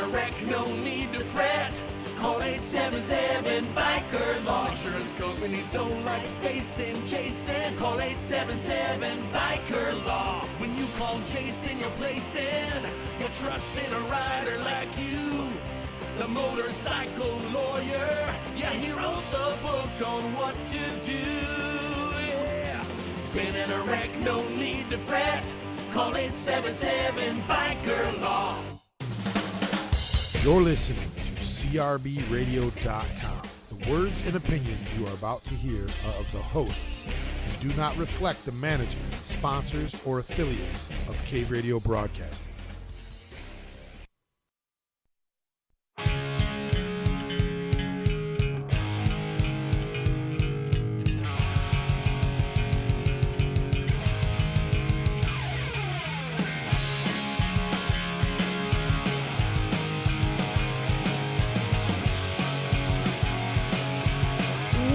wreck, no need to fret. Call 877-BIKER-LAW. Insurance companies don't like facing Jason. Call 877-BIKER-LAW. When you call Jason, you're placing your trust in a rider like you. The motorcycle lawyer. Yeah, he wrote the book on what to do. Yeah. Been in a wreck, no need to fret. Call 877-BIKER-LAW. You're listening to CRBRadio.com. The words and opinions you are about to hear are of the hosts and do not reflect the management, sponsors, or affiliates of Cave Radio Broadcasting.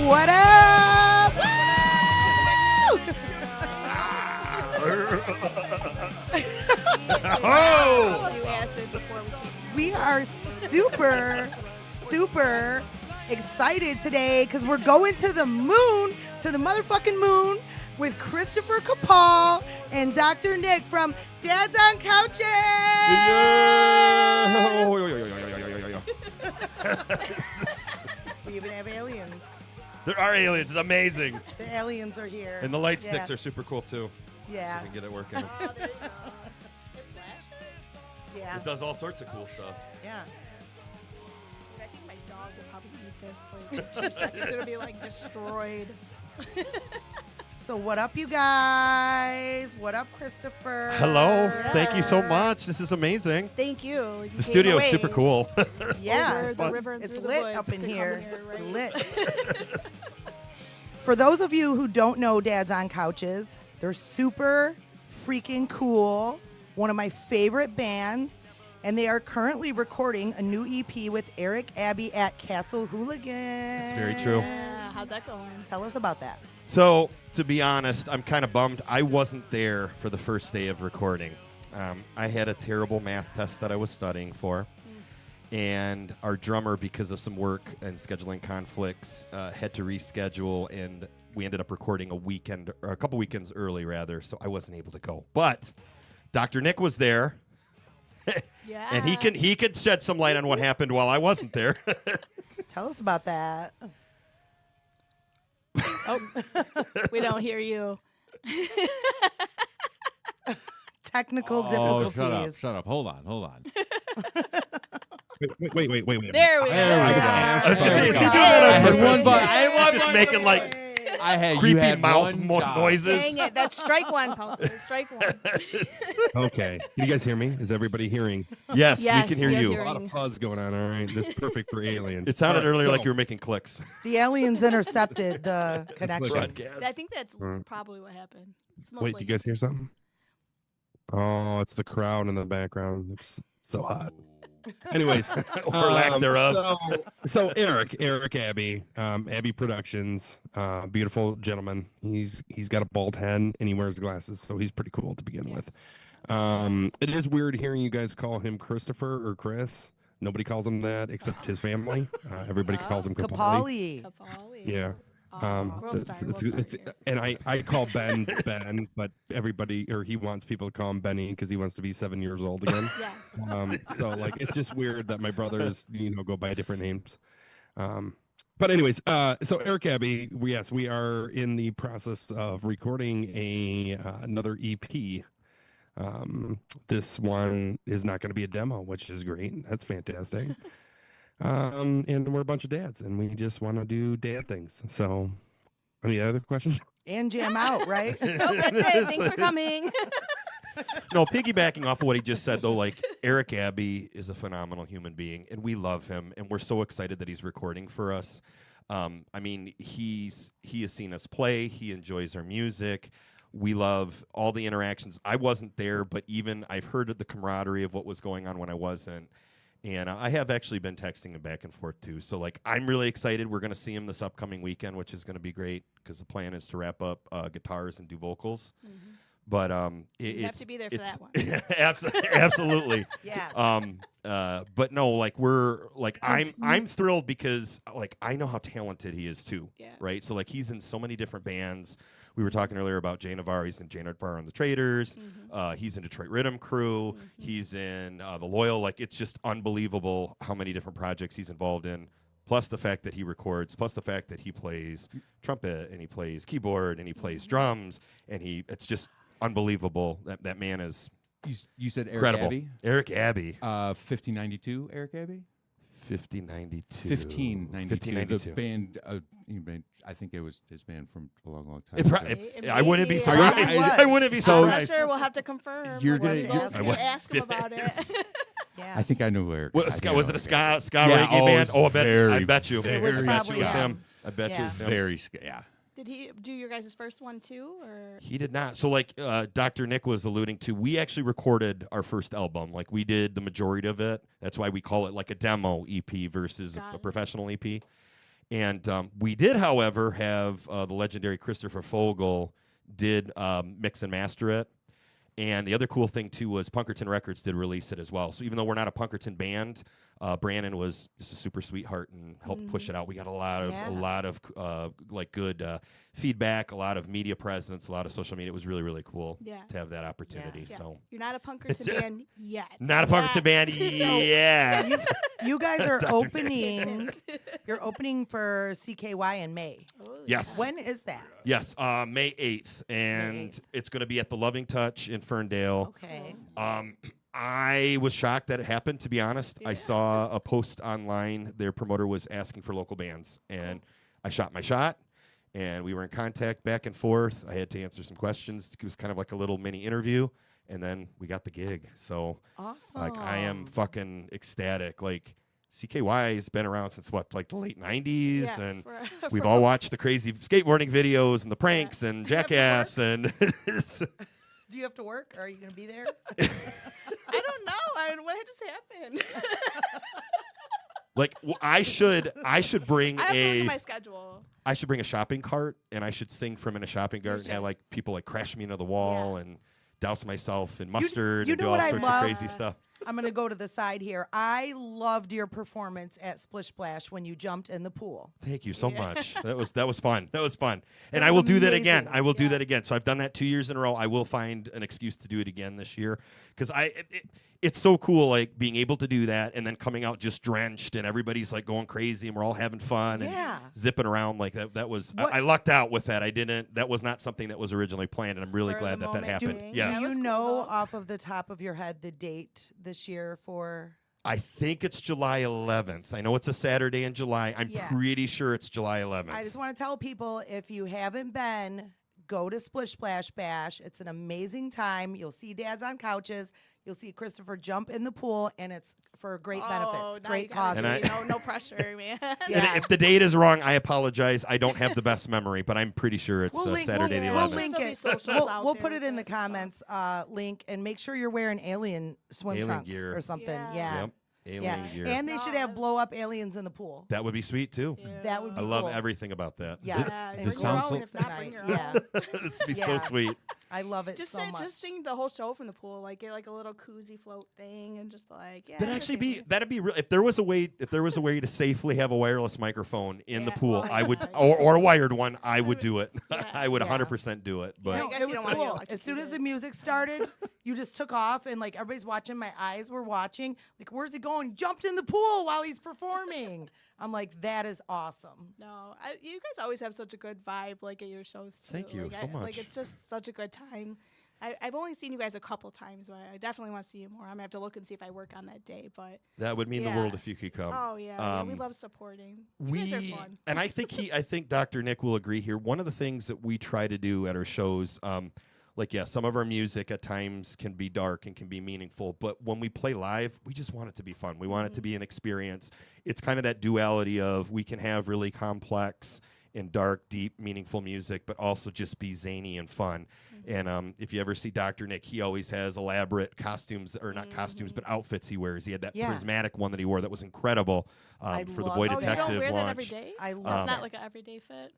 What up? Woo! We are super excited today because we're going to the moon, to the motherfucking moon, with Christopher Capual and Dr. Nick from Dads on Couches. Yeah. We even have aliens. There are aliens. It's amazing. The aliens are here. And the light sticks are super cool, too. Yeah. So we can get it working. It flashes? Yeah. It does all sorts of cool stuff. Yeah. I think my dog will probably eat this. Like, 2 seconds, it'll be like destroyed. So what up, you guys? What up, Christopher? Hello. Yeah. Thank you so much. This is amazing. Thank you. Like, you The came studio away is super cool. Yeah. over It's the river and It's through the lit woods up in to come here. right? It's lit. For those of you who don't know Dads on Couches, they're super freaking cool. One of my favorite bands. And they are currently recording a new EP with Eric Abbey at Castle Hooligan. That's very true. Yeah, how's that going? Tell us about that. So, to be honest, I'm kind of bummed. I wasn't there for the first day of recording. I had a terrible math test that I was studying for. And our drummer, because of some work and scheduling conflicts, had to reschedule, and we ended up recording a weekend, or a couple weekends early, rather, so I wasn't able to go. But Dr. Nick was there, Yeah. and he could shed some light on what happened while I wasn't there. Tell us about that. Oh, we don't hear you. Technical Oh, difficulties. shut up. Hold on. Wait. There we go. I was gonna say, is he doing I that on had purpose? one button. He's just making like creepy mouth noises. Dang it. That's strike one, Pelton. Strike one. Okay. Can you guys hear me? Is everybody hearing? Yes, Yes, we can hear we are you. hearing. A lot of buzz going on. All right. This is perfect for aliens. It sounded All right, earlier so- like you were making clicks. The aliens intercepted the connection. Broadcast. I think that's Mm. probably what happened. It's most Wait, do likely. you guys hear something? Oh, it's the crowd in the background. It's so hot. Anyways, Or lack thereof. So Eric Abbey, Abbey Productions, beautiful gentleman. He's got a bald head and he wears glasses, so he's pretty cool to begin with. It is weird hearing you guys call him Christopher or Chris. Nobody calls him that except his family. Everybody calls him Capali. Capali. Yeah. World star, world star. And I call Ben, but everybody, or he wants people to call him Benny because he wants to be 7 years old again. Yes. So like, it's just weird that my brothers, go by different names. But anyways, so Eric Abbey, we are in the process of recording another EP. This one is not going to be a demo, which is great. That's fantastic. And we're a bunch of dads, and we just want to do dad things. So, any other questions? And jam out, right? Nope, that's it. Thanks for coming. No, piggybacking off of what he just said, though, like Eric Abbey is a phenomenal human being, and we love him, and we're so excited that he's recording for us. I mean, he has seen us play. He enjoys our music. We love all the interactions. I wasn't there, but even I've heard of the camaraderie of what was going on when I wasn't. And I have actually been texting him back and forth, too. So, like, I'm really excited. We're going to see him this upcoming weekend, which is going to be great because the plan is to wrap up guitars and do vocals. But You have it's to be there for it's that one. absolutely. Yeah. But no, like I'm thrilled because like I know how talented he is too. Yeah. Right. So like he's in so many different bands. We were talking earlier about Jay Navarro. He's in Jay Navarro and the Traders. He's in Detroit Rhythm Crew. He's in the Loyal. Like it's just unbelievable how many different projects he's involved in. Plus the fact that he records. Plus the fact that he plays trumpet and he plays keyboard and he plays drums and it's just unbelievable. That man is You said Eric incredible. Abbey? Eric Abbey. 1592, Eric Abbey? 1592. 1592. 1592. The band, I think it was his band from a long, long time It ago. I wouldn't be Maybe. surprised. I I wouldn't be So- I'm not surprised. sure. We'll have to confirm. You're We'll gonna- have to you're- ask him about it. Yeah. I think I know who Eric. What, I think I was know it a Eric ska Abbey. Yeah, reggae band? it's Oh, I very, bet you. It was very I bet probably you it's ska. him. I bet you Yeah. it's him. Very ska. Yeah. Did he do your guys' first one too, or? He did not. So, like Dr. Nick was alluding to, we actually recorded our first album. Like, we did the majority of it. That's why we call it like a demo EP versus Got a it. professional EP. And we did, however, have the legendary Christopher Fogel did mix and master it. And the other cool thing, too, was Punkerton Records did release it as well. So even though we're not a Punkerton band, Brandon was just a super sweetheart and helped push it out. We got a lot of like good feedback, a lot of media presence, a lot of social media. It was really, really cool to have that opportunity. Yeah. So You're not a Punkerton band yet. not a Punkerton band yet. You guys are opening. You're opening for CKY in May. Oh, Yes. When is that? Yes, May 8th. And 8th. it's going to be at the Loving Touch in Ferndale. Okay. I was shocked that it happened, to be honest. I Yeah. saw a post online. Their promoter was asking for local bands. And I shot my shot. And we were in contact back and forth. I had to answer some questions. It was kind of like a little mini interview. And then we got the gig. So, Awesome. like, I am fucking ecstatic. Like, CKY has been around since, what, like the late 90s? Yeah, And for- we've for- all watched the crazy skateboarding videos and the pranks and Jackass. And Do you have to work? Or are you going to be there? I don't know. What just happened? like, I should bring I have to look a at my schedule. I should bring a shopping cart and I should sing from in a shopping cart and have should. like people like crash me into the wall and douse myself in mustard you and do know all what I sorts love? of crazy stuff. I'm going to go to the side here. I loved your performance at Splish Splash when you jumped in the pool. Thank you so much. That was fun. That was fun. And That I was will do that again. amazing. I will do that again. So I've done that 2 years in a row. I will find an excuse to do it again this year because it's so cool, like being able to do that and then coming out just drenched and everybody's like going crazy and we're all having fun Yeah. and zipping around like that. That was What- I lucked out with that. That was not something that was originally planned, and I'm really Spur of glad the that that moment happened. thing. Yes. That Do was you cool, know though. off of the top of your head the date this year for? I think it's July 11th. I know it's a Saturday in July. I'm Yeah. pretty sure it's July 11th. I just want to tell people if you haven't been, go to Splish Splash Bash. It's an amazing time. You'll see dads on couches. You'll see Christopher jump in the pool, and it's for great benefits, now great you gotta causes. And see. No pressure, man. Yeah. And if the date is wrong, I apologize. I don't have the best memory, but I'm pretty sure it's Saturday the 11th. We'll link There'll be it. socials out We'll there put it with in the it, so. comments link, and make sure you're wearing alien swim Alien trunks gear. or something. Yeah. Yeah. Yep. Alien Yeah. gear. And they should No, have I- blow up aliens in the pool. That would be sweet too. That would be I love cool. everything about that. Yes. Yeah, Bring This your sounds own so- if If not, not. bring your Yeah. This would be so Yeah. sweet. I love it Just so sit, much. just sing the whole show from the pool, like get like a little koozie float thing, and just like That'd actually be real. If there was a way to safely have a wireless microphone in the Yeah, pool, well, I would, yeah. or a wired one, I would do it. Yeah. I would Yeah. 100% do it. But No, I guess it you was don't wanna get cool. As soon as the electrocuted. music started, you just took off, and like everybody's watching. My eyes were watching. Like, where's he going? He jumped in the pool while he's performing. I'm like, that is awesome. No, you guys always have such a good vibe, like at your shows too. Thank you like, so Like much. it's just such a good time. I've only seen you guys a couple times, but I definitely want to see you more. I'm gonna have to look and see if I work on that day. But that would mean the Yeah. world if you could come. oh yeah, we Um, love supporting. You guys are fun. And I think Dr. Nick will agree here. One of the things that we try to do at our shows, some of our music at times can be dark and can be meaningful, but when we play live, we just want it to be fun. We want it to be an experience. It's kind of that duality of we can have really complex and dark, deep, meaningful music, but also just be zany and fun. And if you ever see Dr. Nick, he always has elaborate costumes, or not costumes, but outfits he wears. He had that Yeah. prismatic one that he wore that was incredible I for the love Boy that. Oh, you don't Detective wear that launch. every day? I That's love not it. like an everyday fit.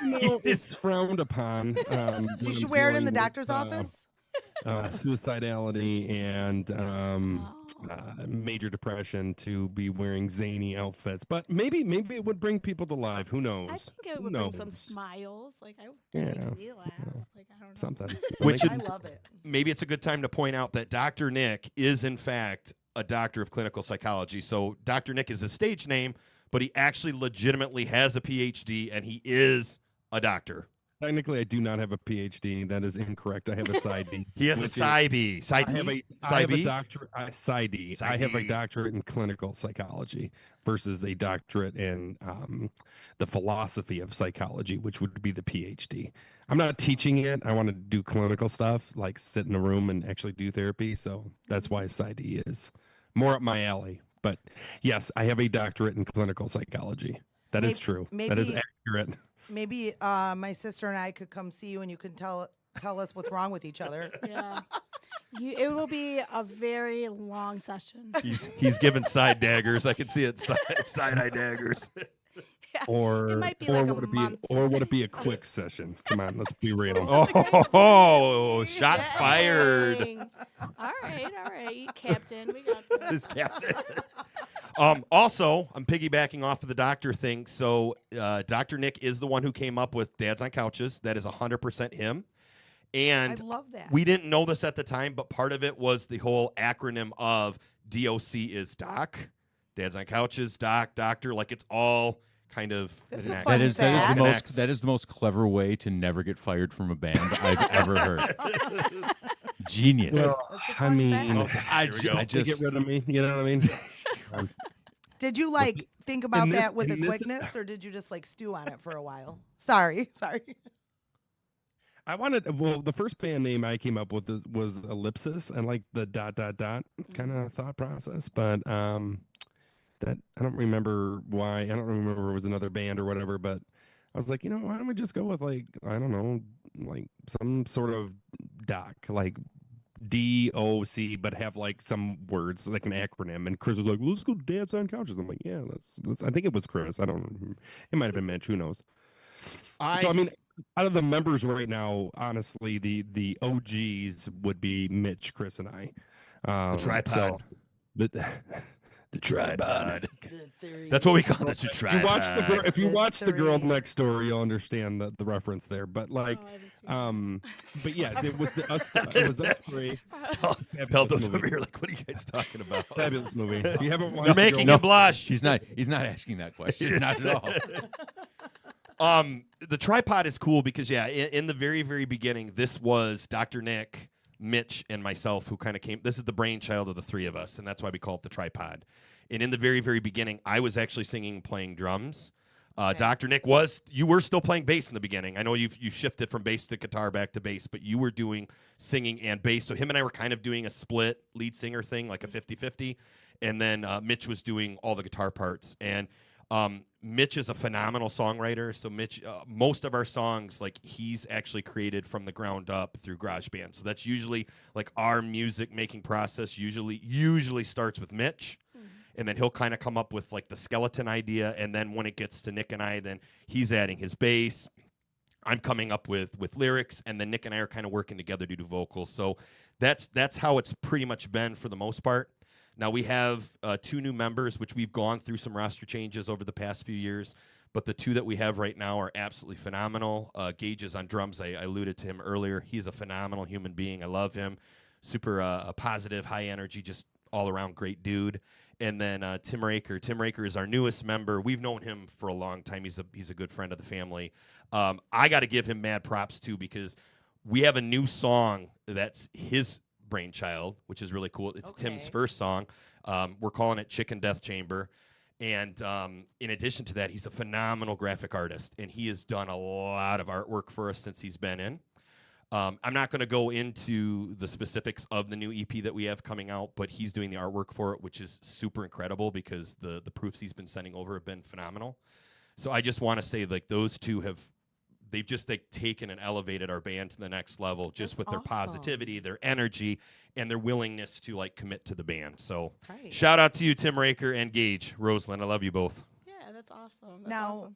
No, it's frowned upon. So when you should I'm wear it in the dealing with, doctor's office. suicidality and Oh. major depression to be wearing zany outfits. But maybe it would bring people to life. Who knows? I think it Who would bring some knows? smiles. Like it Yeah, makes me laugh. Like I don't know. Something. Which I love it. maybe it's a good time to point out that Dr. Nick is, in fact, a doctor of clinical psychology. So Dr. Nick is a stage name, but he actually legitimately has a PhD, and he is a doctor. Technically, I do not have a PhD. That is incorrect. I have a PsyD. He has a PsyB. I have a PsyB? doctorate. PsyD. I have a doctorate in clinical psychology versus a doctorate in the philosophy of psychology, which would be the PhD. I'm not teaching it. I want to do clinical stuff, like sit in a room and actually do therapy. So that's why PsyD is more up my alley. But yes, I have a doctorate in clinical psychology. That is true. That is accurate. Maybe my sister and I could come see you, and you can tell us what's wrong with each other. Yeah. It will be a very long session. He's giving side daggers. I can see it, side eye daggers. Yeah. Or It might be like a would it month. be would it be a quick session? Come on, let's be real. Oh, shots fired. Dang. All right, Captain. We got this. This captain. Also, I'm piggybacking off of the doctor thing. So, Dr. Nick is the one who came up with Dads on Couches. That is 100% him. And I love that. we didn't know this at the time, but part of it was the whole acronym of DOC is Doc, Dads on Couches, Doc, Doctor. Like it's all kind of That's an a X. fun That is the fact. most clever way to never get fired from a band I've ever heard. Genius. Well, That's a I fun mean, fact. I, Here we ju- go. I to get just rid of me. You know what I mean? Did you like think about this- that with a in this- quickness, or did you just like stew on it for a while? Sorry. I wanted. Well, the first band name I came up with was Ellipsis, and like the ... kind of thought process, but that I don't remember why. I don't remember it was another band or whatever, but I was like, why don't we just go with like, I don't know, like some sort of doc, like DOC, but have like some words, like an acronym. And Chris was like, let's go Dads on Couches. I'm like, yeah, that's I think it was Chris. I don't know. It might have been Mitch. Who knows? So, I mean, out of the members right now, honestly, the OGs would be Mitch, Chris, and I. The tripod. The tripod. That's what we call it. The tripod. If you watch the girl Three. next door, you'll understand the reference there. But like, Oh, I haven't seen but yes, it was us three. Pelto's over here like, what are you guys talking about? Fabulous movie. If you haven't watched You're the making girl, him blush. he's not asking that question. Not at all. The tripod is cool because in the very, very beginning, this was Dr. Nick, Mitch, and myself who kind of came. This is the brainchild of the three of us, and that's why we call it the tripod. And in the very, very beginning, I was actually singing and playing drums. Dr. Nick you were still playing bass in the beginning. I know you shifted from bass to guitar back to bass, but you were doing singing and bass. So him and I were kind of doing a split lead singer thing, like a 50-50. And then Mitch was doing all the guitar parts. And Mitch is a phenomenal songwriter. So Mitch, most of our songs, like he's actually created from the ground up through GarageBand. So that's usually like our music making process usually starts with Mitch. And then he'll kind of come up with like the skeleton idea. And then when it gets to Nick and I, then he's adding his bass. I'm coming up with lyrics. And then Nick and I are kind of working together to do vocals. So that's how it's pretty much been for the most part. Now we have 2 new members, which we've gone through some roster changes over the past few years. But the 2 that we have right now are absolutely phenomenal. Gage is on drums. I alluded to him earlier. He's a phenomenal human being. I love him. Super positive, high energy, just all around great dude. And then Tim Raker. Tim Raker is our newest member. We've known him for a long time. He's a good friend of the family. I got to give him mad props too because we have a new song that's his brainchild, which is really cool. It's Tim's first song. We're calling it Chicken Death Chamber. And in addition to that, he's a phenomenal graphic artist, and he has done a lot of artwork for us since he's been in. I'm not going to go into the specifics of the new EP that we have coming out, but he's doing the artwork for it, which is super incredible because the proofs he's been sending over have been phenomenal. So I just want to say, like, those 2 they've just taken and elevated our band to the next level just with their positivity, their energy, and their willingness to like commit to the band. So shout out to you, Tim Raker and Gage. Roseland, I love you both. Yeah, that's awesome. Now,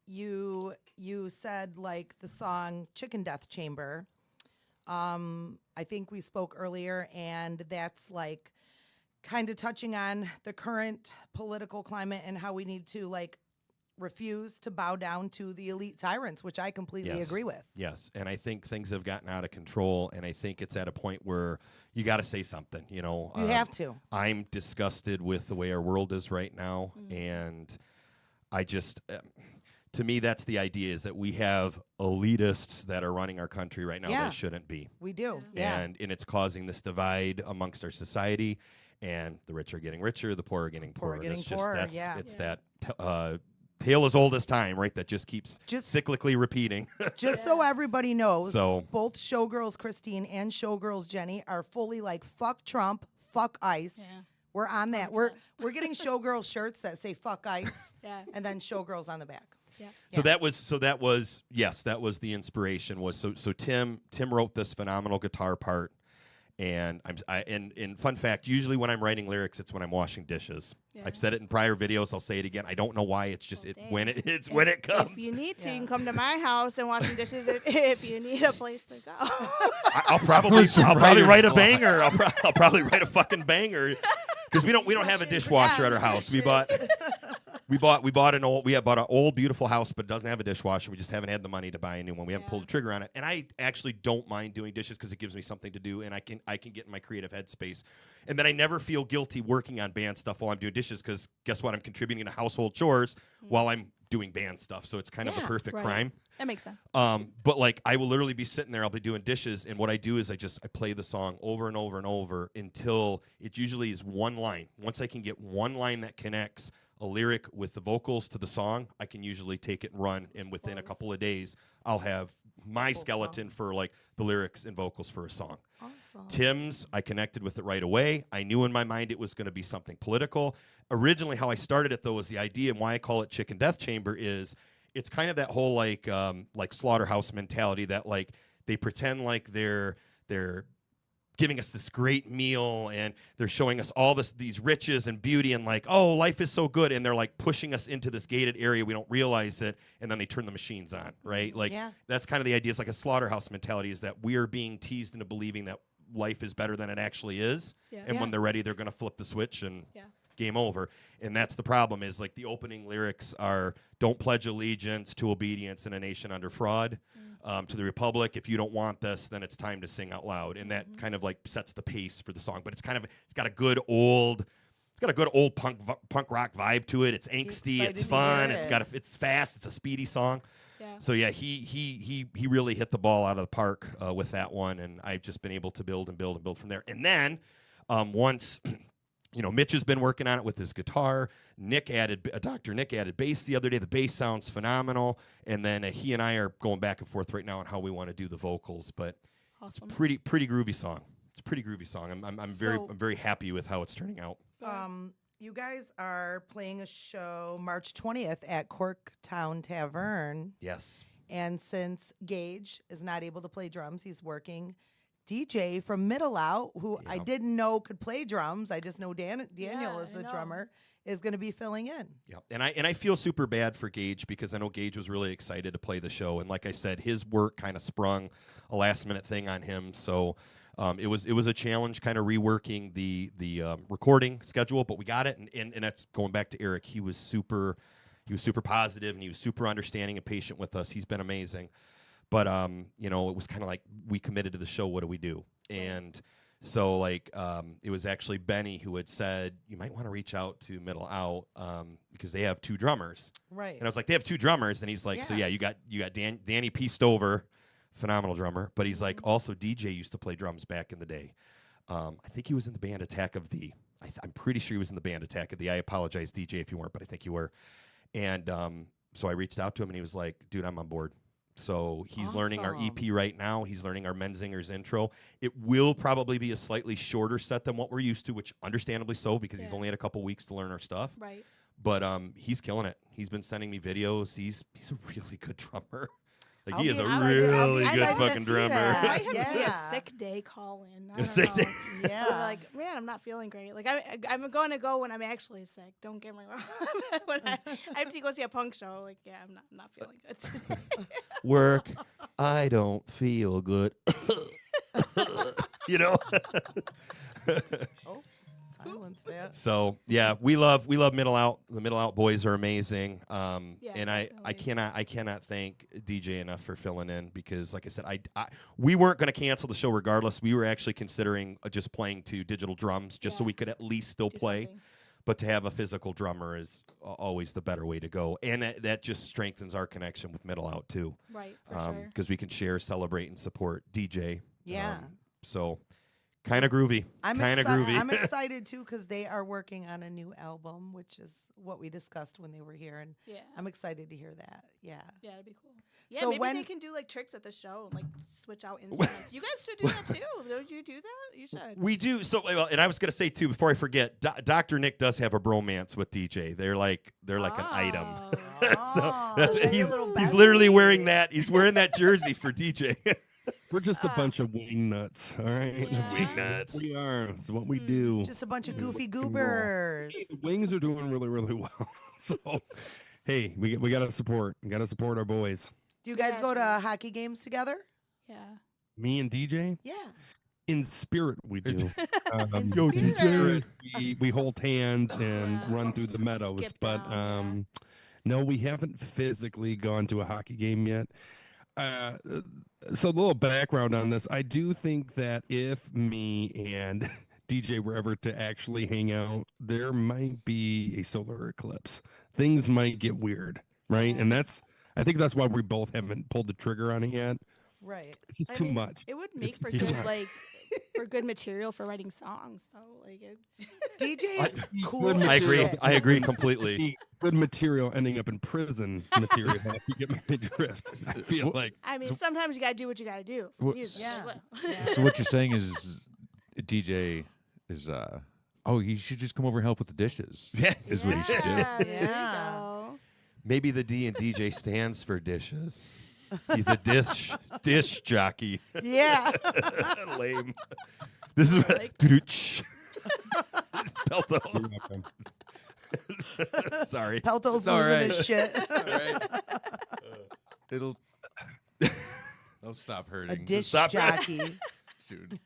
you said like the song Chicken Death Chamber. I think we spoke earlier, and that's like kind of touching on the current political climate and how we need to like refuse to bow down to the elite tyrants, which I completely Yes. agree with. Yes, and I think things have gotten out of control, and I think it's at a point where you got to say something. You know, You have to. I'm disgusted with the way our world is right now, and I just, to me, that's the idea: is that we have elitists that are running our country right now Yeah. that shouldn't be, We do. Yeah. and it's causing this divide amongst our society. And the rich are getting richer, the poor are getting Poor poorer. are getting It's just poorer, that's yeah. it's that tale as old as time, right? That just keeps Just- cyclically repeating. Just so everybody knows, So- both Showgirls Christine and Showgirls Jenny are fully like fuck Trump, fuck ICE. Yeah. We're on that. We're getting Showgirls shirts that say fuck ICE, Yeah. and then Showgirls on the back. Yeah. So that was yes, that was the inspiration. Was so Tim wrote this phenomenal guitar part, and and fun fact, usually when I'm writing lyrics, it's when I'm washing dishes. Yeah. I've said it in prior videos. I'll say it again. I don't know why. It's just Well, when dang. it's when it comes. If you need to, Yeah. you can come to my house and wash some dishes if you need a place to go. I'll probably writer's write a block. banger. I'll probably write a fucking banger. Because we don't have a dishwasher at our house. We bought an old beautiful house, but it doesn't have a dishwasher. We just haven't had the money to buy a new one. We haven't pulled the trigger on it. And I actually don't mind doing dishes because it gives me something to do, and I can get in my creative headspace. And then I never feel guilty working on band stuff while I'm doing dishes because guess what? I'm contributing to household chores while I'm doing band stuff. So it's kind of the Yeah, perfect right. crime. That makes sense. But like I will literally be sitting there, I'll be doing dishes, and what I do is I play the song over and over and over until it usually is one line. Once I can get one line that connects a lyric with the vocals to the song, I can usually take it and run, and within a couple of days I'll have my skeleton for like the lyrics and vocals for a song. Awesome. Tim's, I connected with it right away. I knew in my mind it was going to be something political. Originally, how I started it, though, was the idea, and why I call it Chicken Death Chamber is it's kind of that whole like slaughterhouse mentality that like they pretend like they're giving us this great meal and they're showing us all these riches and beauty and like, oh, life is so good, and they're like pushing us into this gated area. We don't realize it, and then they turn the machines on, right? Like Yeah. that's kind of the idea. It's like a slaughterhouse mentality, is that we are being teased into believing that life is better than it actually is, Yeah. and Yeah. when they're ready, they're going to flip the switch and Yeah. game over. And that's the problem, is like the opening lyrics are, don't pledge allegiance to obedience in a nation under fraud, to the republic. If you don't want this, then it's time to sing out loud. And that kind of like sets the pace for the song. But it's got a good old punk rock vibe to it. It's angsty, excited it's to fun, hear it. it's fast, it's a speedy song. Yeah. So yeah, he really hit the ball out of the park with that one, and I've just been able to build and build and build from there. And then once Mitch has been working on it with his guitar. Dr. Nick added bass the other day. The bass sounds phenomenal, and then he and I are going back and forth right now on how we want to do the vocals. But Awesome. it's pretty groovy song. It's a pretty groovy song. I'm So- very happy with how it's turning out. You guys are playing a show March 20th at Corktown Tavern. Yes. And since Gage is not able to play drums, he's working. DJ from Middle Out, who I Yeah. didn't know could play drums, I just know Daniel Yeah, is I the know. drummer, is going to be filling in. Yeah, and I feel super bad for Gage because I know Gage was really excited to play the show, and like I said, his work kind of sprung a last minute thing on him. So it was a challenge, kind of reworking the recording schedule, but we got it, and that's going back to Eric. He was super positive, and he was super understanding and patient with us. He's been amazing. But it was kind of like we committed to the show. What do we do? And so like it was actually Benny who had said you might want to reach out to Middle Out because they have two drummers. Right. And I was like, they have two drummers, and he's like, so Yeah. yeah, you got Danny Peastover, phenomenal drummer, but he's like also DJ used to play drums back in the day. I think he was in the band Attack of the. I'm pretty sure he was in the band Attack of the. I apologize, DJ, if you weren't, but I think you were. And so I reached out to him, and he was like, dude, I'm on board. So he's learning our Awesome. EP right now. He's learning our Menzingers intro. It will probably be a slightly shorter set than what we're used to, which understandably so, because he's Yeah. only had a couple weeks to learn our stuff. Right. But he's killing it. He's been sending me videos. He's a really good drummer. Like I'll he be is a excited. I'll be really good excited to fucking see drummer. that. I have to be a Yeah. sick day call in. I A don't sick know. day. Yeah. Like, man, I'm not feeling great. Like, I'm going to go when I'm actually sick. Don't get me wrong. When I have to go see a punk show, like, yeah, I'm not feeling good today. Work. I don't feel good. You know. Oh, silence that. So yeah, we love Middle Out. The Middle Out boys are amazing. Yeah, And I definitely. cannot thank DJ enough for filling in because, like I said, we weren't going to cancel the show regardless. We were actually considering just playing to digital drums just so Yeah. we could at least still Do play. something. But to have a physical drummer is always the better way to go, and that just strengthens our connection with Middle Out too, Right, for sure. because we can share, celebrate, and support DJ. Yeah. So kind of groovy. I'm Kind of groovy. I'm excited too because they are working on a new album, which is what we discussed when they were here, and Yeah. I'm excited to hear that. Yeah. Yeah, that'd be cool. Yeah, So maybe when- they can do like tricks at the show and like switch out instruments. You guys should do that too. Don't you do that? You should. We do so well, and I was gonna say too before I forget. Dr. Nick does have a bromance with DJ. They're like an item. So that's is that your he's little literally bestie? wearing that. He's wearing that jersey for DJ. We're just a bunch of wing nuts, all right? Yeah. It's Wing just nuts. what we are. It's what we do. Just a bunch of We goofy rock and roll. goobers. Hey, the wings are doing really, really well. So, hey, we gotta support. We gotta support our boys. Do you guys Yeah, go to true. hockey games together? Yeah. Me and DJ, Yeah. in spirit, we do. Yo, in DJ. spirit, we hold hands and Yeah. run through the meadows. Skip But down, no, we haven't physically gone to a hockey game yet. So a little background on this. I do think that if me and DJ were ever to actually hang out, there might be a solar eclipse. Things might get weird, right? And I think that's why we both haven't pulled the trigger on it yet. Right. It's just I too mean, much. It would make for he's good not- like for good material for writing songs though. Like it, DJ is cool. Good as I agree. shit. I agree completely. Be good material ending up in prison material. If you get my drift, I feel like I mean, sometimes you gotta do what you gotta do. for Well, music as yeah. well. Yeah. So what you're saying is DJ is oh, you should just come over and help with the dishes. Yeah. Is what you should do. Yeah, there you Yeah. go. Maybe the D and DJ stands for dishes. He's a dish jockey. Yeah. Lame. This is Like- Pelto. Sorry. Pelto's all losing right. his shit. It'll stop A hurting dish Stop. jockey. soon.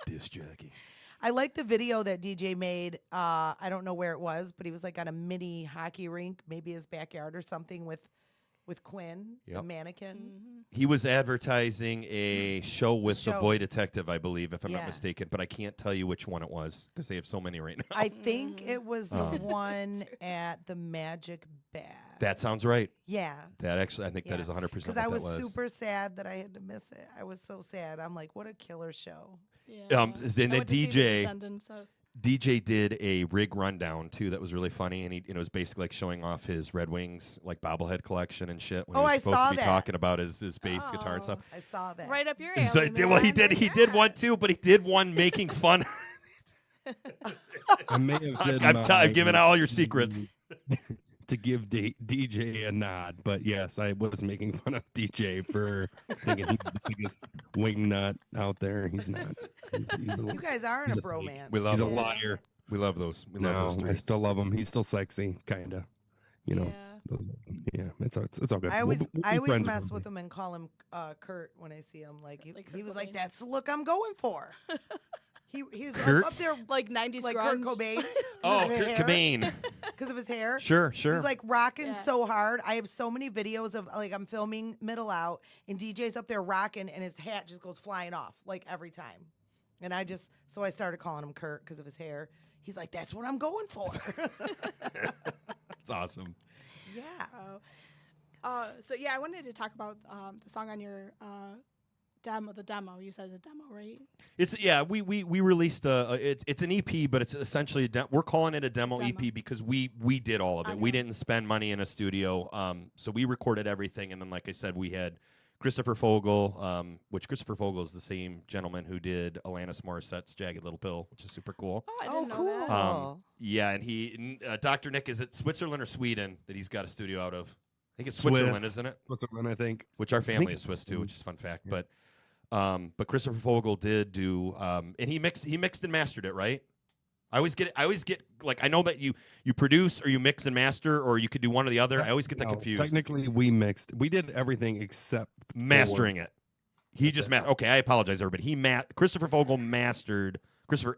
Dish jockey. I like the video that DJ made. I don't know where it was, but he was like on a mini hockey rink, maybe his backyard or something with Quinn, the Yep. mannequin. Mm-hmm. He was advertising a show with the Show. Boy Detective, I believe, if I'm Yeah. not mistaken, but I can't tell you which one it was because they have so many right now. I think it was the Um. one at the Magic Bag. That sounds right. Yeah. That actually, I think that Yeah. is 100% Because what I that was super sad that I had to miss it. I was so sad. I'm like, what a killer show. Yeah. and I then went to see The DJ Descendants, so- DJ did a rig rundown too that was really funny, and it was basically like showing off his Red Wings like bobblehead collection and shit. When Oh, he was I supposed saw to be that. talking about his bass guitar and stuff. I saw that. Right up your alley. So, well, he man. did. He did one too, but he did one making fun. I may have did I'm giving my- out all your secrets. to give DJ a nod, but yes, I was making fun of DJ for thinking he's the biggest wing nut out there. He's not. You guys are in a he's a- bromance. We love He's a him. liar. We love those. We love those No, I three. still love him. He's still sexy, kinda. You know. Yeah. Those, yeah, it's all good. I always We'll be I always friends mess one with day. him and call him Kurt when I see him. Like Like he Kurt was like, Cobain. "That's the look I'm going for." He's Kurt? up there Like 90s like grunge. Kurt Cobain. Oh, Kurt Cobain. Because of his hair. Sure, sure. He's like rocking Yeah. so hard. I have so many videos of like I'm filming Middle Out and DJ's up there rocking and his hat just goes flying off like every time. And I started calling him Kurt because of his hair. He's like, "That's what I'm going for." It's awesome. Yeah. So yeah, I wanted to talk about the song on your demo. The demo you said is a demo, right? It's we released it's an EP, but it's essentially we're calling it a demo EP because we did all of it. We Okay. didn't spend money in a studio, so we recorded everything, and then like I said, we had Christopher Fogel, which Christopher Fogel is the same gentleman who did Alanis Morissette's "Jagged Little Pill," which is super cool. Oh, I Oh, didn't know cool. that. Yeah, and Dr. Nick is it Switzerland or Sweden that he's got a studio out of? think it's Swiss. Switzerland, isn't it? Switzerland, I think. Which our family think- is Swiss too, which is a fun fact. Yeah. But Christopher Fogel did do, and he mixed and mastered it, right? I always get like, I know that you produce or you mix and master, or you could do one or the other. I always get that No, confused. Technically, we mixed. We did everything except for- Mastering it. He just okay. I apologize, everybody. Christopher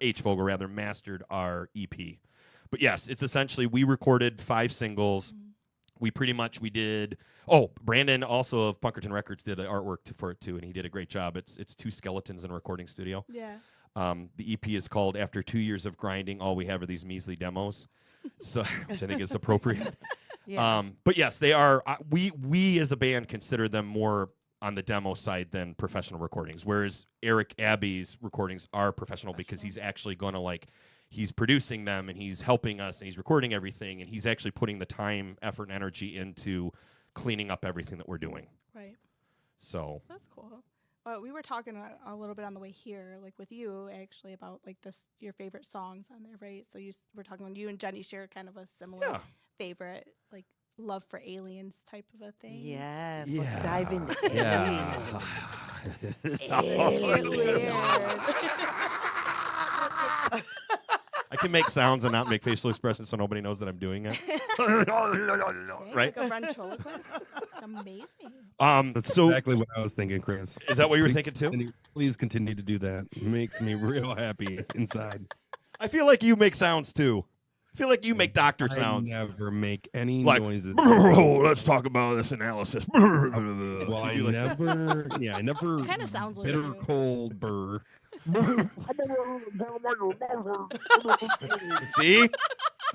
H. Fogel rather mastered our EP. But yes, it's essentially we recorded 5 singles. We did. Oh, Brandon also of Punkerton Records did artwork for it too, and he did a great job. It's 2 skeletons in a recording studio. Yeah. The EP is called "After 2 Years of Grinding, All We Have Are These Measly Demos," so which I think is appropriate. Yeah. But yes, they are. We as a band consider them more on the demo side than professional recordings, whereas Eric Abbey's recordings are professional because he's actually going to he's producing them and he's helping us and he's recording everything and he's actually putting the time, effort, and energy into cleaning up everything that we're doing. Right. So That's cool. Well, we were talking a little bit on the way here, like with you actually, about like your favorite songs on there, right? So we're talking about you and Jenny share kind of a similar favorite, like love for aliens type of a thing. Yes. Yeah. Let's dive into I can make sounds and not make facial expressions so nobody knows that I'm doing it. Right? Like a ventriloquist. Amazing. That's So exactly what I was thinking, Chris. is that what you were thinking too? Please continue to do that. It makes me real happy inside. I feel like you make sounds too. I feel like you make doctor sounds. I never make any Like, noises. let's talk about this analysis. Well, I never. Yeah, I never. Kinda sounds like bitter you. cold burr.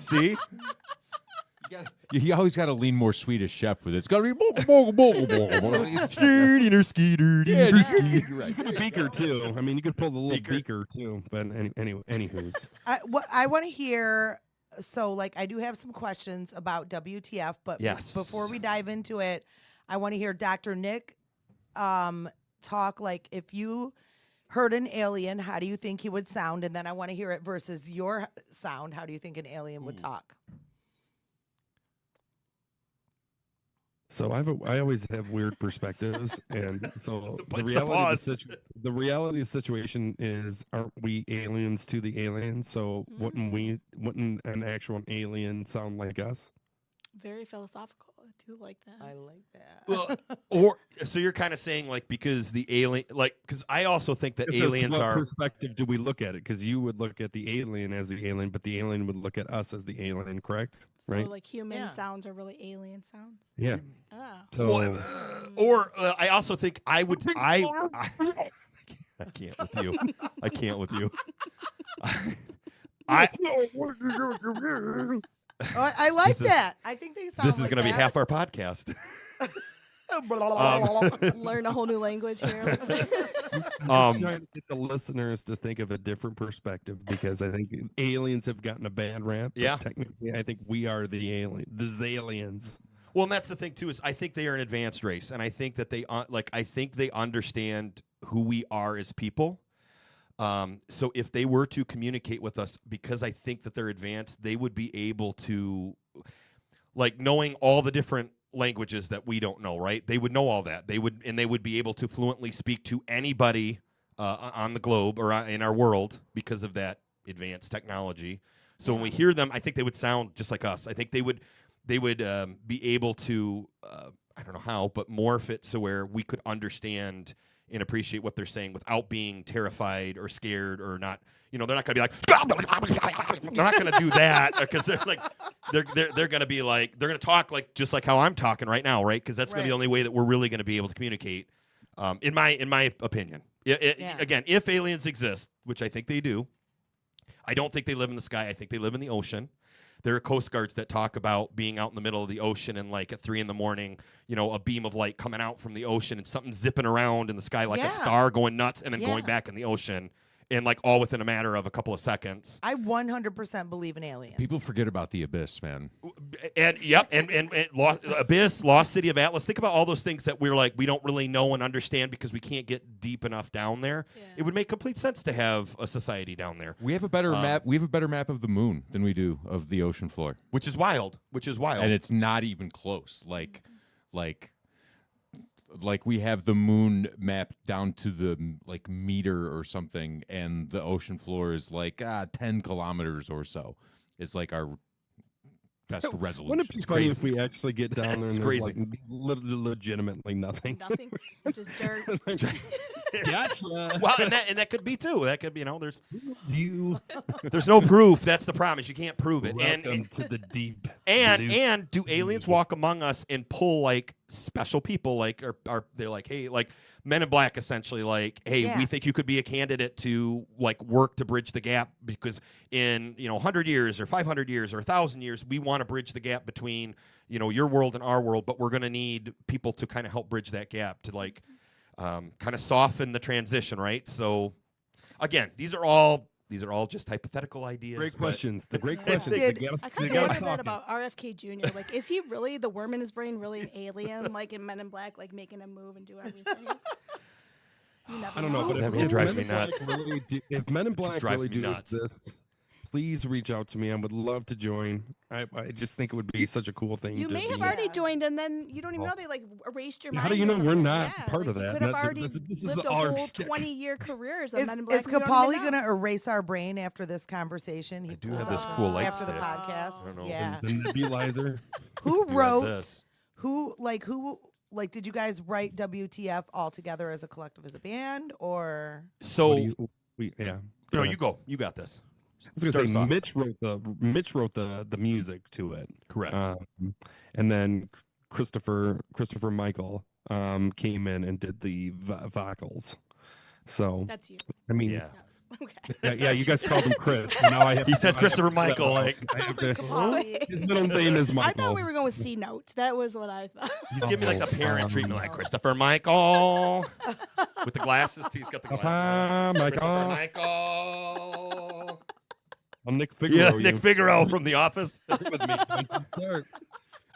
See? You always got to lean more Swedish Chef with it. It's got to be bogle, bogle, bogle, bogle. Yeah, you're right. A beaker too. I mean, you could pull the little beaker too. But anywho, I want to hear. So, like, I do have some questions about WTF, but Yes. before we dive into it, I want to hear Dr. Nick talk. Like, if you heard an alien, how do you think he would sound? And then I want to hear it versus your sound. How do you think an alien would talk? so I always have weird perspectives, and so What's the pause? the reality of the situation is, aren't we aliens to the aliens? So wouldn't an actual alien sound like us? Very philosophical. I do like that. I like that. Well, so you're kind of saying like because the alien, like because I also think that Because aliens what are. perspective do we look at it? Because you would look at the alien as the alien, but the alien would look at us as the alien, correct? So Right? like human Yeah. sounds are really alien sounds. Yeah. Ah. So Or I also think I would. I can't with you. I can't with you. I. Oh, I like This is- that. I think they sound. This is like going to be that. half our podcast. Learn a whole new language here. trying to get the listeners to think of a different perspective, because I think aliens have gotten a bad rap. But Yeah. technically, I think we are the aliens. Well, and that's the thing too, is I think they are an advanced race, and I think that they I think they understand who we are as people. So if they were to communicate with us, because I think that they're advanced, they would be able to, like, knowing all the different languages that we don't know, right? They would know all that. They would be able to fluently speak to anybody on the globe or in our world because of that advanced technology. So when we hear them, I think they would sound just like us. I think they would be able to, I don't know how, but morph it so where we could understand and appreciate what they're saying without being terrified or scared or not. You know, they're not going to be like, they're not going to do that because they're like, they're going to be like, they're going to talk like just like how I'm talking right now, right? Because that's going to be the only way that we're really going to be able to communicate, in my opinion. Again, if aliens exist, which I think they do, I don't think they live in the sky. I think they live in the ocean. There are Coast Guards that talk about being out in the middle of the ocean and like at 3 a.m, you know, a beam of light coming out from the ocean and something zipping around in the sky like a star going nuts and then going back in the ocean, and like all within a matter of a couple of seconds. I 100% believe in aliens. People forget about the abyss, man. And Abyss, Lost City of Atlas. Think about all those things that we're like we don't really know and understand because we can't get deep enough down there. Yeah. It would make complete sense to have a society down there, We have a better map. We have a better map of the moon than we do of the ocean floor, which is wild. and it's not even close. Like like we have the moon mapped down to the like meter or something, and the ocean floor is like 10 kilometers or so. It's like our best resolution. Wouldn't it be funny if we actually get down there It's and crazy. there's like legitimately nothing? Nothing. Just dirt. Gotcha. Well, and that could be too. That could be, there's You there's no proof. That's the problem. Is you can't prove it. welcome to the deep. And do aliens walk among us and pull like special people, like are they're like, hey, like Men in Black, essentially, like, hey, Yeah. we think you could be a candidate to like work to bridge the gap because in 100 years or 500 years or 1,000 years, we want to bridge the gap between your world and our world, but we're going to need people to kind of help bridge that gap to like kind of soften the transition, right? So again, these are all just hypothetical ideas. Great but- questions. The great Yeah. questions. Did- They I kind got of us wondered that talking. about RFK Jr. Like, is he really the worm in his brain, really an alien, like in Men in Black, like making him move and do everything? You never I don't know, but That if, man if drives Men me in Black nuts. really if Men in Black drives really me do nuts. exist, please reach out to me. I would love to join. I just think it would be such a cool thing. You to may have be- already Yeah. joined, and then you don't even know they like erased your mind. How do you or know we're something. not Yeah, part of like, that? You could have That- already this is lived a our whole stick. 20-year career as a Is Men in Black. and you don't Capali even know. going to erase our brain after this conversation? I He do have pulls this up cool light after the stick. podcast. I don't know. Yeah. The nebulizer. Who You have wrote? this. Who did you guys write WTF all together as a collective, as a band, or? So What do yeah. no, Go ahead. you go. You got this. I was Start gonna us say off. Mitch wrote the music to it. Correct. And then Christopher Michael came in and did the vocals. So That's you. I mean, Yeah. Yes. Okay. yeah, you guys called him Chris. and Now I have He to- says I have Christopher to- Michael, like- I have to- Capali. his middle name is I Michael. thought we were going with C notes. That was what I thought. He's giving me like the parent Um, treatment, like Christopher Michael with the glasses. He's got the glasses. Papa, Christopher Michael. Michael. I'm Nick Figaro. Yeah, you. Nick Figaro from The Office. With me. Start.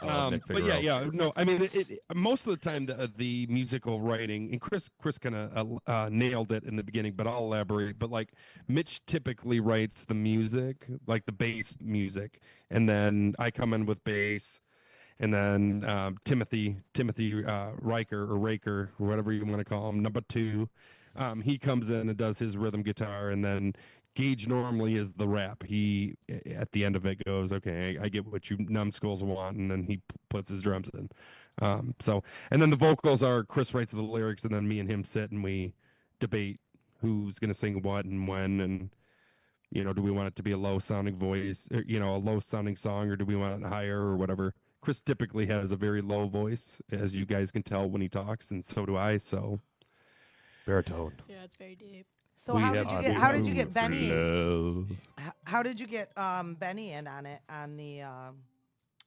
I love Nick But Figaro. yeah, no. I mean, most of the time the musical writing, and Chris kind of nailed it in the beginning, but I'll elaborate. But like Mitch typically writes the music, like the bass music, and then I come in with bass, and then Timothy Riker or Raker or whatever you want to call him, number 2, he comes in and does his rhythm guitar, and then Gage normally is the rap. He at the end of it goes, okay, I get what you numbskulls want, and then he puts his drums in. So and then the vocals are Chris writes the lyrics, and then me and him sit and we debate who's gonna sing what and when, and do we want it to be a low sounding voice, or, a low sounding song, or do we want it higher or whatever. Chris typically has a very low voice, as you guys can tell when he talks, and so do I. So Baritone. Yeah, it's very deep. So We how have did you our get? How did you get room for Benny? Love. How did you get Benny in on the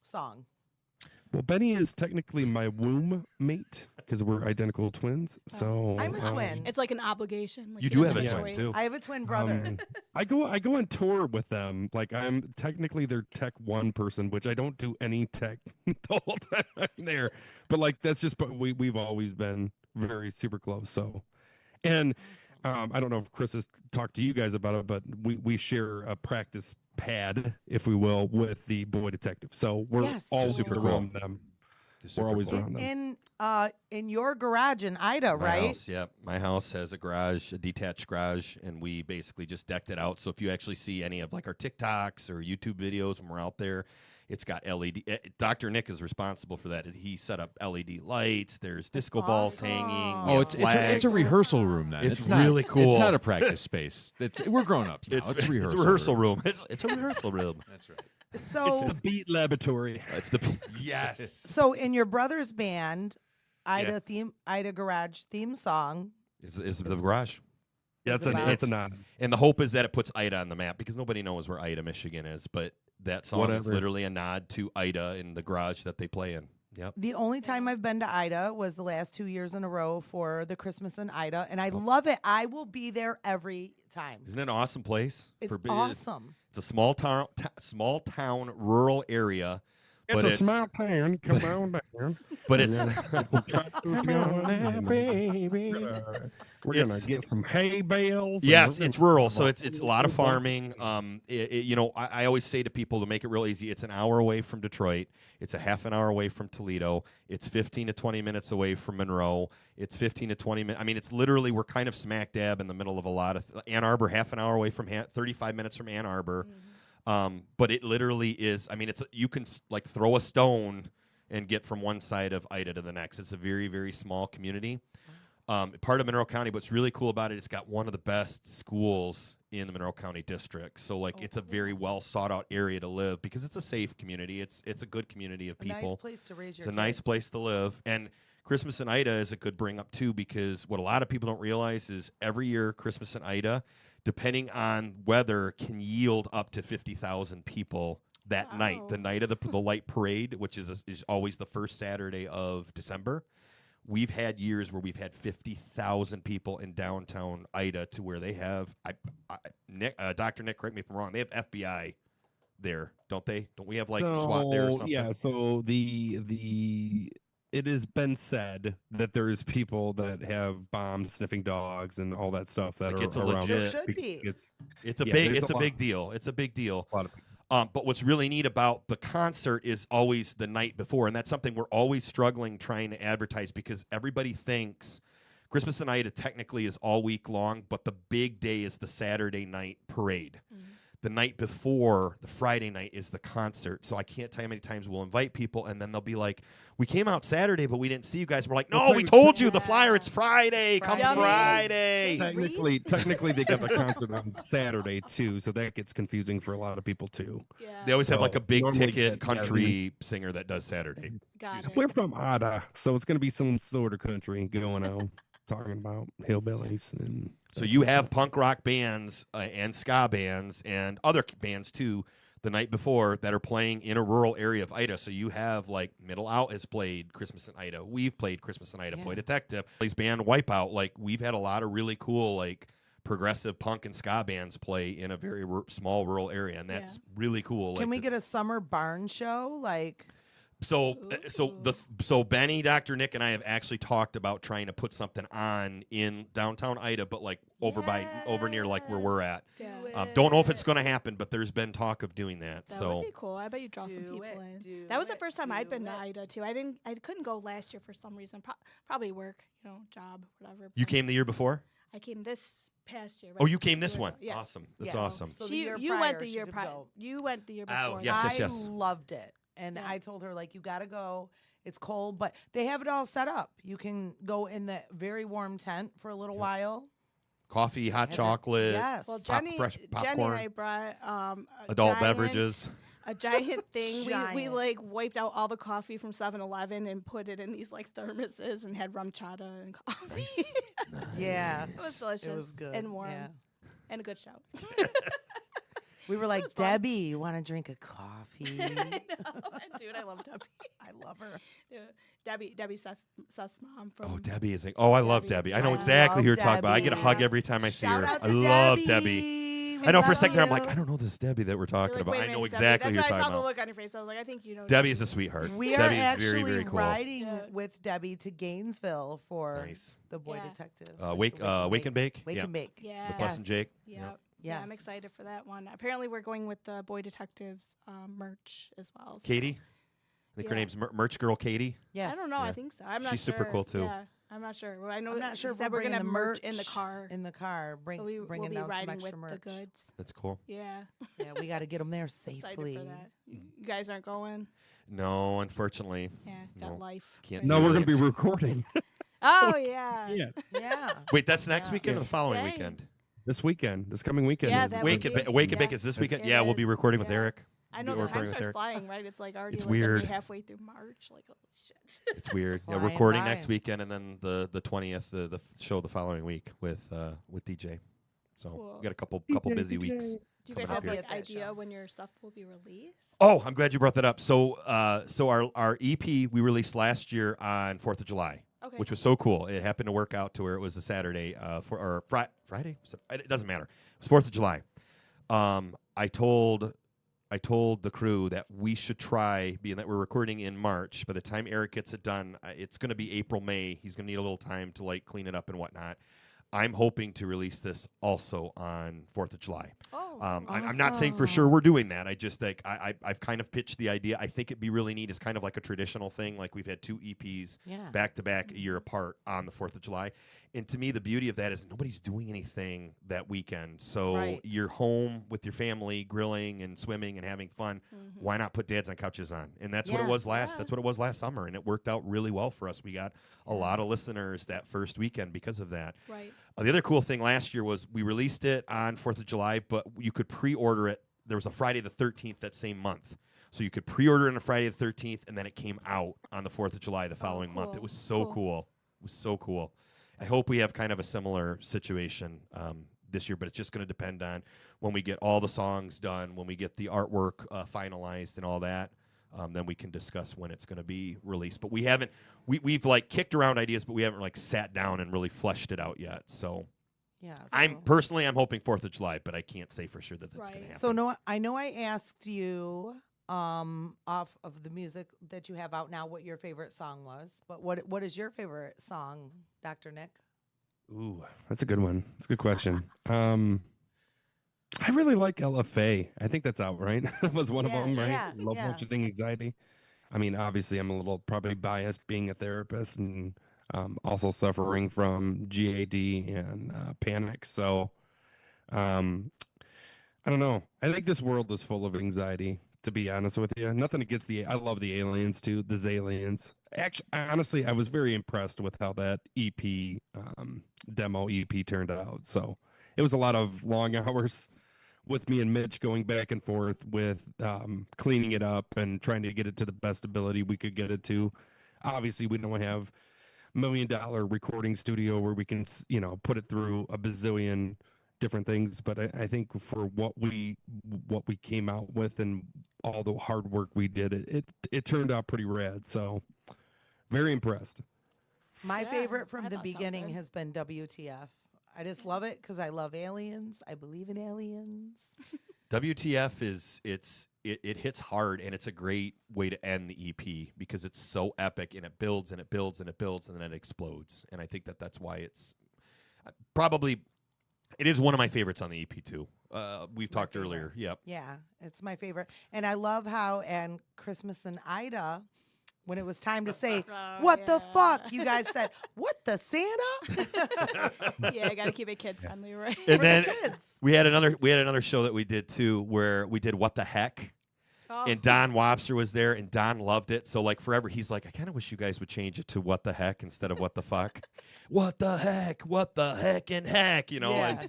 song? well, Benny is technically my womb mate because we're identical twins. So I'm a twin. It's like an obligation. Like You he do doesn't have a have twin, choice. too. I have a twin brother. I go on tour with them. Like I'm technically their Tech 1 person, which I don't do any tech the whole time I'm there. But like that's just, but we've always been very super close. So, and I don't know if Chris has talked to you guys about it, but we share a practice pad, if we will, with the Boy Detective. So we're Yes. all Super super cool. around them. Super We're always cool. around them. In your garage in Ida, My right? house, yeah. My house has a garage, a detached garage, and we basically just decked it out. So if you actually see any of like our TikToks or YouTube videos when we're out there, it's got LED. Dr. Nick is responsible for that. He set up LED lights. There's disco balls awesome. hanging. we Oh, have it's a flags. rehearsal room then. It's not, really cool. It's not a practice space. We're grown ups now. It's a rehearsal. It's a rehearsal room. It's a rehearsal room. That's right. So It's the Beat Laboratory. It's the yes. so in your brother's band, Ida Garage theme song. Is the garage. That's it about- a nod. And the hope is that it puts Ida on the map because nobody knows where Ida, Michigan is. But that song is Whatever. literally a nod to Ida in the garage that they play in. Yep. The only time I've been to Ida was the last 2 years in a row for the Christmas in Ida, and I love it. I will be there every time. Isn't it an awesome place? It's for awesome. It's a small town, rural area, It's But a it's- small town. Come on down. but it's Come on, baby. We're gonna It's- get some hay bales. and yes, we're it's gonna rural, have so it's a lot of good barbecue. farming. You know, I always say to people to make it real easy, it's an hour away from Detroit. It's a half an hour away from Toledo. It's 15 to 20 minutes away from Monroe. It's 15 to 20 minutes. I mean, it's literally we're kind of smack dab in the middle of a lot of Ann Arbor, half an hour away from 35 minutes from Ann Arbor. But it literally is. I mean, you can like throw a stone and get from one side of Ida to the next. It's a very, very small community. Part of Monroe County. What's really cool about it, it's got one of the best schools in the Monroe County district. So like, it's a very well sought out area to live because it's a safe community. It's a good community of people. Nice place to raise your It's a nice place to live. And Christmas in Ida is a good bring up too, because what a lot of people don't realize is every year Christmas in Ida, depending on weather, can yield up to 50,000 people that night. The night of the light parade, which is always the first Saturday of December. We've had years where we've had 50,000 people in downtown Ida, to where they have Dr. Nick, correct me if I'm wrong, they have FBI there, don't they? Don't we have like SWAT there or something? Yeah, so it has been said that there's people that have bomb sniffing dogs and all that stuff that Like, are it's a around. legit- There should be. It's a Yeah, big there's it's a a lot. big deal. It's a big deal. A lot of people. But what's really neat about the concert is always the night before, and that's something we're always struggling trying to advertise, because everybody thinks Christmas in Ida technically is all week long, but the big day is the Saturday night parade. The night before, the Friday night, is the concert. So I can't tell you how many times we'll invite people, and then they'll be like, "We came out Saturday, but we didn't see you guys." We're like, "No, we told you the flyer. It's Friday. Come Friday. Friday." Technically, they got the concert on Saturday too, so that gets confusing for a lot of people too. Yeah. They always have like a big normally ticket get- country singer that does Saturday. Got it. We're from Ada, so it's gonna be some sort of country going on, talking about hillbillies and. So you have punk rock bands and ska bands and other bands too the night before that are playing in a rural area of Ida. So you have like Middle Out has played Christmas in Ida. We've played Christmas in Ida. Yeah. Boy Detective plays band Wipeout. Like, we've had a lot of really cool like progressive punk and ska bands play in a very small rural area, and that's really cool. Can like, we get a summer barn show? Like, So Benny, Dr. Nick, and I have actually talked about trying to put something on in downtown Ida, but like over near like where we're at. Yeah. Don't know if it's going to happen, but there's been talk of doing that. That So would be cool. I bet you draw some Do people it, do in. That was the it, first time I'd been do to it. Ida too. I couldn't go last year for some reason. Probably work, job, whatever. you came the year before? I came this past year. Oh, right you before came this were- one. Yeah. Awesome. That's Yeah. awesome. So the She, year you prior, went the she year could prior. go. You went the year Oh, before. yes. I loved it. And Yeah. I told her, like, you got to go. It's cold, but they have it all set up. You can go in the very warm tent for a little while. Coffee, hot Have it- chocolate, Yes. Well, fresh Jenny popcorn, and I brought a adult giant- beverages. A giant thing. We Giant. like wiped out all the coffee from 7-Eleven and put it in these like thermoses and had rum chata and coffee. Yeah. It was delicious It was good. and warm Yeah. and a good show. We were like, was fun. Debbie, you want to drink a coffee? I know. Dude, I love Debbie. I love her. Yeah. Debbie Seth's mom from. Oh, Debbie is. Oh, I love Debbie. Debbie. I know I exactly who love you're talking about. I get a hug Debbie. every time I see Shout her. out I to love Debbie. Debbie. We I know for a love second I'm like, you. I don't know this Debbie that we're You're talking like, about. "Wait a I know minute, it's exactly who Debbie." you're That's why I talking saw the about. look on your face. I was like, I think you know. Debbie's a sweetheart. We are Debbie's actually very, very cool. riding Yeah. with Debbie to Gainesville for Nice. the Boy Yeah. Detective. Wake and Bake. Wake yeah. and Bake. Yeah. With us and Jake. Yeah. Yes. Yeah, I'm excited for that one. Apparently, we're going with the Boy Detectives merch as well. so- Katie. I think her Yeah. name's Merch Girl Katie. Yes. I don't know. Yeah. I think so. I'm not She's sure. super cool, too. Yeah, I'm not sure. Well, I know I'm not sure if that we're we're gonna have bringing the merch in the car. In the car, So we will bringing be down some riding extra with merch. the goods. That's cool. Yeah. Yeah, we got to get them there Excited safely. for that. You guys aren't going? No, unfortunately. Yeah, got No. life. Can't right No, do we're now. going to be recording. Oh yeah. Yeah, Yeah. Wait, that's next Yeah. weekend or the following Dang. weekend? this weekend, this coming weekend. Yeah, is- that Wake would and be- Wake and yeah. Bake is this weekend. It Yeah, we'll be is, recording with yeah. Eric. I know We're the time recording with starts Eric. flying, right? It's like already It's like gonna be weird. halfway through March. Like, holy shit. It's weird. Yeah, Flying recording by. next weekend, and then the 20th, the show the following week with DJ. So Cool. we got a couple busy weeks. Do you Coming guys up have here. like At that idea show. when your stuff will be released? Oh, I'm glad you brought that up. So our EP we released last year on 4th of July, Okay. which was so cool. It happened to work out to where it was a Saturday or Friday. So it doesn't matter. It was 4th of July. I told I told the crew that we should try, being that we're recording in March. By the time Eric gets it done, it's going to be April, May. He's going to need a little time to like clean it up and whatnot. I'm hoping to release this also on 4th of July. Oh, I'm not saying for sure we're doing that. I just like I've kind of pitched the idea. I think it'd be really neat. It's kind of like a traditional thing. Like we've had 2 EPs back to back a year apart on the 4th of July. And to me, the beauty of that is nobody's doing anything that weekend. So you're home with your family, grilling and swimming and having fun. Why not put Dads on Couches on? And that's what it was last. That's what it was last summer, and it worked out really well for us. We got a lot of listeners that first weekend because of that. Right. The other cool thing last year was we released it on 4th of July, but you could pre-order it. There was a Friday the 13th that same month. So you could pre-order it on a Friday the 13th, and then it came out on the 4th of July the following month. It was so cool. It was so cool. I hope we have kind of a similar situation this year, but it's just going to depend on when we get all the songs done, when we get the artwork finalized and all that. Then we can discuss when it's going to be released. But we haven't, we've like kicked around ideas, but we haven't like sat down and really fleshed it out yet. So I'm hoping 4th of July, but I can't say for sure that that's going to happen. So no, I know I asked you off of the music that you have out now what your favorite song was, but what is your favorite song, Dr. Nick? Ooh, that's a good one. That's a good question. I really like LFA. I think that's out, right? That was one of them, right? Low functioning anxiety. I mean, obviously, I'm a little probably biased being a therapist and also suffering from GAD and panic. So, I don't know. I think this world is full of anxiety, to be honest with you. Nothing against I love the aliens, too, the Zalians. Actually, honestly, I was very impressed with how that EP, demo EP turned out. So it was a lot of long hours with me and Mitch going back and forth with cleaning it up and trying to get it to the best ability we could get it to. Obviously, we don't have $1 million recording studio where we can, put it through a bazillion different things. But I think for what we came out with and all the hard work we did, it turned out pretty rad. So very impressed. My favorite from the beginning has been WTF. I just love it because I love aliens. I believe in aliens. WTF it hits hard, and it's a great way to end the EP because it's so epic, and it builds and it builds and it builds, and then it explodes. And I think that's why it's probably it is one of my favorites on the EP too. We've talked earlier. Yep. Yeah, it's my favorite, and I love how and Christmas and Ida. When it was time to say, what the fuck? You guys said, what the Santa? Yeah, I got to keep it kid friendly, right? And then we had another show that we did too where we did What the Heck. Oh. And Don Wobster was there, and Don loved it. So like forever, he's like, I kind of wish you guys would change it to What the Heck instead of What the Fuck. What the heck? What the heck and heck? Yeah.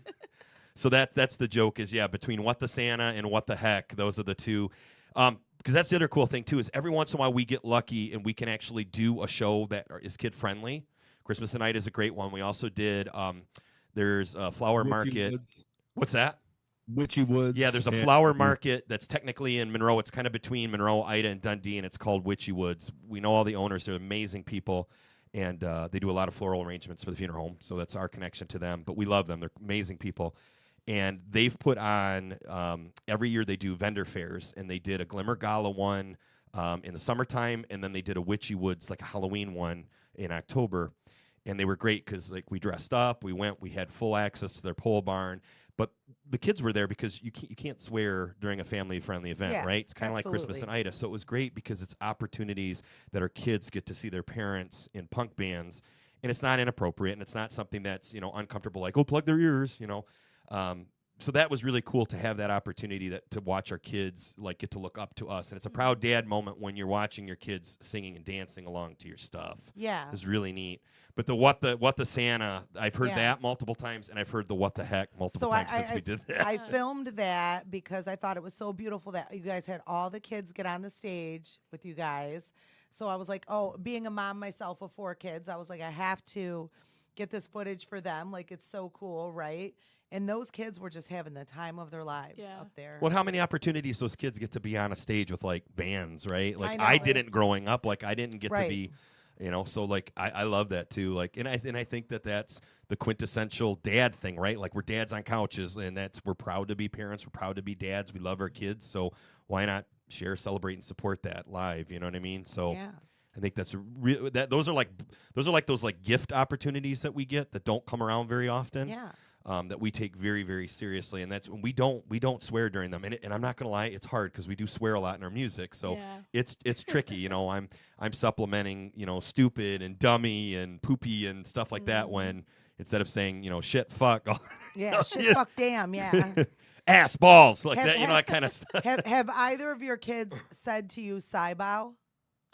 So that's the joke is, between What the Santa and What the Heck, those are the two. Because that's the other cool thing, too, is every once in a while we get lucky and we can actually do a show that is kid-friendly. Christmas Night is a great one. We also did, there's a flower market. Woods. What's that? Witchy Woods. Yeah, there's a flower market that's technically in Monroe. It's kind of between Monroe, Ida, and Dundee, and it's called Witchy Woods. We know all the owners. They're amazing people, and they do a lot of floral arrangements for the funeral home, so that's our connection to them. But we love them. They're amazing people. And they've put on, every year they do vendor fairs, and they did a Glimmer Gala one in the summertime, and then they did a Witchy Woods, like a Halloween one in October. And they were great because like we dressed up, we had full access to their pole barn. But the kids were there because you can't swear during a family-friendly event, right? It's kind of like Christmas and Ida. So it was great because it's opportunities that our kids get to see their parents in punk bands, and it's not inappropriate, and it's not something that's, uncomfortable, like, oh, plug their ears, So that was really cool to have that opportunity to watch our kids like get to look up to us. And it's a proud dad moment when you're watching your kids singing and dancing along to your stuff. Yeah. It was really neat. But the what the Santa, I've heard that multiple times, and I've heard the what the heck multiple times since we did that. I filmed that because I thought it was so beautiful that you guys had all the kids get on the stage with you guys. So I was like, being a mom myself of 4 kids, I was like, I have to get this footage for them. Like, it's so cool, right? And those kids were just having the time of their lives up there. Well, how many opportunities those kids get to be on a stage with, like, bands, right? Like, I didn't growing up. Like, I didn't get to be, so, like, I love that, too. Like, and I think that's the quintessential dad thing, right? Like, we're dads on couches, and we're proud to be parents. We're proud to be dads. We love our kids. So why not share, celebrate, and support that live? You know what I mean? So Yeah. I think that's those are like those gift opportunities that we get that don't come around very often. Yeah. That we take very, very seriously, and that's when we don't swear during them. And I'm not gonna lie, it's hard because we do swear a lot in our music, so it's tricky. You know, I'm supplementing, you know, stupid and dummy and poopy and stuff like that when instead of saying, you know, shit, fuck, Yeah. Shit, fuck, damn. Yeah. ass, balls, like Have- that, you know, that kind of stuff. have either of your kids said to you "Saibow"?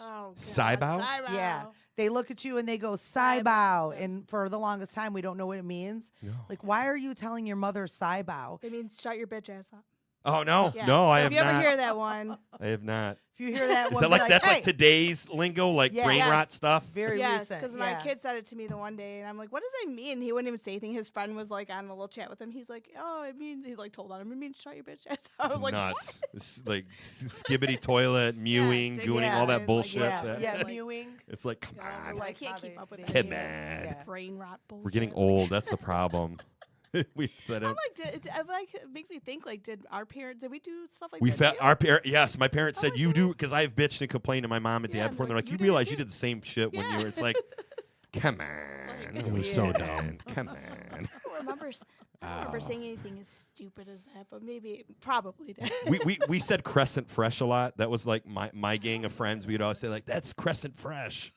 Oh, God. Saibow? Saibow. Yeah. They look at you and they go "Saibow," and for the longest time we don't know what it means. No. Like, why are you telling your mother "Saibow"? It means shut your bitch ass up. Oh no, Yeah. no, So I if have you ever not. hear that one, I have not. If you hear that Is one, that be like that's "Hey!" like today's lingo, like Yeah. brain Yes. rot stuff? Very yes, recent. because my kid said it to me the one day, and I'm like, "What does that mean?" He wouldn't even say anything. His friend was like on a little chat with him. He's like, "Oh, it means," he like told on him, "It means shut your bitch ass." I was It's like, nuts. It's like skibbity toilet, mewing, Yes, gooning, all that exactly. bullshit. Yeah, that- yeah, Like- mewing. It's like, come Yeah, on. like, I Like can't how keep up with they- it. Come yeah, on. yeah. Brain rot bullshit. We're getting old. That's the problem. We said it. I'm like, it makes me think, like, did we do stuff like We that? felt too? our parent. Yes, my parents Oh said my you God. do because I've bitched and complained to my mom and Yeah, dad before. And they're like, like, you you did it realize you too." did the same shit when you Yeah. were. It's like, come on. Like, It was so Yeah. dumb. Come on. I don't remember. I don't remember saying anything as stupid as that, but probably did. we said Crescent Fresh a lot. That was like my gang of friends. We'd always say like, that's Crescent Fresh,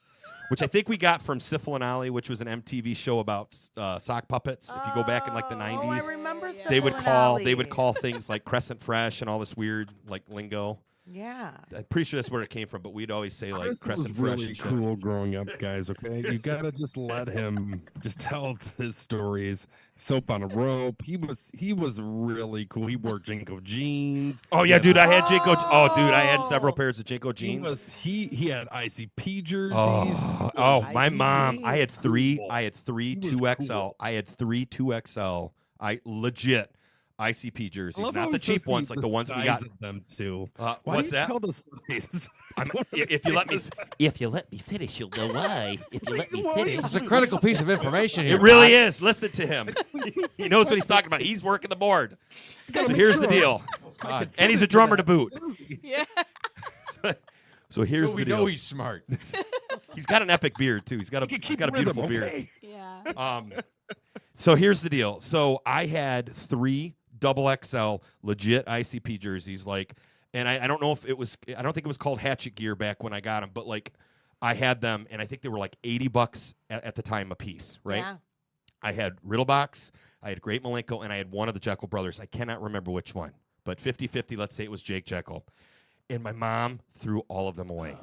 which I think we got from Syphil and Ollie, which was an MTV show about sock puppets. If you go back in like the Oh, Oh, I 90s, remember. Yeah. they would Syphil and call Ollie. things like Crescent Fresh and all this weird like lingo. Yeah. I'm pretty sure that's where it came from, but we'd always say like Chris Crescent was Fresh really and shit. cool growing up, guys. Okay, you gotta just let him just tell his stories. Soap on a rope. He was really cool. He wore Jinko jeans. Oh yeah, dude, I had Jinko. Oh, dude, I had several pairs of Jinko jeans. He had ICP jerseys. My mom. ICP. I had three. Cool. I had three He was 2XL. cool. I had three 2XL. I legit ICP I jerseys, love how not the he says cheap ones, like the ones we got. size of them too. What's Why do you that? Tell the size. If you let me finish, you'll know why. If you let me finish. It's a critical piece of information here. It really Todd. is. Listen to him. He knows what he's talking about. He's working the board. So here's the deal. Todd. And he's a drummer to boot. Yeah. So here's So the we deal. know he's smart. He's got an epic beard too. He's got He can a keep beautiful rhythm, beard. okay? Yeah. So here's the deal. So I had three double XL legit ICP jerseys, like, and I don't know if it was, I don't think it was called Hatchet Gear back when I got them, but like I had them, and I think they were like $80 at the time a piece, right? Yeah. I had Riddlebox, I had Great Malenko, and I had one of the Jekyll brothers. I cannot remember which one, but 50-50, let's say it was Jake Jekyll. And my mom threw all of them away.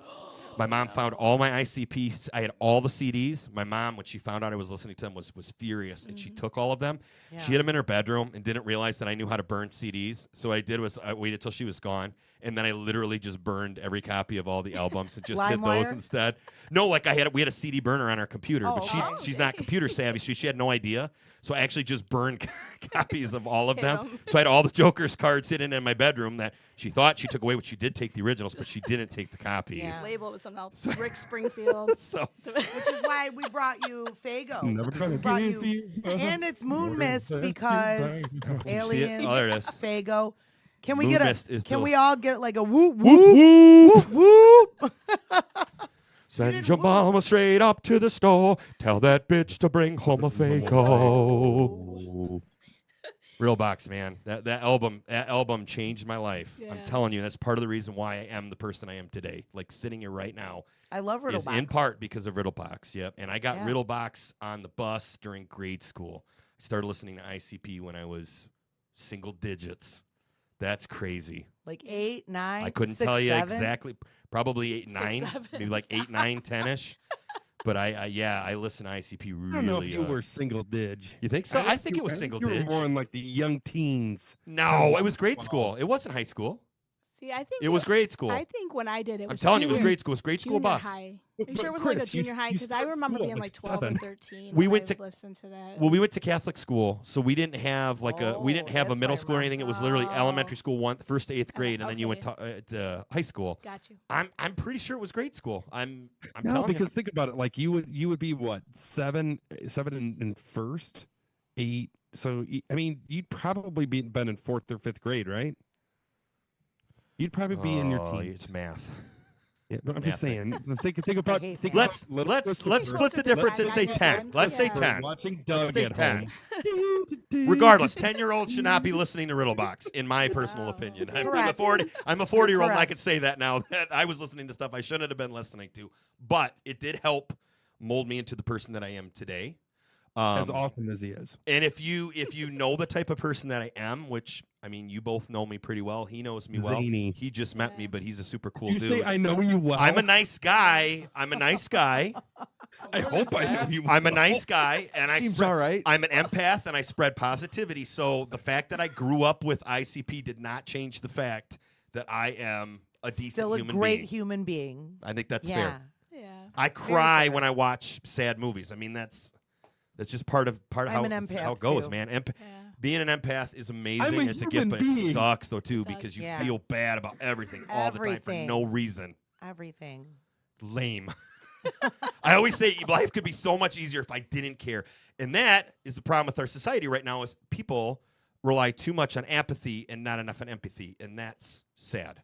My mom found all my ICPs. I had all the CDs. My mom, when she found out I was listening to them, was furious, and she took all of them. Yeah. She hid them in her bedroom and didn't realize that I knew how to burn CDs. So what I did was I waited till she was gone, and then I literally just burned every copy of all the albums and just hid those LimeWire? instead. No, like we had a CD burner on our computer, Oh, but okay. she's not computer savvy, so she had no idea. So I actually just burned copies of all of Hid them. 'em. So I had all the Joker's cards hidden in my bedroom that she thought she took away, which she did take the originals, but she didn't take the copies. Yeah. Label it with something else. Rick Springfield. So Which is why we brought you Fago. Never gonna Brought give you- you And it's Moon more Mist than because you buy. aliens, Oh, there it is. Fago. Can we Moon get Mist is can the- we all get like a whoop whoop whoop whoop? send didn't your whoop. mama straight up to the store. Tell that bitch to bring home a Fago. Real box, man. That album changed my life. I'm Yeah. telling you, that's part of the reason why I am the person I am today. Like sitting here right now I love is Riddlebox. in part because of Riddlebox. Yep. And I got Yeah. Riddlebox on the bus during grade school. I started listening to ICP when I was single digits. That's crazy. Like 8, 9. I couldn't 6, tell you 7. exactly. Probably 8, 6, 9, 7. maybe like 8, 9, 10ish. But I listen to ICP really. I don't know if you were single dig. You think so? I think it was single You were dig. more in like the young teens. No, it was grade school. It wasn't high school. See, I think It was grade school. I think when I did it, I'm was telling you, it was junior- grade school. It was grade school junior bus. High. But- Are you sure it but was like a Chris, you- junior high? you Because I started remember school being at, like like, 12 7. or 13. We when went I to- would listen to that. Well, we went to Catholic school, so we didn't have like we didn't Oh, have a that's middle why I school or anything. It was literally Oh. elementary school, first to 8th grade, and then you went Okay. to high school. Got you. I'm pretty sure it was grade school. I'm No, telling because you. think about it. Like you would be what 7 in first, 8. So I mean, you'd probably been in 4th or 5th grade, right? You'd probably be in your Oh, teens. it's math. Yeah, no, I'm just Nothing. saying. Think about. hate Think that. about Let's little split the difference and say 10. Let's say 10. Watching Let's Doug say at 10. home. Regardless, 10-year-olds should not be listening to Riddlebox, in my personal opinion. I'm a Correct. 40-year-old, and I correct. can say that now that I was listening to stuff I shouldn't have been listening to. But it did help mold me into the person that I am today. As awesome as he is. And if you know the type of person that I am, which I mean, you both know me pretty well. He knows me well. Zany. He just met me, but he's a super cool You dude. say I know you well. I'm a nice guy. I'm a nice guy. I hope I know you well. I'm a nice guy, and Seems all right. I'm an empath, and I spread positivity. So the fact that I grew up with ICP did not change the fact that I am a decent Still a human great being. human being. I think that's Yeah. fair. Yeah. I cry fair. when I watch sad movies. I mean, that's just part of how, I'm an it's how it empath, goes, too. man. Yeah. Being an empath is amazing. I'm a It's a gift, human but it being. sucks though too It does. because you Yeah. feel bad about everything all the time for Everything. no reason. Everything. Lame. I always say life could be so much easier if I didn't care. And that is the problem with our society right now is people rely too much on apathy and not enough on empathy. And that's sad.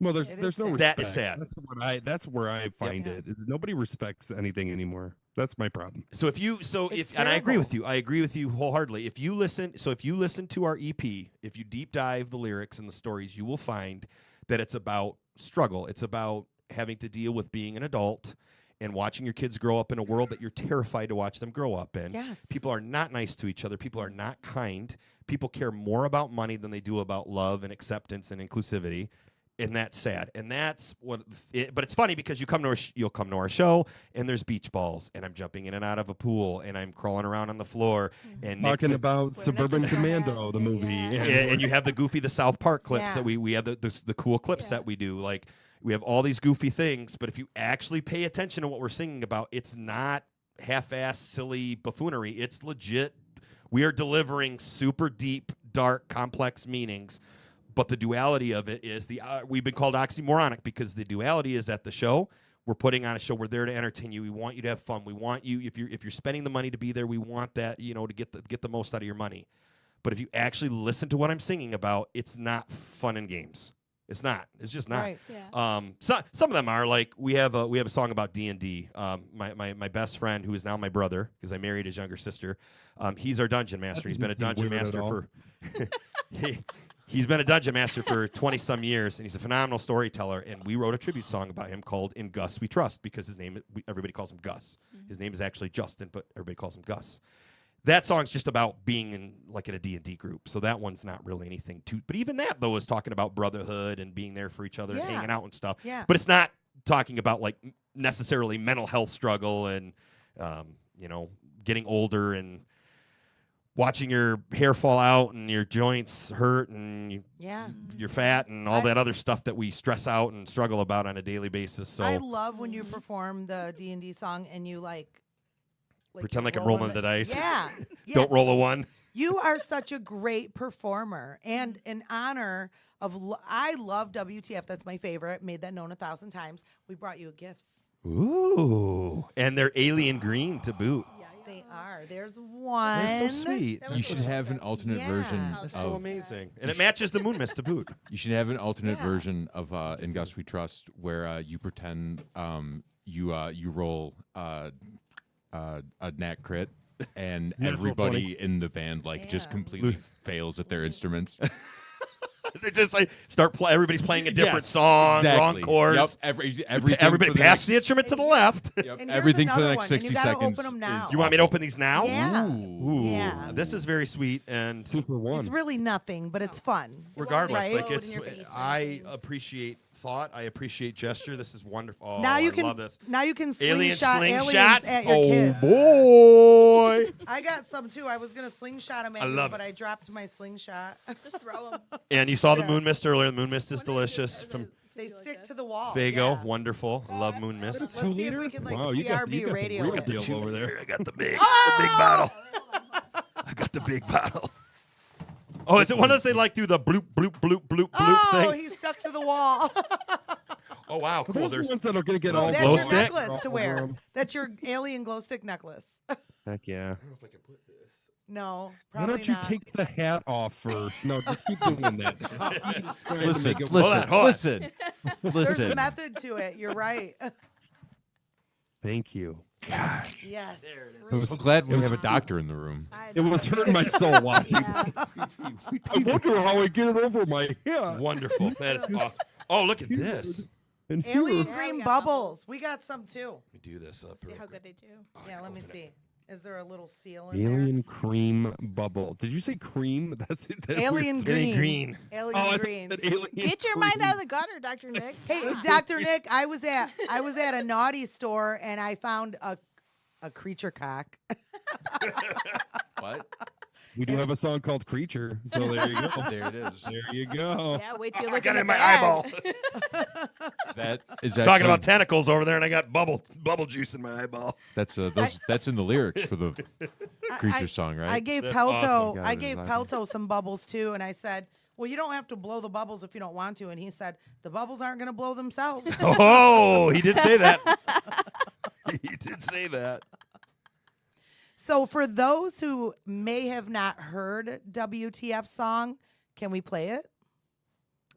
Well, It there's is no sad. respect. That is sad. That's where I find Yeah. it. Is nobody respects anything anymore. That's my problem. So if It's and I agree terrible. with you. I agree with you wholeheartedly. If you listen to our EP, if you deep dive the lyrics and the stories, you will find that it's about struggle. It's about having to deal with being an adult and watching your kids grow up in a world that you're terrified to watch them grow up in. Yes. People are not nice to each other. People are not kind. People care more about money than they do about love and acceptance and inclusivity. And that's sad. And that's but it's funny because you'll come to our show and there's beach balls and I'm jumping in and out of a pool and I'm crawling around on the floor and Nick's Talking about Wearing a Suburban disco Commando, hat. the movie. Yeah. and you have the goofy the South Park clips Yeah. that we have the cool clips Yeah. that we do. Like we have all these goofy things, but if you actually pay attention to what we're singing about, it's not half-ass silly buffoonery. It's legit. We are delivering super deep, dark, complex meanings. But the duality of it is we've been called oxymoronic because the duality is at the show. We're putting on a show. We're there to entertain you. We want you to have fun. We want you if you're spending the money to be there. We want that to get the most out of your money. But if you actually listen to what I'm singing about, it's not fun and games. It's not. It's just not. Right. Yeah. Some of them are like we have a song about D&D. My best friend who is now my brother because I married his younger sister. He's our dungeon master. He's been a dungeon master for. He's been a dungeon master for 20-some years, and he's a phenomenal storyteller. And we wrote a tribute song about him called "In Gus We Trust" because everybody calls him Gus. His name is actually Justin, but everybody calls him Gus. That song's just about being in a D&D group, so that one's not really anything too. But even that though is talking about brotherhood and being there for each other and Yeah. hanging out and stuff. Yeah. But it's not talking about like necessarily mental health struggle and getting older and watching your hair fall out and your joints hurt and Yeah. you're fat and all that other stuff that we stress out and struggle about on a daily basis. So I love when you perform the D&D song and you pretend like I'm rolling the dice. Yeah. Yeah. Don't roll a one. You are such a great performer and in honor of I love WTF. That's my favorite. Made that known 1,000 times. We brought you gifts. Ooh. And they're alien green to boot. They are. There's one. That's so sweet. You should have an alternate version Yeah. That's so of. amazing. And it matches the moon mist to boot. You should have an alternate Yeah. version of "In Gus We Trust," where you pretend you roll a nat crit, and Natural everybody in the band just Yeah. completely fails at their instruments. They just like everybody's playing a different Yes, song, exactly. wrong chords. Yep. Everything Everybody for the pass the next- instrument to the left. Yep. And here's Everything for the another next one, and 60 you gotta seconds. open 'em now. is You want me to awful. open these now? Yeah. Ooh. Yeah. This is very sweet and 2 for 1. It's really nothing, but it's fun. regardless, Right? like Explode it's in your face or I anything. appreciate thought. I appreciate gesture. This is wonderful. Oh, now you I can love this. now you can Alien slingshot aliens slingshots. at your Oh kids. boy. I got some too. I was gonna slingshot them at I you, love but it. I dropped my slingshot. Just throw them. And you saw the Yeah. moon mist earlier. The moon mist is delicious from They stick to the wall. Fago. Yeah. Wonderful. I love moon mist. Let's see if we can like Wow, you got CRB the radio real it. deal over there. I got the big Oh! bottle. I got the big bottle. Oh, is it one of those they like do the bloop bloop bloop bloop bloop Oh, thing? he's stuck to the wall. Oh wow, cool. Those are There's the ones that are going to get Oh, all That's glow your stick? necklace to wear. That's your alien glow stick necklace. Heck yeah. I don't know if I can put this. No, Why probably don't you not. take the hat off first? No, just keep doing that. Just trying to Listen, make it listen, work. listen, There's listen. method to it. You're right. Thank you. Yes. I'm so glad we have a doctor in the room. It was hurting my soul watching. Yeah. I wonder how I get it over my head. Wonderful. That is awesome. Oh, look at this. And Alien here- Yeah, green we got bubbles. bubbles. We got some too. Let me do this up. See real how quick. good they do. Yeah, let me see. Is there a little seal in Alien cream bubble. Did you say cream? That's it. there? Alien green. green. Alien Oh, I green. thought alien Get your cream. mind out of the gutter, Dr. Nick. Hey, Dr. Nick, I was at a naughty store and I found a creature cock. What? We do have a song called Creature. So there you go. There it is. There you go. Yeah, wait till you I look got in it in the my bag. eyeball. That is Talking actually- about tentacles over there, and I got bubble juice in my eyeball. that's that's in the lyrics for the creature song, right? I gave That's Pelto awesome. Got I it, gave exactly. Pelto some bubbles too, and I said, well, you don't have to blow the bubbles if you don't want to. And he said, the bubbles aren't going to blow themselves. Oh, he did say that. He did say that. So for those who may have not heard WTF song, can we play it?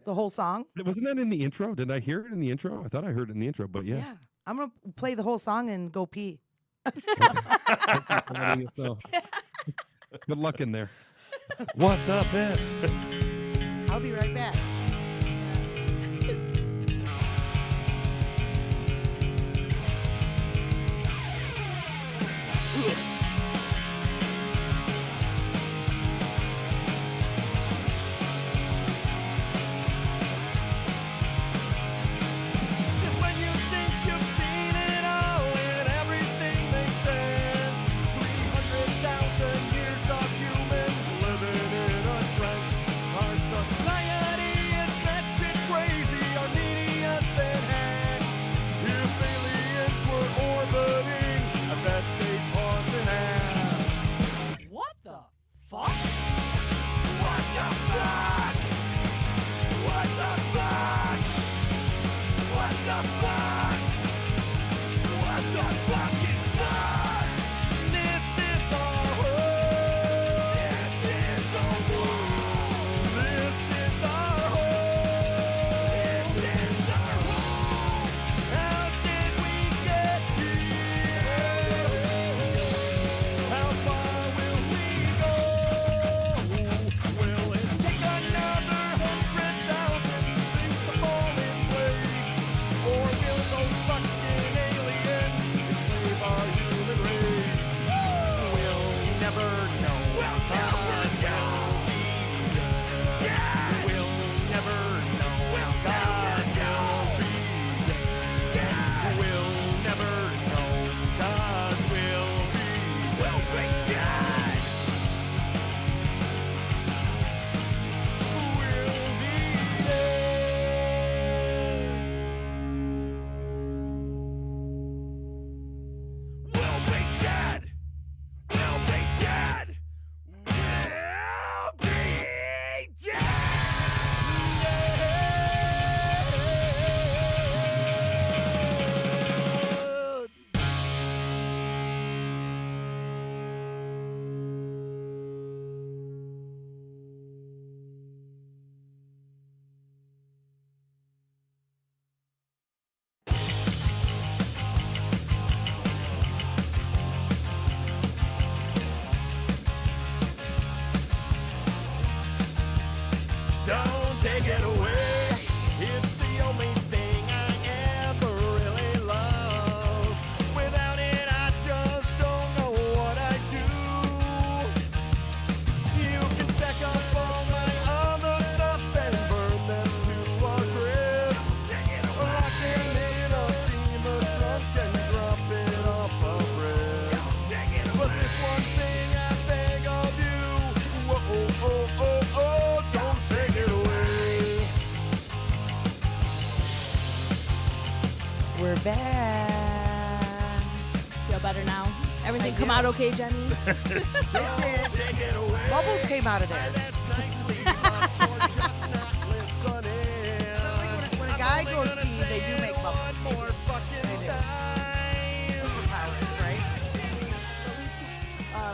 The whole song? Wasn't that in the intro? Did I hear it in the intro? I thought I heard it in the intro, but yeah. I'm going to play the whole song and go pee. So, good luck in there. What the best? I'll be right back. Just when you think you've seen it all and everything makes sense. 300,000 years of humans living in a trench. Our society is batshit crazy. Our media's been hacked. If aliens were orbiting, I bet they'd pause and ask, what the fuck? What the fuck? What the fuck? What the fuck? What the fucking fuck? This is our home. This is our home. This is our home. This is our home. How did we get here? How far will we go? Will it take another 100,000 things to fall in place? Or will those fucking aliens enslave our human race? We'll never know. We'll never know. Yeah. We'll never know. We'll never know. Yeah. We'll never know. 'Cause we'll be dead. We'll be dead. We'll be dead. We'll be dead. We'll be dead. Don't take it away. It's the only thing I ever really love. Without it, I just don't know what I do. You can stack up all my other stuff and burn them to a crisp. Rocking in a steamer trunk and drop it off a bridge. But this one thing I beg of you, whoa, oh, oh, oh, don't take it away. We're back. Feel better now? Everything I come do. out okay, Jenny? It did. Take it away. Bubbles came out of there. That's nicely, but you're just not listening. When a guy I'm goes only pee, gonna they say do it make bubbles. one more fucking They do. time. Superpowers, right?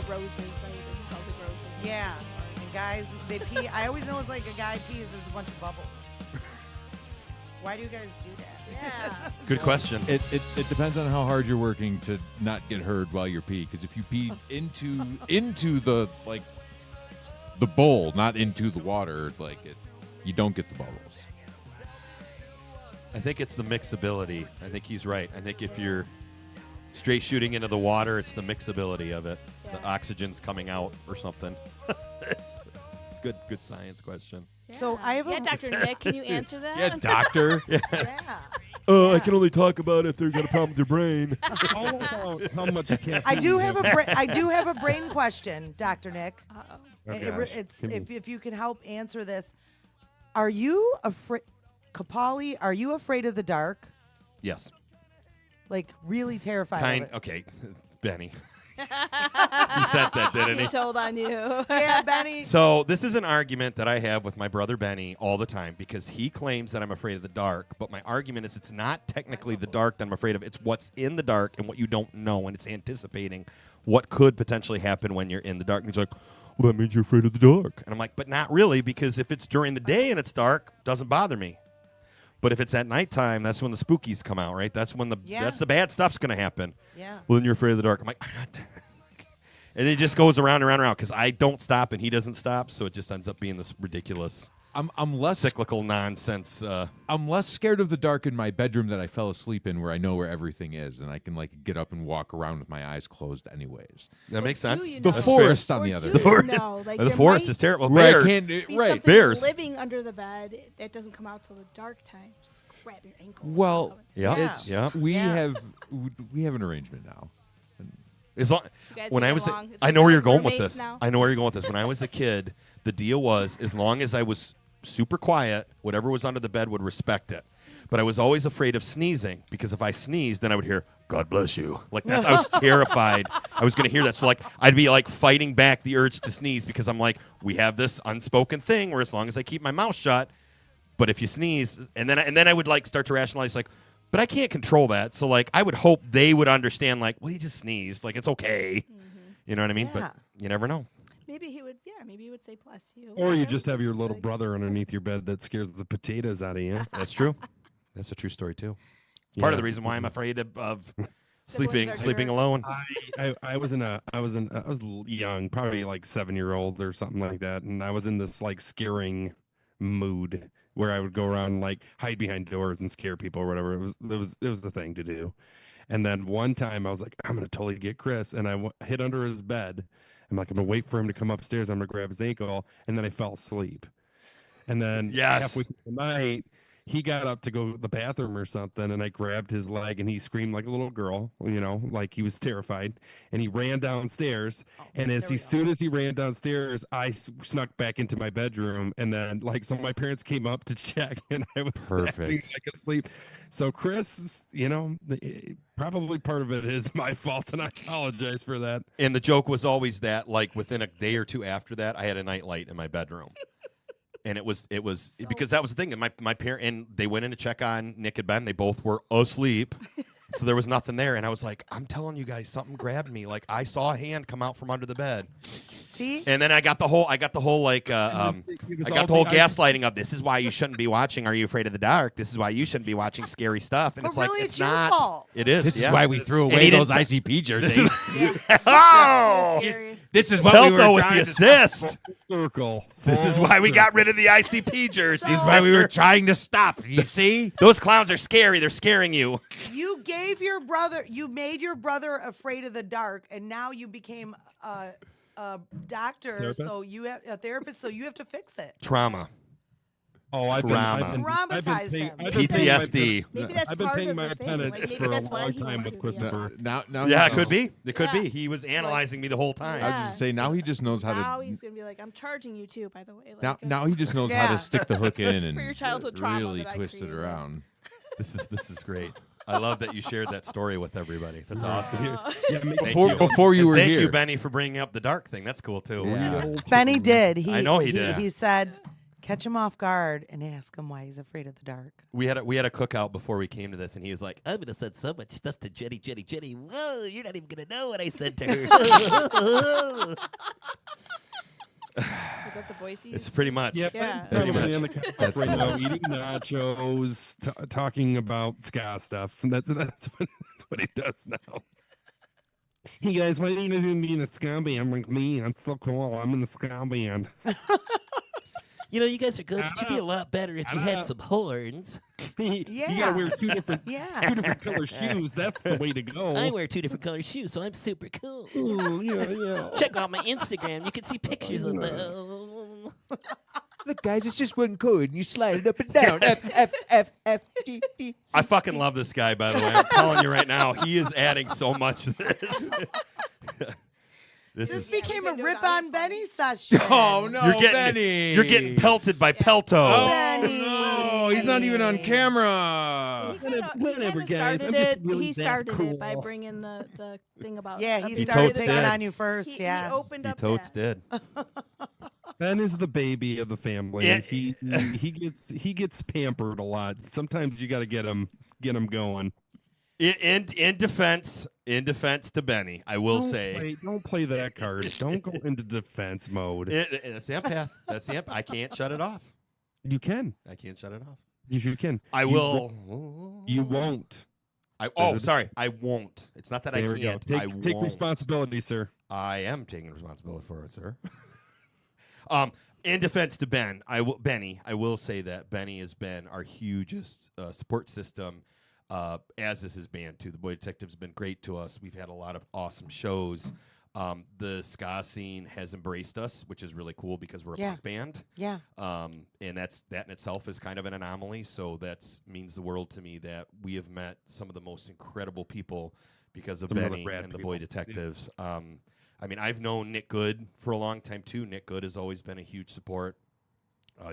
Roses, right? It smells like guys, they pee. I always know it's like a guy pees, there's a bunch of bubbles. Why do you guys do that? Yeah. Good question. It depends on how hard you're working to not get heard while you're peeing. Because if you pee into the the bowl, not into the water, you don't get the bubbles. I think it's the mixability. I think he's right. I think if you're straight shooting into the water, it's the mixability of it. The Yeah. oxygen's coming out or something. it's good science question. So I have a- Dr. Nick, can you answer that? Yeah, doctor. Yeah. I can only talk about if they're got a problem with their brain. All about how much caffeine I do you have a brain question, Dr. Nick. Uh-oh. Oh, It- gosh. it's Give me- if you can help answer this. Are you afraid, Capual? Are you afraid of the dark? Yes. Like really terrified Kind. of it? Okay, Benny. He said that, didn't He he? told on you. Yeah, Benny. So this is an argument that I have with my brother Benny all the time because he claims that I'm afraid of the dark, but my argument is it's not technically the dark that I'm afraid of. It's what's in the dark and what you don't know, and it's anticipating what could potentially happen when you're in the dark. And he's like, well, that means you're afraid of the dark. And I'm like, but not really, because if it's during the day and it's dark, it doesn't bother me. But if it's at nighttime, that's when the spookies come out, right? That's when that's the bad stuff's going to happen. Yeah. Well, then you're afraid of the dark. I'm like, I'm not. And it just goes around and around and around because I don't stop and he doesn't stop, so it just ends up being this ridiculous I'm less cyclical nonsense. I'm less scared of the dark in my bedroom that I fell asleep in, where I know where everything is, and I can get up and walk around with my eyes closed, anyways. That makes Do sense. you The know? forest, on Or the other. do The you forest. know? Like, The there forest might is terrible. Right, Bears. I can't. be Right. something Bears. living under the bed that doesn't come out till the dark time. Just grab your ankle. Well, Yeah. it's Yeah. we Yeah. have we have an arrangement now. As long, You guys when get I was, along? It's I like know where you're you're going with roommates this. now? I know where you're going with this. When I was a kid, the deal was as long as I was super quiet, whatever was under the bed would respect it. But I was always afraid of sneezing because if I sneezed, then I would hear "God bless you." Like that's, I was terrified. I was going to hear that. So like I'd be like fighting back the urge to sneeze because I'm like, we have this unspoken thing where as long as I keep my mouth shut, but if you sneeze, and then I would like start to rationalize like, but I can't control that. So like I would hope they would understand like, well, he just sneezed, like it's okay. You know what I mean? Yeah. But you never know. Maybe he would. Yeah, maybe he would say bless you. Or you Yeah, just have your just little like- brother underneath your bed that scares the potatoes out of you. That's true. That's a true story too. It's part of Yeah. the reason why I'm afraid of Siblings are sleeping jerks. alone. I was young, probably like 7-year-old or something like that, and I was in this like scaring mood where I would go around and, like hide behind doors and scare people or whatever. It was the thing to do. And then one time I was like, I'm gonna totally get Chris, and I hid under his bed. I'm like, I'm gonna wait for him to come upstairs. I'm gonna grab his ankle, and then I fell asleep. And then Yes. halfway through the night, he got up to go to the bathroom or something, and I grabbed his leg, and he screamed like a little girl, like he was terrified, and he ran downstairs. And as soon as he ran downstairs, I snuck back into my bedroom, and then so my parents came up to check, and I was Perfect. acting like asleep. So Chris, probably part of it is my fault, and I apologize for that. And the joke was always that like within a day or two after that, I had a nightlight in my bedroom. And it was because that was the thing. And my parent and they went in to check on Nick and Ben. They both were asleep, so there was nothing there. And I was like, I'm telling you guys, something grabbed me. Like I saw a hand come out from under the bed. See? And then I got the whole like gaslighting of this is why you shouldn't be watching Are You Afraid of the Dark? This is why you shouldn't be watching scary stuff. And But it's like really, it's it's your not. fault. It is. This yeah. is why we threw And away he those didn't ICP jerseys. Oh, Scary. This is what They'll we go were with trying the to. assist. Circle. This is Full why we got circle. rid of the ICP jerseys. This is why we were mister. trying to stop. You see? Those clowns are scary. They're scaring you. You made your brother afraid of the dark, and now you became a doctor, Therapist? so you have a therapist, so you have to fix it. Trauma. Oh, I've Trauma. Traumatized him. PTSD. Maybe that's I've been part paying of my the thing. penance Like, maybe for a that's why long he time wants with to be Christopher. Now Yeah, he it could knows. be. It could Yeah. be. He was analyzing me the whole time. I was just say now he just knows how Now to. he's gonna be like, I'm charging you too. By the way. Like, Now he just knows how Yeah. to stick the hook in and For your childhood trauma really that I twist it created. around. This is great. I love that you shared that story with everybody. That's awesome. Yeah, make- Thank Before you. before you And were thank here. you, Benny, for bringing up the dark thing. That's cool too. Yeah. Benny did. I know he did. He said, catch him off guard and ask him why he's afraid of the dark. We had a cookout before we came to this, and he was like, "I'm gonna send so much stuff to Jenny. Whoa, you're not even gonna know what I said to her." Is that the voice you It's used? pretty much. Yep. Yeah. Pretty Probably much. on the couch That's right the now, voice. eating nachos, talking about ska stuff. And that's what he does now. Hey guys, why are you gonna be in a ska band like me? I'm so cool. I'm in the ska band. You know, you guys are good, Shut but you'd be a up. lot better if you Shut had up. some horns. You Yeah. gotta wear two different Yeah. color shoes. That's the way to go. I wear 2 different colored shoes, so I'm super cool. Ooh, yeah. Check out my Instagram. You can see pictures of them. Look, guys, it's just one chord, and you slide it up and down. F, G, D. I fucking love this guy, by the way. I'm telling you right now, he is adding so much to this. This This is became a can do it Rip on on the phone. Benny session. Oh, no, Benny. you're getting pelted by Pelto. Oh, Benny. no, he's not even on camera. Whatever, guys. Started I'm just it. really He that started it by cool. bringing the thing about. Yeah, about he He started totes picking did. on you first. He Yeah. opened He up totes that. did. Ben is the baby of the family. Yeah. He gets pampered a lot. Sometimes you got to get him going. In defense to Benny, I will say Don't play that card. Don't go into defense mode. that's the empath. That's the I can't shut it off. You can. I can't shut it off. You can. I You will. You won't. Sorry. I won't. It's not that There I we go. can't. Take, I take won't. responsibility, sir. I am taking responsibility for it, sir. In defense to Benny, I will say that Benny has been our hugest support system, as is his band too. The Boy Detectives have been great to us. We've had a lot of awesome shows. The ska scene has embraced us, which is really cool because we're a punk band. Yeah. And that in itself is kind of an anomaly. So that means the world to me that we have met some of the most incredible people because of Some really Benny rad and the people. Boy Detectives. I mean, I've known Nick Good for a long time too. Nick Good has always been a huge support.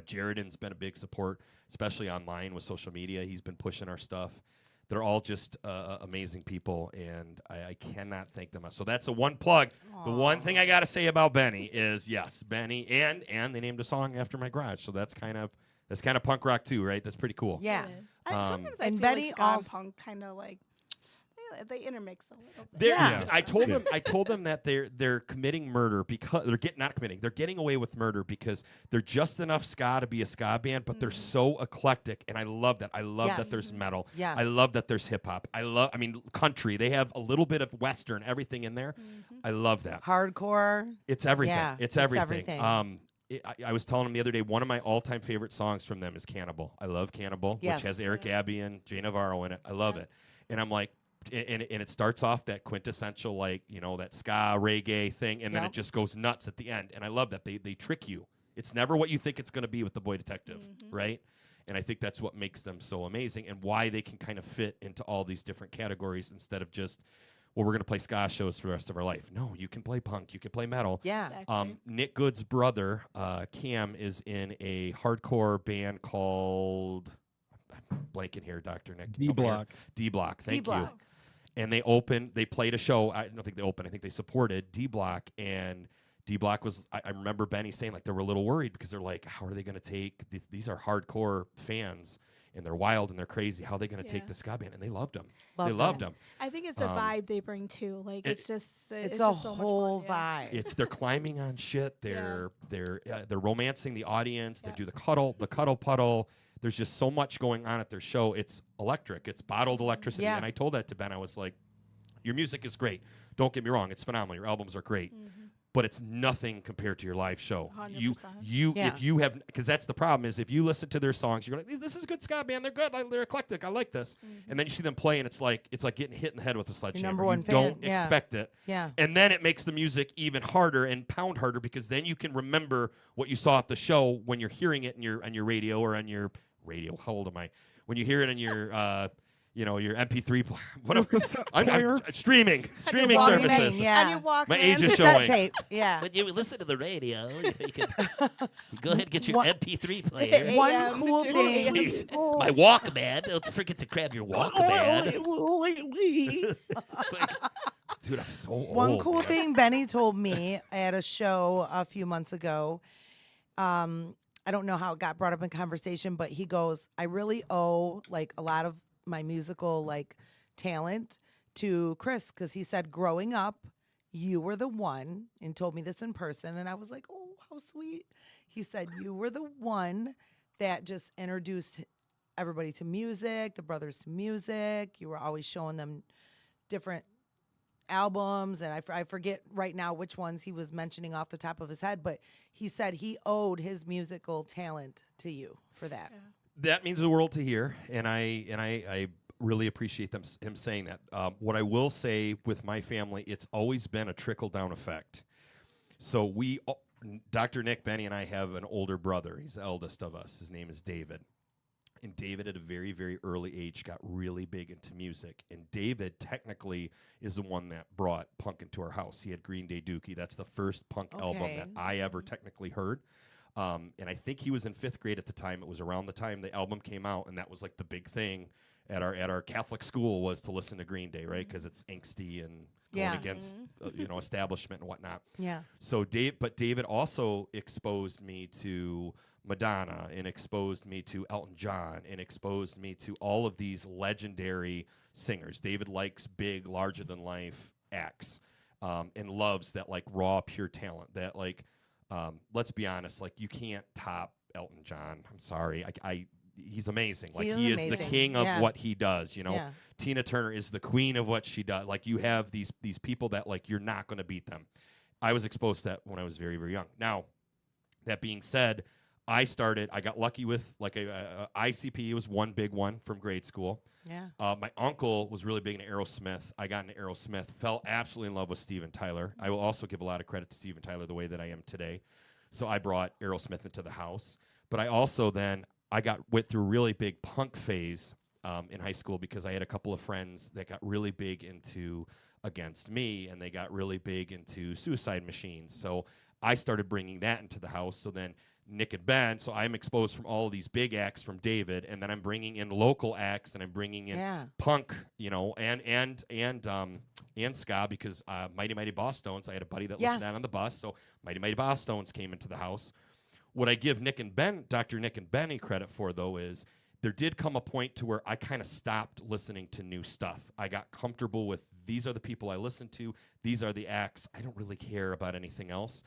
Jared's been a big support, especially online with social media. He's been pushing our stuff. They're all just amazing people, and I cannot thank them. So that's the one plug. Aww. The one thing I got to say about Benny is, yes, Benny, and they named a song after my garage. So that's kind of punk rock too, right? That's pretty cool. Yeah. It is. Sometimes I and feel Benny like ska and also- punk kind of like they intermix a little bit. Yeah. I told them that they're committing murder because they're getting away with murder because they're just enough ska to be a ska band, but they're so eclectic, and I love that. I love Yes. that there's metal. Yes. I love that there's hip hop. I mean country. They have a little bit of western, everything in there. I love that. Hardcore. It's everything. Yeah, it's it's everything. everything. I was telling him the other day, one of my all-time favorite songs from them is Cannibal. I love Cannibal, Yes. which has Eric Abbey and Jay Navarro in it. I love it. And I'm like, and it starts off that quintessential, like, that ska reggae thing, and then Yep. it just goes nuts at the end. And I love that. They trick you. It's never what you think it's going to be with the Boy Detective, right? And I think that's what makes them so amazing and why they can kind of fit into all these different categories instead of just, well, we're going to play ska shows for the rest of our life. No, you can play punk. You can play metal. Yeah. Exactly. Nick Good's brother, Cam, is in a hardcore band called, I'm blanking here, Dr. Nick. help me here. D-Block. D-Block. Thank you. D-Block. And they played a show. I don't think they opened. I think they supported D-Block. And D-Block was, I remember Benny saying, like, they were a little worried because they're like, how are they going to take, these are hardcore fans, and they're wild and they're crazy. How are they going to take Yeah. the ska band? And they loved them. Love They loved them. them. I think it's the vibe they bring too. Like it- it's just It's a just so whole much fun. Yeah. vibe. They're climbing on shit. They're romancing the audience. They Yeah. do the cuddle puddle. There's just so much going on at their show. It's electric. It's bottled electricity. Yeah. And I told that to Ben. I was like, your music is great. Don't get me wrong. It's phenomenal. Your albums are great. But it's nothing compared to your live show. 100%. Yeah. If you have, because that's the problem is if you listen to their songs, you're like, this is a good ska band. They're good. They're eclectic. I like this. And then you see them play, and it's like getting hit in the head with a sledgehammer. number one you fan, don't yeah. expect it. Yeah. And then it makes the music even harder and pound harder because then you can remember what you saw at the show when you're hearing it on your radio or on your radio. How old am I? When you hear it on your your MP3 player. I'm streaming Walkman, services. yeah. And you walk My in. age is Cassette showing. tape. Yeah. When you listen to the radio, you can go ahead and get your One- MP3 player. One AM cool to thing. AM. My Walkman. Don't forget to grab your Walkman. It's like, dude, I'm so old. One cool man. thing Benny told me at a show a few months ago. I don't know how it got brought up in conversation, but he goes, I really owe like a lot of my musical like talent to Chris because he said growing up, you were the one and told me this in person. And I was like, oh, how sweet. He said, you were the one that just introduced everybody to music, the brothers to music. You were always showing them different albums, and I forget right now which ones he was mentioning off the top of his head, but he said he owed his musical talent to you for that. Yeah. That means the world to hear, and I really appreciate him saying that. What I will say with my family, it's always been a trickle-down effect. So Dr. Nick, Benny, and I have an older brother. He's the eldest of us. His name is David. And David, at a very, very early age, got really big into music. And David, technically, is the one that brought punk into our house. He had Green Day Dookie. That's the first punk album that I ever technically heard. And I think he was in 5th grade at the time. It was around the time the album came out, and that was like the big thing at our Catholic school was to listen to Green Day, right? Because it's angsty and going against establishment and whatnot. Yeah. So David also exposed me to Madonna and exposed me to Elton John and exposed me to all of these legendary singers. David likes big, larger than life acts, and loves that like raw, pure talent. That like, let's be honest, like you can't top Elton John. I'm sorry, he's amazing. Like he is the king of what he does. You know, Tina Turner is the queen of what she does. Like you have these people that like you're not going to beat them. I was exposed to that when I was very, very young. Now, that being said, I got lucky with like a ICP was one big one from grade school. Yeah. My uncle was really big into Aerosmith. I got into Aerosmith, fell absolutely in love with Steven Tyler. I will also give a lot of credit to Steven Tyler the way that I am today. So I brought Aerosmith into the house. But I also then, went through a really big punk phase in high school because I had a couple of friends that got really big into Against Me, and they got really big into Suicide Machines. So I started bringing that into the house. So then Nick and Ben, so I'm exposed from all of these big acts from David, and then I'm bringing in local acts, and I'm bringing in punk, and ska, because Mighty Mighty Boss Stones, I had a buddy that listened to that on the bus, so Mighty Mighty Boss Stones came into the house. What I give Dr. Nick and Benny credit for, though, is there did come a point to where I kind of stopped listening to new stuff. I got comfortable with these are the people I listen to, these are the acts, I don't really care about anything else.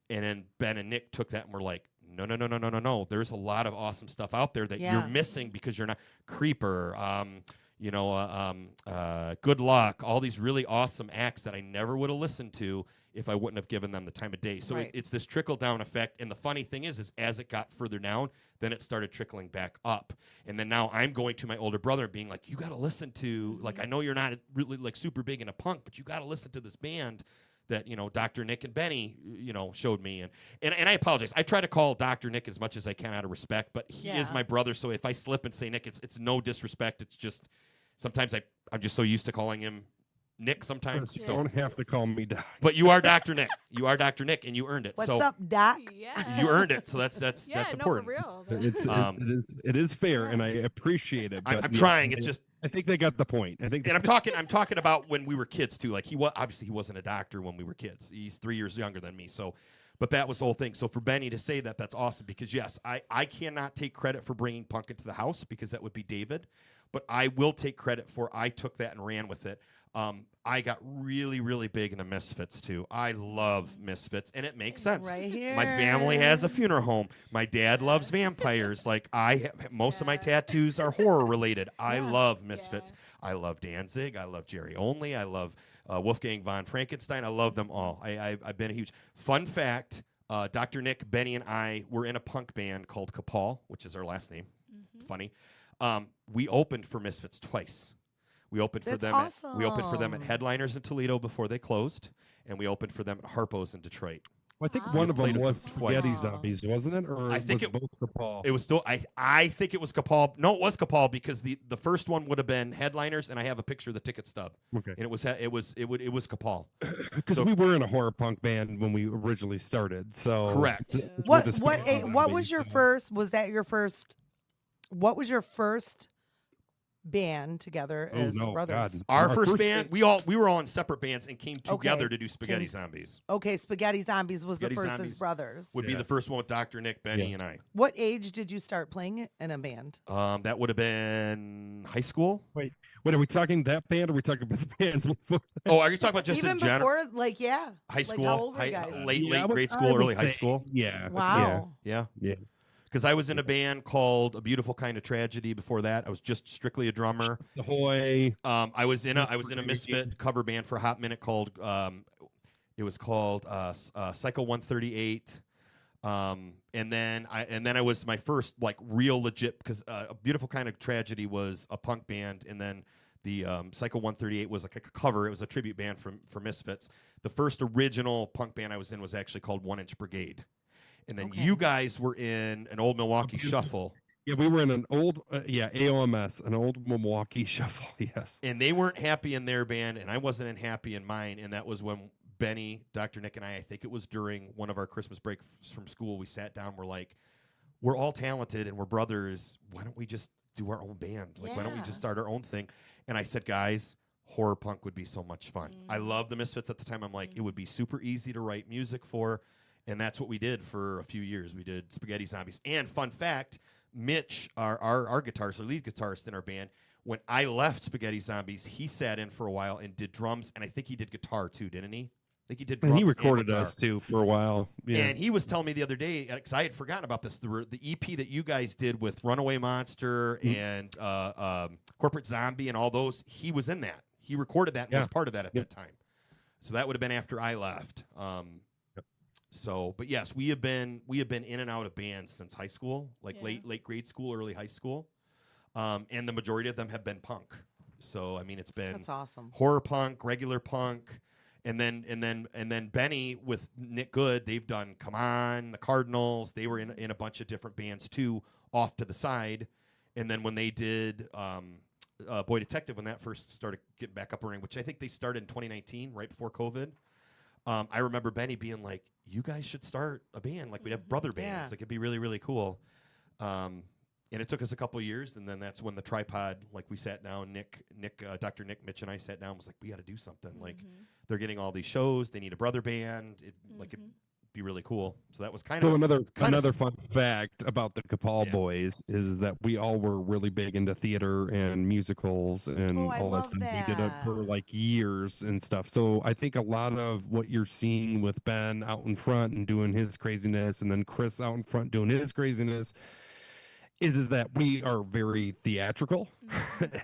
And then Ben and Nick took that and were like, no. There's a lot of awesome stuff out there that you're missing because you're not Creeper, Good Luck, all these really awesome acts that I never would have listened to if I wouldn't have given them the time of day. So it's this trickle-down effect. And the funny thing is as it got further down, then it started trickling back up. And then now I'm going to my older brother and being like, you got to listen to, like, I know you're not really, like, super big into punk, but you got to listen to this band that, Dr. Nick and Benny, showed me. And I apologize. I try to call Dr. Nick as much as I can out of respect, but he is my brother. So if I slip and say Nick, it's no disrespect. It's just sometimes I'm just so used to calling him Nick sometimes. You don't have to call me Doc. But you are Dr. Nick. You are Dr. Nick, and you earned it. What's up, Doc? Yeah. You earned it. So that's important. For real. It is fair, and I appreciate it. But I'm trying. It's just I think they got the point. And I'm talking about when we were kids too. Like he wasn't a doctor when we were kids. He's 3 years younger than me. So, but that was the whole thing. So for Benny to say that, that's awesome because yes, I cannot take credit for bringing punk into the house because that would be David, but I will take credit for I took that and ran with it. I got really, really big into Misfits too. I love Misfits, and it makes sense. Right here. My family has a funeral home. My dad loves vampires. Like most of my tattoos are horror related. I love Misfits. I love Danzig. I love Jerry Only. I love Wolfgang von Frankenstein. I love them all. I've been a huge fun fact. Dr. Nick, Benny, and I were in a punk band called Capual, which is our last name. Mm-hmm. Funny. We opened for Misfits twice. We opened for them. We opened for them at Headliners in Toledo before they closed, and we opened for them at Harpo's in Detroit. Well, I think one of them was Spaghetti Zombies, wasn't it? Or I think was both Capual? It was still. I think it was Capual. No, it was Capual because the first one would have been Headliners, and I have a picture of the ticket stub. Okay, and it was Capual. Because we were in a horror punk band when we originally started. So correct. What was your first? Was that your first? What was your first band together Oh, as no, brothers? God. Our Our first first band, we were all in separate bands and came Okay. together to do Spaghetti Came- Zombies. Okay, Spaghetti Zombies was Spaghetti the first Zombies as brothers. Would be Yeah. the first one with Dr. Nick, Benny, Yeah. and I. What age did you start playing in a band? That would have been high school. Wait, are we talking that band or are we talking about the bands before? Oh, are you talking about just Even in general? before, like, yeah. High Like, school, how old were you guys? late Yeah, I would- grade I school, would early high say, school. Yeah. Wow. Yeah. Yeah. Because I was in a band called A Beautiful Kind of Tragedy. Before that, I was just strictly a drummer. Ahoy. I was in a Misfit cover band for a hot minute called it was called Psycho 138. And then I was my first like real legit, because A Beautiful Kind of Tragedy was a punk band, and then the Psycho 138 was like a cover. It was a tribute band for Misfits. The first original punk band I was in was actually called 1 Inch Brigade. And then Okay. you guys were in an old Milwaukee Shuffle. Yeah, we were in an old, AOMS, an old Milwaukee Shuffle. Yes. And they weren't happy in their band, and I wasn't happy in mine. And that was when Benny, Dr. Nick, and I think it was during one of our Christmas breaks from school, we sat down. We're like, we're all talented and we're brothers. Why don't we just do our own band? Like, why don't we Yeah. just start our own thing? And I said, guys, horror punk would be so much fun. I loved the Misfits at the time. I'm like, it would be super easy to write music for. And that's what we did for a few years. We did Spaghetti Zombies. And fun fact, Mitch, our guitarist, our lead guitarist in our band, when I left Spaghetti Zombies, he sat in for a while and did drums, and I think he did guitar too, didn't he? I think he did drums And he recorded guitar. us too for a while. Yeah. And he was telling me the other day, because I had forgotten about this, the EP that you guys did with Runaway Monster and Corporate Zombie and all those, he was in that. He recorded that and was part of that at that time. So that would have been after I left. So, but yes, we have been in and out of bands since high school, like late grade school, early high school, and the majority of them have been punk. So I mean, it's been That's awesome. horror punk, regular punk, and then Benny with Nick Good, they've done Come On, the Cardinals. They were in a bunch of different bands too, off to the side, and then when they did Boy Detective, when that first started getting back up and running, which I think they started in 2019, right before COVID. I remember Benny being like, you guys should start a band. Like, we'd have brother bands. Like, it'd be really, really cool. And it took us a couple of years, and then that's when the tripod, like, we sat down, Dr. Nick, Mitch, and I sat down and was like, we got to do something. Like, they're getting all these shows. They need a brother band. It'd be really cool. So that was kind So of another fun fact about the Capual boys is that we all were really big into theater and musicals and Oh, I all that love stuff. We did it that. for like years and stuff. So I think a lot of what you're seeing with Ben out in front and doing his craziness, and then Chris out in front doing his craziness, is that we are very theatrical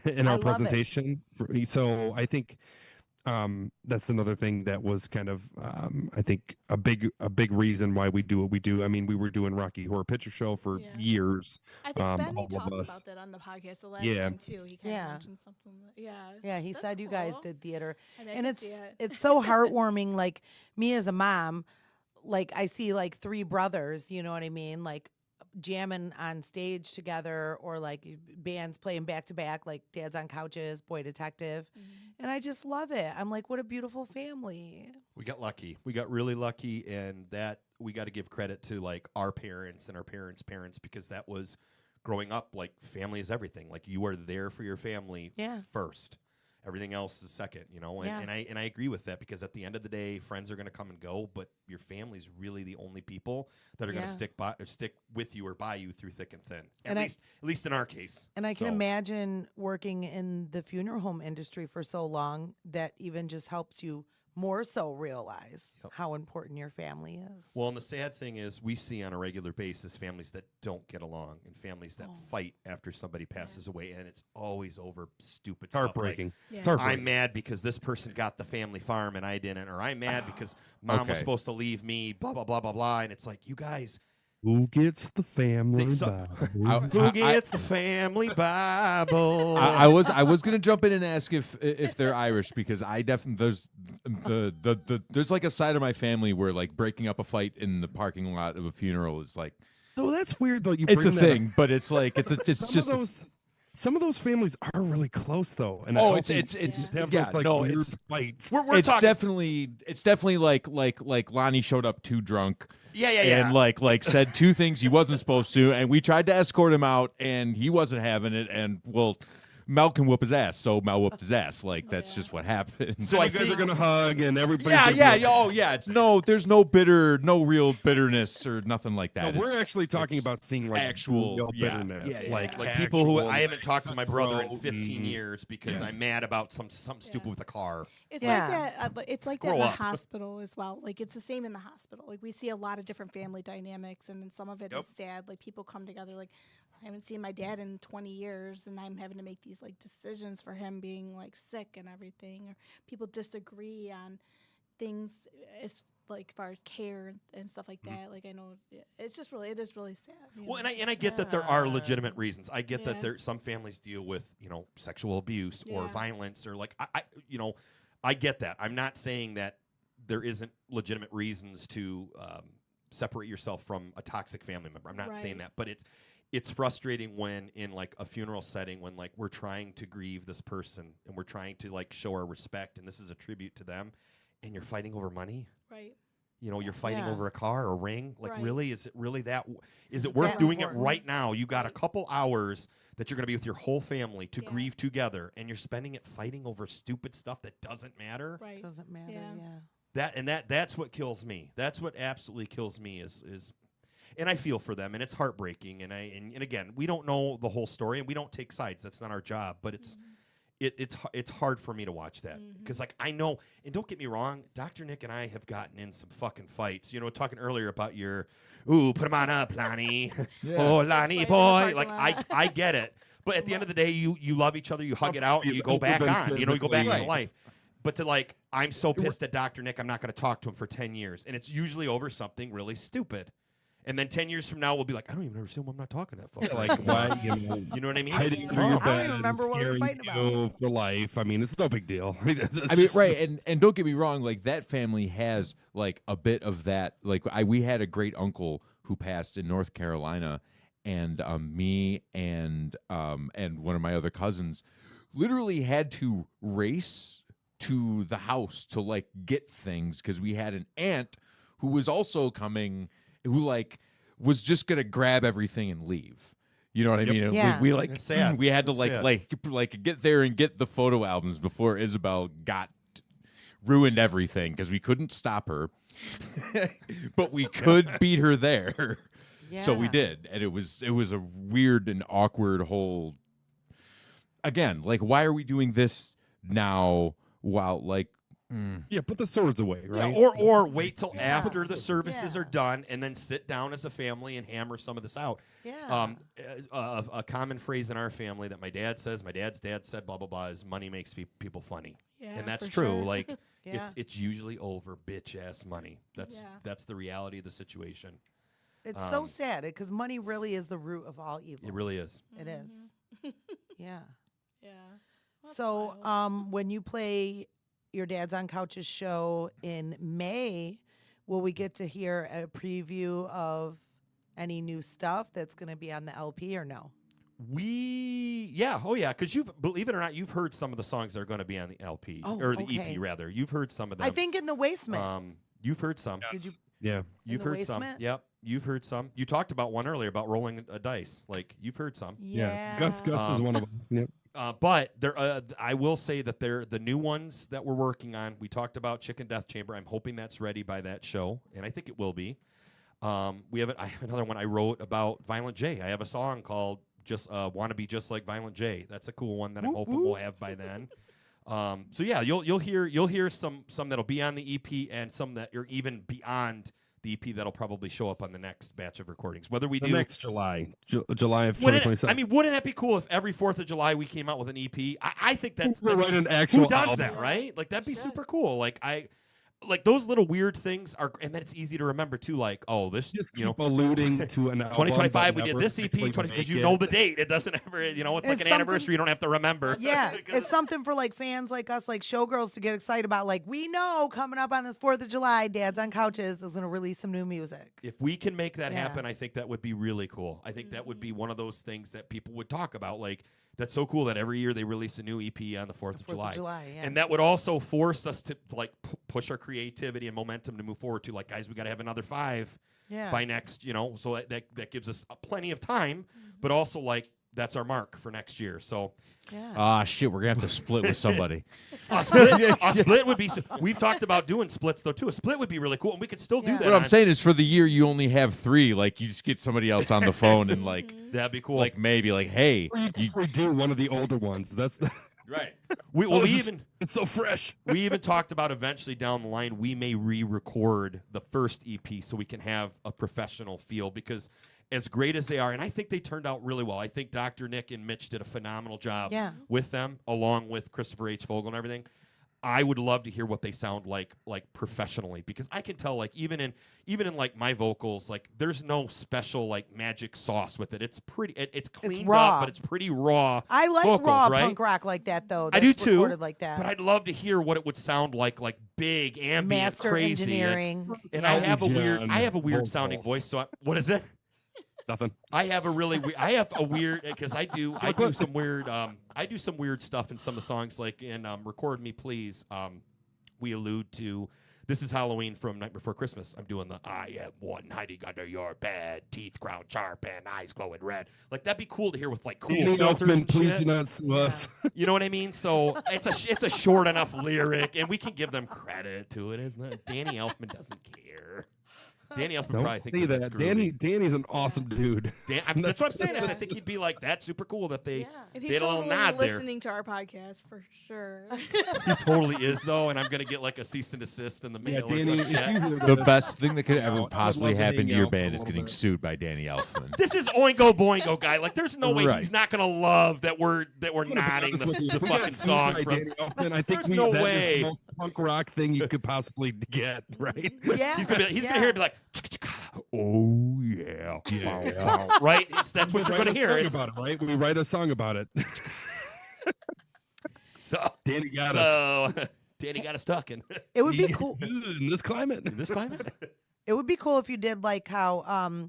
in I our love it. presentation. So I think that's another thing that was kind of I think a big reason why we do what we do. I mean, we were doing Rocky Horror Picture Show for years. I think Benny all of talked us. about that on the podcast the last Yeah. time too. He kind of mentioned something. Yeah, he That's said you guys cool. did theater. I mean, I And can it's see it. it's so heartwarming. Like, me as a mom, like, I see like three brothers, you know what I mean? Like, jamming on stage together, or like bands playing back to back, like Dad's on Couches, Boy Detective. And I just love it. I'm like, what a beautiful family. We got lucky. We got really lucky, and that we got to give credit to like our parents and our parents' parents, because that was growing up. Like, family is everything. Like, you are there for your family first. Everything else is second, you know. And I agree with that, because at the end of the day, friends are going to come and go, but your family's really the only people that are going to stick with you or by you through thick and thin. At least in our case. And I can imagine working in the funeral home industry for so long, that even just helps you more so realize how important your family is. Well, and the sad thing is, we see on a regular basis families that don't get along, and families that fight after somebody passes away, and it's always over stupid Heartbreaking. stuff. Like, I'm mad because this person got the family farm and I didn't, or I'm mad because mom was supposed to leave me, blah, blah, blah, blah, blah. And it's like, you guys, who gets the family Bible? who gets the family Bible? I was gonna jump in and ask if they're Irish, because I definitely there's like a side of my family where like breaking up a fight in the parking lot of a funeral is like, So that's weird though. it's a thing, but it's like it's just some of those families are really close though. And it's fights. We're it's talking, definitely like Lonnie showed up too drunk. Yeah. And like said two things he wasn't supposed to, and we tried to escort him out, and he wasn't having it, and Mel can whoop his ass, so Mel whooped his ass. Like that's just what happened. So you guys are gonna hug and everybody. It's there's no real bitterness or nothing like that. No, we're actually talking about seeing like actual real bitterness, like people who I haven't talked to my brother in 15 years because I'm mad about something stupid with a car. It's like that. It's like that Grow in the up. hospital as well. Like it's the same in the hospital. Like we see a lot of different family dynamics, and some of it is sad. Like people come together. Like I haven't seen my dad in 20 years, and I'm having to make these like decisions for him being like sick and everything. Or people disagree on things as like far as care and stuff like that. Like I know it's just really it is really sad. Well, and I get that there are legitimate reasons. I get that some families deal with sexual abuse or violence or like I get that. I'm not saying that there isn't legitimate reasons to separate yourself from a toxic family member. I'm not saying that, but it's frustrating when in like a funeral setting when like we're trying to grieve this person and we're trying to like show our respect and this is a tribute to them and you're fighting over money. Right. You're fighting over a car or a ring. Like really, is it really that? Is it that worth doing important? it right now? You got a couple hours that you're going to be with your whole family to grieve together, and you're spending it fighting over stupid stuff that doesn't matter. Right. Doesn't matter. That's what kills me. That's what absolutely kills me is, and I feel for them, and it's heartbreaking. And again, we don't know the whole story, and we don't take sides. That's not our job. But it's hard for me to watch that because like I know, and don't get me wrong, Dr. Nick and I have gotten in some fucking fights. Talking earlier about your, put him on up, Lonnie. Oh, Lonnie boy. Like I get it. But at the end of the day, you love each other, you hug it out, and you go back on. You go back into life. But to like, I'm so pissed at Dr. Nick, I'm not going to talk to him for 10 years. And it's usually over something really stupid. And then 10 years from now, we'll be like, I don't even understand why I'm not talking to that fucker. Like, why? You know what I mean? Hiding under your bed, remember what we're fighting about for life. I mean, it's no big deal. Right. And don't get me wrong. Like that family has like a bit of that. Like we had a great uncle who passed in North Carolina, and me and one of my other cousins literally had to race to the house to like get things because we had an aunt who was also coming who like was just gonna grab everything and leave. You know what I mean? Yeah. We like we had to That's like get there and get the photo albums before Isabel ruined everything because we couldn't stop her, but we could beat her there. So we did, and it was a weird and awkward whole. Again, like why are we doing this now? While like. Put the swords away, right? Yeah, or wait till after the services are done and then sit down as a family and hammer some of this out. Yeah. A common phrase in our family that my dad says, my dad's dad said, blah, blah, blah, is money makes people funny. Yeah, and that's for true. sure. Like, Yeah. it's usually over bitch-ass money. That's the reality of the situation. It's so sad because money really is the root of all evil. It really is. It is. Yeah. Yeah. That's So, wild. when you play your Dad's on Couch's show in May, will we get to hear a preview of any new stuff that's going to be on the LP or no? Because believe it or not, you've heard some of the songs that are going to be on the LP or the EP rather. You've heard some of them. I think in the Wasteman. You've heard some. Did you? Yeah. You've heard some. Yep. You've heard some. You talked about one earlier about rolling a dice. Like you've heard some. Yeah. Gus is one of them. Yep. But I will say that they're the new ones that we're working on. We talked about Chicken Death Chamber. I'm hoping that's ready by that show, and I think it will be. I have another one I wrote about Violent J. I have a song called "Just Want to Be Just Like Violent J." That's a cool one that I'm hoping we'll have by then. So yeah, you'll hear some that'll be on the EP and some that are even beyond the EP that'll probably show up on the next batch of recordings. Whether we do next July of 2027. Wouldn't that be cool if every 4th of July we came out with an EP? I think that's write an actual who does album. that, right? Like that'd be super cool. Like those little weird things are, and then it's easy to remember too. Like, oh, this, just keep alluding to an album 2025 we did never this EP, actually because make you it. know the date. It doesn't ever, it's like an something- anniversary you don't have to remember. Yeah, it's something for like fans like us, like Showgirls, to get excited about. Like we know coming up on this 4th of July, Dad's on Couches is going to release some new music. If we can make that Yeah. happen, I think that would be really cool. I think that would be one of those things that people would talk about. Like, that's so cool that every year they release a new EP on the 4th of July. Yeah. And that would also force us to like push our creativity and momentum to move forward to like, guys, we got to have another 5 yeah. by next, so that gives us plenty of time, but also like that's our mark for next year. So Ah, shit, we're gonna have to split with somebody. a split would be. We've talked about doing splits though too. A split would be really cool, and we could still do that. What I'm saying is, for the year, you only have 3. Like, you just get somebody else on the phone and like that'd be cool. Like maybe like, hey, you do one of the older ones. That's the right. It's so fresh. We even talked about eventually down the line we may re-record the first EP so we can have a professional feel, because as great as they are, and I think they turned out really well. I think Dr. Nick and Mitch did a phenomenal job with them, along with Christopher H. Vogel and everything. I would love to hear what they sound like professionally, because I can tell, like, even in like my vocals, like, there's no special like magic sauce with it. It's pretty, it's cleaned up, but it's pretty raw. I like vocals, raw right? punk rock like that, though. I do that's too. recorded like that. But I'd love to hear what it would sound like big, ambient, Master crazy. engineering. And I have a weird sounding voice. So what is it? Nothing. I have a weird, because I do some weird stuff in some of the songs, like in Record Me Please. We allude to, this is Halloween from Night Before Christmas. I'm doing the I am one hiding under your bed, teeth crowned sharp and eyes glowing red. Like, that'd be cool to hear with like cool filters and please shit. do not sue us. You know what I mean? So it's a short enough lyric, and we can give them credit to it, isn't it? Danny Elfman doesn't care. Danny Elfman probably thinks it's groovy. Danny's an awesome dude. That's what I'm saying. I think he'd be like, that's super cool that they And they he's had a little totally nod there. listening to our podcast for sure. He totally is, though, and I'm gonna get like a cease and desist in the mail or Danny, some if you shit. hear The this, best thing that could I ever would possibly love to happen hang to your out band a is little getting bit. sued by Danny Elfman. This is Oingo Boingo, guy. Like, there's no way Right. he's not gonna love that we're nodding Honest with you, the if we got fucking sued song by from. Danny Elfman, I think There's no that is way. the most punk rock thing you could possibly get, right? Yeah. He's gonna hear it and be like, oh yeah, right? That's what you're gonna hear. It's about it, right? We write a song about it. So Danny got us. Danny got us talking. It would be cool. In this climate. It would be cool if you did like how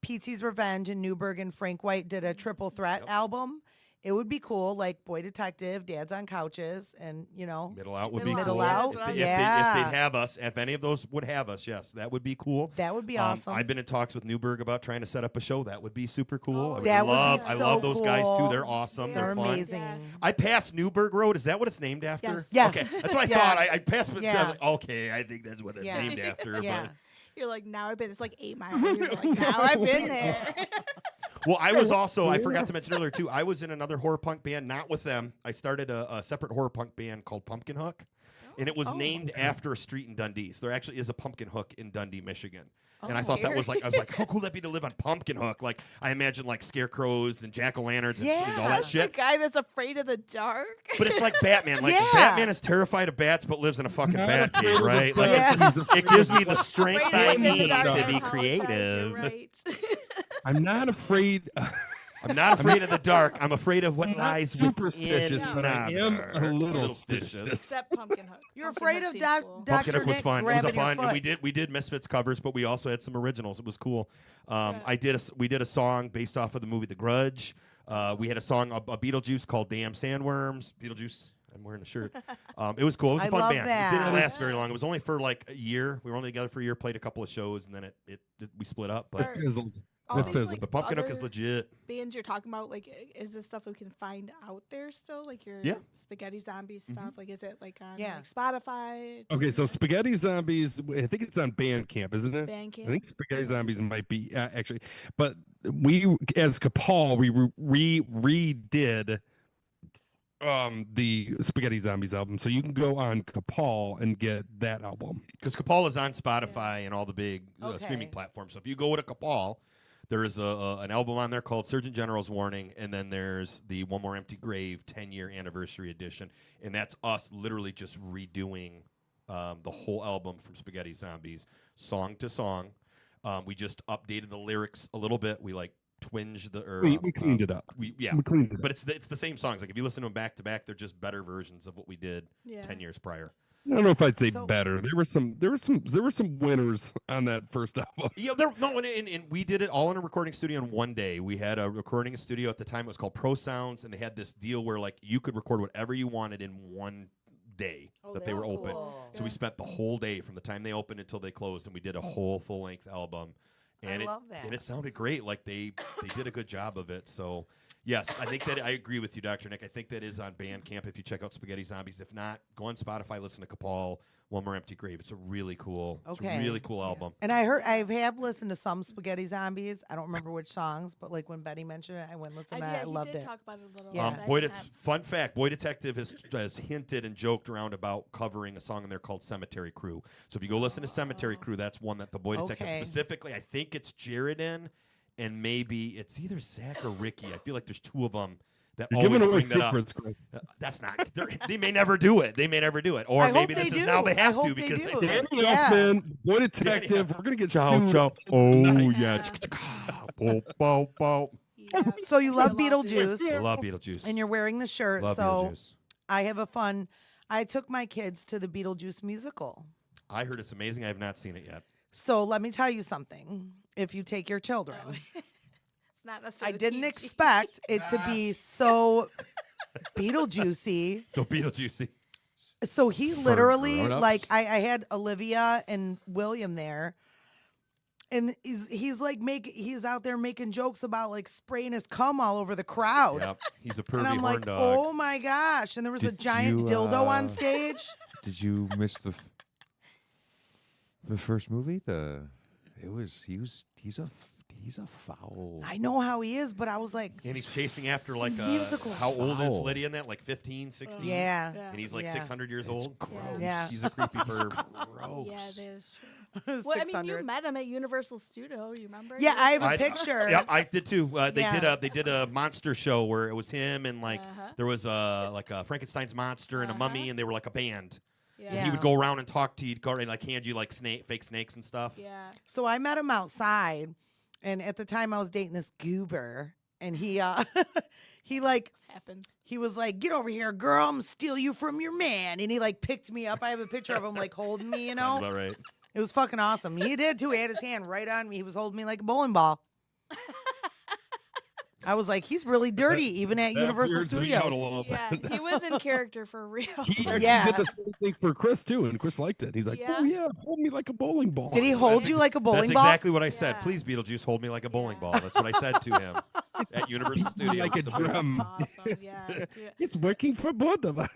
P.T.'s Revenge and Newberg and Frank White did a triple threat album. It would be cool, like Boy Detective, Dads on Couches, and Middle Out would be Middle cool. Out, If yeah. they'd have us, if any of those would have us, yes, that would be cool. That would be awesome. I've been in talks with Newberg about trying to set up a show. That would be super cool. That would be I love so those guys too. cool. They're awesome. They're They're fun. amazing. I passed Newberg Road. Is that what it's named after? Yes. Yes. Okay, that's what I Yeah. thought. I passed, but Yeah. like, okay, I think that's what it's Yeah. named after. Yeah. You're like, now I've been. It's like 8 miles. You're like, now I've been there. Well, I was also, I forgot to mention earlier too, I was in another horror punk band, not with them. I started a separate horror punk band called Pumpkin Hook, and it was named after a street in Dundee. So there actually is a Pumpkin Hook in Dundee, Michigan. And I thought that was like, I was like, how cool would that be to live on Pumpkin Hook? Like, I imagine like scarecrows and jack-o'-lanterns and all that That's shit. the guy that's afraid of the dark. But it's like Batman. Like, Yeah. Batman is terrified of bats but lives in a fucking Not bat afraid cave, of the right? Like, dark. it's just, it gives me the strength Afraid I of what's in the need dark. to I be apologize, you're creative. right. I'm not afraid. I'm not afraid of the dark. I'm afraid of what I'm not lies superstitious, within. but I am a little stitious. Except Pumpkin Hook. You're Pumpkin afraid Hook of seems cool. Dr. Pumpkin Hook was Nick fun. It was a grabbing your fun, and foot. we did Misfits covers, but we also had some originals. It was cool. We did a song based off of the movie The Grudge. We had a song, a Beetlejuice called Damn Sandworms. Beetlejuice. I'm wearing a shirt. It was cool. It was a I fun love band. that. It didn't last very long. It was only for like a year. We were only together for a year. Played a couple of shows, and then we split up. But Are Fizzled. all It these, fizzled. like, the Pumpkin Hook is other legit. bands you're talking about, like, is this stuff we can find out there still? Like your Yeah. Spaghetti Zombie stuff? Like, is it like on Yeah. like Spotify? Okay, so Spaghetti Zombies, I think it's on Bandcamp, isn't it? Bandcamp? I think Spaghetti Zombies might be actually, but we as Capual we redid the Spaghetti Zombies album, so you can go on Capual and get that album. Because Capual is on Spotify and all the big Okay. streaming platforms. So if you go to Capual, there is an album on there called Surgeon General's Warning, and then there's the One More Empty Grave 10-year anniversary edition, and that's us literally just redoing the whole album from Spaghetti Zombies, song to song. We just updated the lyrics a little bit. We like twinged We cleaned it up. We cleaned it but up. it's the same songs. Like if you listen to them back to back, they're just better versions of what we did Yeah. 10 years prior. I don't know if I'd say So- better. There were some winners on that first album. Yeah, and we did it all in a recording studio in one day. We had a recording studio at the time. It was called Pro Sounds, and they had this deal where like you could record whatever you wanted in one day that they were that's open. cool. So we spent the whole day from the time they opened until they closed, and we did a whole full length album. And I love that. And it sounded great. Like they did a good job of it. So Yes, I think that I agree with you, Dr. Nick. I think that is on Bandcamp if you check out Spaghetti Zombies. If not, go on Spotify, listen to Capual, One More Empty Grave. It's a really cool, album. And I have listened to some Spaghetti Zombies. I don't remember which songs, but like when Betty mentioned it, I went and listened to it. I loved he did it. talk about it a little. Yeah. Fun fact, Boy Detective has hinted and joked around about covering a song in there called Cemetery Crew. So if you go listen to Cemetery Crew, that's one that the Boy Detective specifically, I think it's Jared in, and maybe it's either Zach or Ricky. I feel like there's two of them that You're always giving away bring that secrets, up. Chris. That's not. They may never do it. Or I maybe hope this they is now do. they have I hope to they because do. they said, Danny Yeah. Elfman, Boy Detective, we're gonna get "Ciao, sued. ciao." Oh yeah. Bow, bow, bow. Yeah. So you love I Beetlejuice, I love Beetlejuice. and you're wearing the shirt. Love so Beetlejuice. I have a fun. I took my kids to the Beetlejuice musical. I heard it's amazing. I have not seen it yet. So let me tell you something. If you take your children, It's not I necessarily didn't PG. expect it to be so Beetlejuicy. So Beetlejuicy. So he literally, grown-ups? like, I had Olivia and William there, and he's like he's out there making jokes about like spraying his cum all over the crowd. Yep. He's a And pervy I'm horn like, dog. oh my gosh! And there was a Did giant you, dildo on stage. Did you miss the first movie? He's a foul. I know how he is, but I was like, And he's chasing after like Musical. how old is Foul. Lydia in that? Like 15, 16? yeah, And he's like Yeah. 600 years old. gross. Yeah. He's a creepy perv. Yeah, that is true. Well, I mean, you 600. met him at Universal Studio. You remember? Yeah, I have a I- picture. Yeah, I did too. Yeah. They did a monster show where it was him and like Uh-huh. there was like a Frankenstein's monster and a mummy and they were like a band. Yeah. And he would go around and talk to you, go and like hand you like fake snakes and stuff. Yeah. So I met him outside, and at the time I was dating this goober, and he he like Happens. he was like, "Get over here, girl! I'm gonna steal you from your man." And he like picked me up. I have a picture of him like holding me. You Sounds know, about right. it was fucking awesome. He did too. He had his hand right on me. He was holding me like a bowling ball. I was like, he's really dirty, even at That Universal weirds me out a Studios. little Yeah, bit. he was in character for real. He actually Yeah. did the same thing for Chris too, and Chris liked it. He's like, Yeah. "Oh yeah, hold me like a bowling ball." Did he hold you like a bowling That's ball? exactly what I said. Yeah. Please, Beetlejuice, hold me like a bowling Yeah. ball. That's what I said to him at Universal Studios. Like a drum. Awesome. Yeah. Dude. It's working for both of us.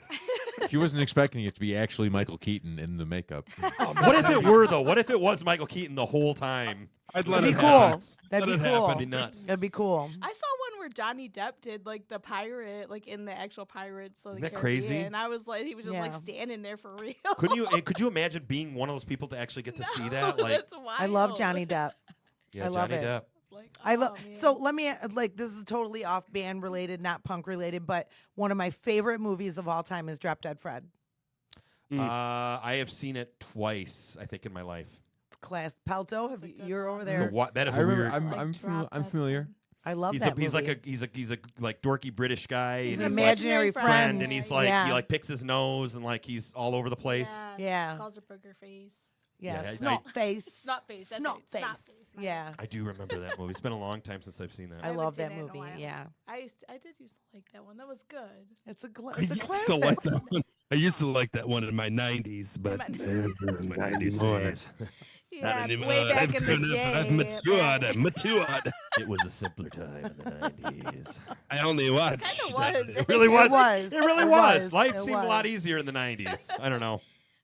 She wasn't expecting it to be actually Michael Keaton in the makeup. What if it were though? What if it was Michael Keaton the whole time? I'd let That'd it be happen. cool. That'd Let be it cool. happen. That'd be nuts. That'd be cool. I saw one where Johnny Depp did like the pirate, like in the actual Pirates. Like, Isn't that crazy? And I was like, he was just like Yeah. standing there for real. Could you imagine being one of those people to actually get to see that? Like, That's wild. I love Johnny Depp. yeah, I love Johnny it. Depp. Like, I love. oh, man. So let me like this is totally off band related, not punk related, but one of my favorite movies of all time is Drop Dead Fred. I have seen it twice, I think, in my life. It's class. Pelto, have It's a good you're over one. there. So what? That is I a remember, weird. I'm Like, familiar. I love He's that a movie. he's a like dorky British guy. He's and an he's imaginary like friend. and he's like Yeah. he like picks his nose and like he's all over the place. Yes, Yeah. Calls her booger face. Yeah, Yeah, I- snot face. Snot face, that's Snot right, snot face. face. Yeah, I do remember that movie. It's been a long time since I've seen that. I haven't love seen that it in a movie. while. Yeah, I did used to like that one. That was good. it's a I it's a used to classic. like that one. I used to like that one in my 90s, but My- 90s days. Yeah, anymore. way back in the I've day. matured. I've matured. It was a simpler time in the 90s. I only watched. Kinda was. It really was. It was. It really It was. was. Life It seemed a lot was. easier in the 90s. I don't know.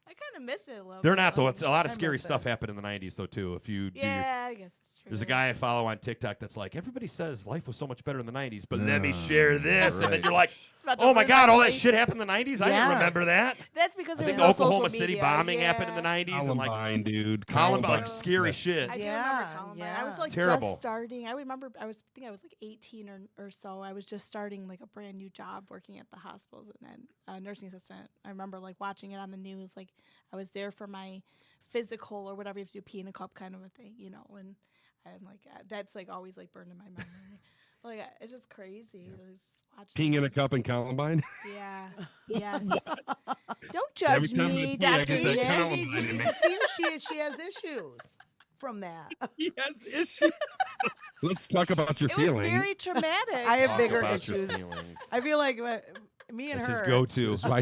I kind of miss it a little. They're bit. not though. It's a lot of I scary miss stuff it. happened in the 90s though too. If you do your Yeah, I guess it's true. There's a guy I follow on TikTok that's like, everybody says life was so much better in the 90s, but let me share this. And then right. you're like, It's about to oh my ruin God, all that life. shit happened in the 90s? I didn't Yeah. remember that. That's because I there think was the no Oklahoma social City media. bombing yeah. happened in the 90s. And like, Columbine, dude. Columbine, like Columbine. scary shit. I do Yeah, remember Columbine. I was yeah. like Terrible. just starting. I remember I think I was like 18 or so. I was just starting like a brand new job working at the hospitals and then a nursing assistant. I remember like watching it on the news. Like I was there for my physical or whatever you have to do, pee in a cup kind of a thing, you know. And I'm like that's like always like burned in my memory. Like it's just crazy. Just watching Peeing in it. a cup in Columbine. Yeah. Yes. Don't Every judge time I me, pee, I Dr. get that Ian. Columbine. You can see she has issues from that. He has issues. Let's talk about your It was feelings. very traumatic. I have Talk bigger about your issues. feelings. I feel like me and That's her. his go-to. It's why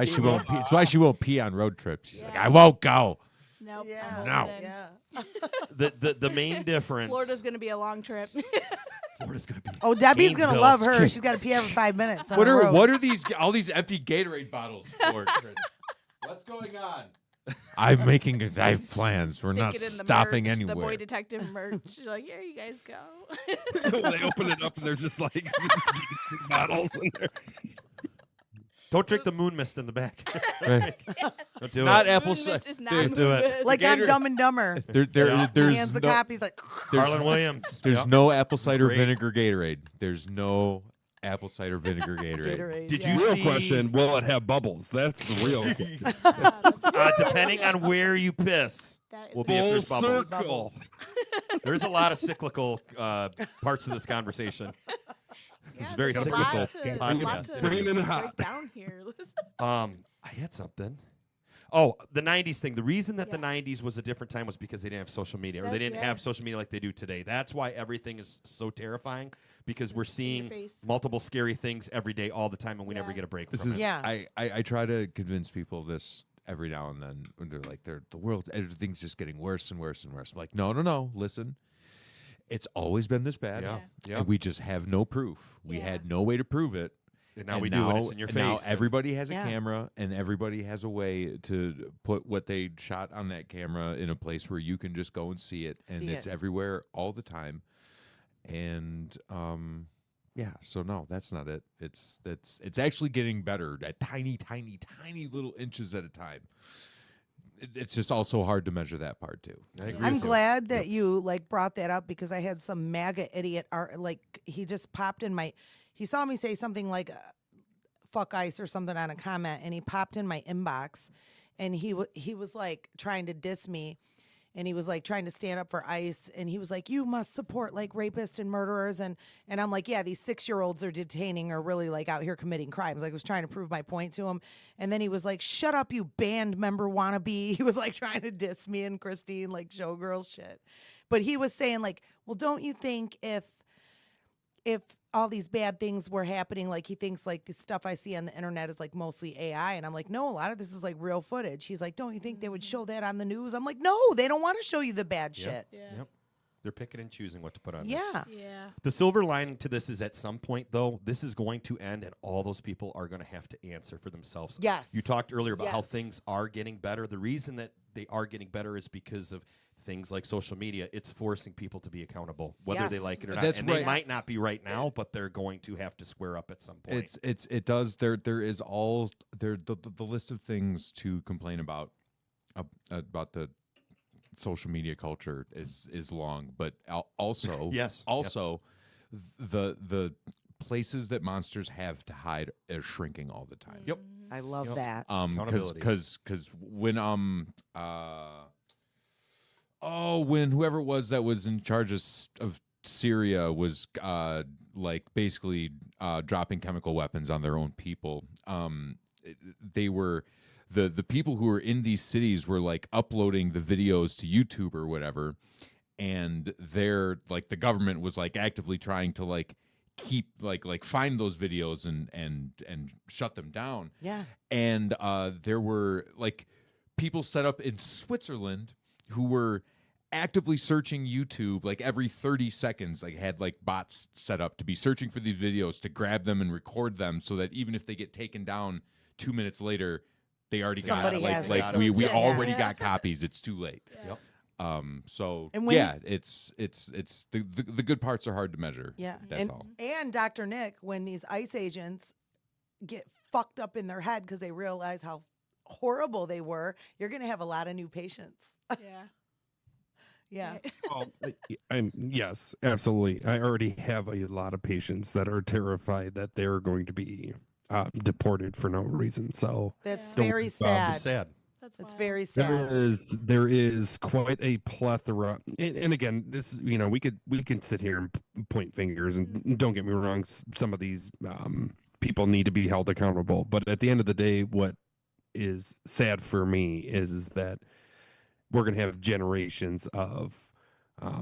she won't pee. It's why she won't pee on road trips. She's like, Yeah. I won't go. Nope. Yeah. I'm No. holding in. Yeah. The main difference. Florida's going to be a long trip. Florida's gonna be. Oh, Debbie's gonna Gainesville. love her. She's got to pee every 5 minutes. On What the are road. what are these all these empty Gatorade bottles for? Chris? What's going on? I have plans. We're Stick not it in the stopping merch, The anywhere. boy detective merch. You're like, here you guys go. When they open it up and there's just like bottles in there. Don't drink the moon mist in the back. Right. Don't do Not it. apple Moon cider. mist is not Dude, do moon it. mist. Like on Dumb and Dumber. There, Yeah. He there's hands the no, cop. He's like, Harlan Williams. there's Yep. no apple cider Great. vinegar Gatorade. There's no apple cider vinegar Gatorade. Gatorade. Did yeah. you Real see? question: will it have bubbles? That's the real question. Depending on where you piss, That is will be if there's Full bubbles. circle. There's a lot of cyclical parts of this conversation. Yeah, It's very there's a cyclical lot to- podcast. lot to Bring it in break hot. down here. I had something. Oh, the 90s thing. The reason that the Yeah. 90s was a different time was because they didn't have social media, or they That- didn't yeah. have social media like they do today. That's why everything is so terrifying, because we're In your seeing face. multiple scary things every day, all the time, and we never Yeah. get a break This from is it. Yeah. I try to convince people of this every now and then when they're like the world, everything's just getting worse and worse and worse. I'm like, no, listen. It's always been this bad. Yeah. Yeah. And we just have no proof. We Yeah. had no way to prove it. And now And we do, and it's in your and face. Now and- everybody has a Yeah. camera, and everybody has a way to put what they shot on that camera in a place where you can just go and see it, and See it's it. everywhere all the time. And yeah, so no, that's not it. It's actually getting better at tiny little inches at a time. It's just also hard to measure that part too. I agree I'm with you. glad that It's- you like brought that up because I had some MAGA idiot art. Like he just popped in my. He saw me say something like "fuck ICE" or something on a comment, and he popped in my inbox, and he was like trying to diss me, and he was like trying to stand up for ICE, and he was like, "You must support like rapists and murderers," and I'm like, "Yeah, these 6-year-olds are detaining are really like out here committing crimes." Like I was trying to prove my point to him, and then he was like, "Shut up, you band member wannabe." He was like trying to diss me and Christine like Showgirls shit, but he was saying like, "Well, don't you think if all these bad things were happening, like he thinks like the stuff I see on the internet is like mostly AI." And I'm like, no, a lot of this is like real footage. He's like, don't you think they would show that on the news? I'm like, no, they don't want to show you the bad Yep. shit. Yeah. Yep. They're picking and choosing what to put on there. Yeah. Yeah. The silver lining to this is at some point, though, this is going to end, and all those people are going to have to answer for themselves. Yes. You talked earlier about how Yes. things are getting better. The reason that they are getting better is because of things like social media. It's forcing people to be accountable, whether they Yes. like it or not. That's and right. they might Yes. not be right now, but they're going to have to square up at some point. It does. There is all there the list of things to complain about the social media culture is long, but also Yes. also the places that monsters have to hide are shrinking all the time. Yep. I love Yep. that. Accountability. Because when when whoever it was that was in charge of Syria was like basically dropping chemical weapons on their own people, they were the people who were in these cities were like uploading the videos to YouTube or whatever, and they're like the government was like actively trying to like keep like find those videos and shut them down. Yeah. And there were like people set up in Switzerland who were actively searching YouTube like every 30 seconds, like had like bots set up to be searching for these videos to grab them and record them so that even if they get taken down 2 minutes later, they already Somebody got it. has Like it. we Yeah. already Yeah. got copies. It's too late. Yep. So And when yeah, it's the good parts are hard to measure. Yeah. That's and, all. And Dr. Nick, when these ICE agents get fucked up in their head because they realize how horrible they were, you're going to have a lot of new patients. Yeah. Yeah. Well, yes, absolutely. I already have a lot of patients that are terrified that they're going to be deported for no reason. So That's Yeah. very It's sad. sad. That's It's wild. very sad. there is quite a plethora, and again, this we can sit here and point fingers, and don't get me wrong, some of these people need to be held accountable. But at the end of the day, what is sad for me is that we're going to have generations of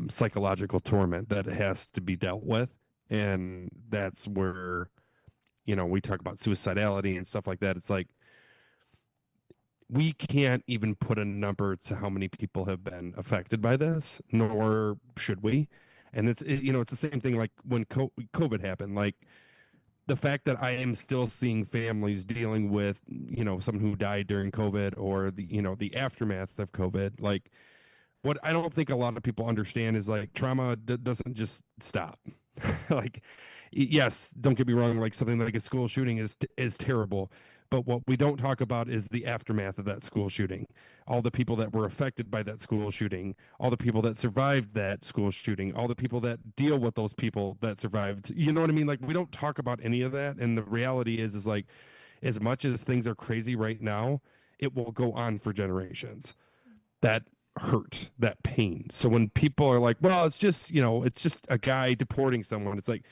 psychological torment that has to be dealt with, and that's where we talk about suicidality and stuff like that. It's like we can't even put a number to how many people have been affected by this, nor should we. And it's the same thing like when COVID happened. Like the fact that I am still seeing families dealing with someone who died during COVID or the aftermath of COVID. Like what I don't think a lot of people understand is like trauma doesn't just stop. Like yes, don't get me wrong. Like something like a school shooting is terrible. But what we don't talk about is the aftermath of that school shooting. All the people that were affected by that school shooting, all the people that survived that school shooting, all the people that deal with those people that survived. You know what I mean? Like we don't talk about any of that. And the reality is like, as much as things are crazy right now, it will go on for generations. That hurt, that pain. So when people are like, well, it's just a guy deporting someone. It's like,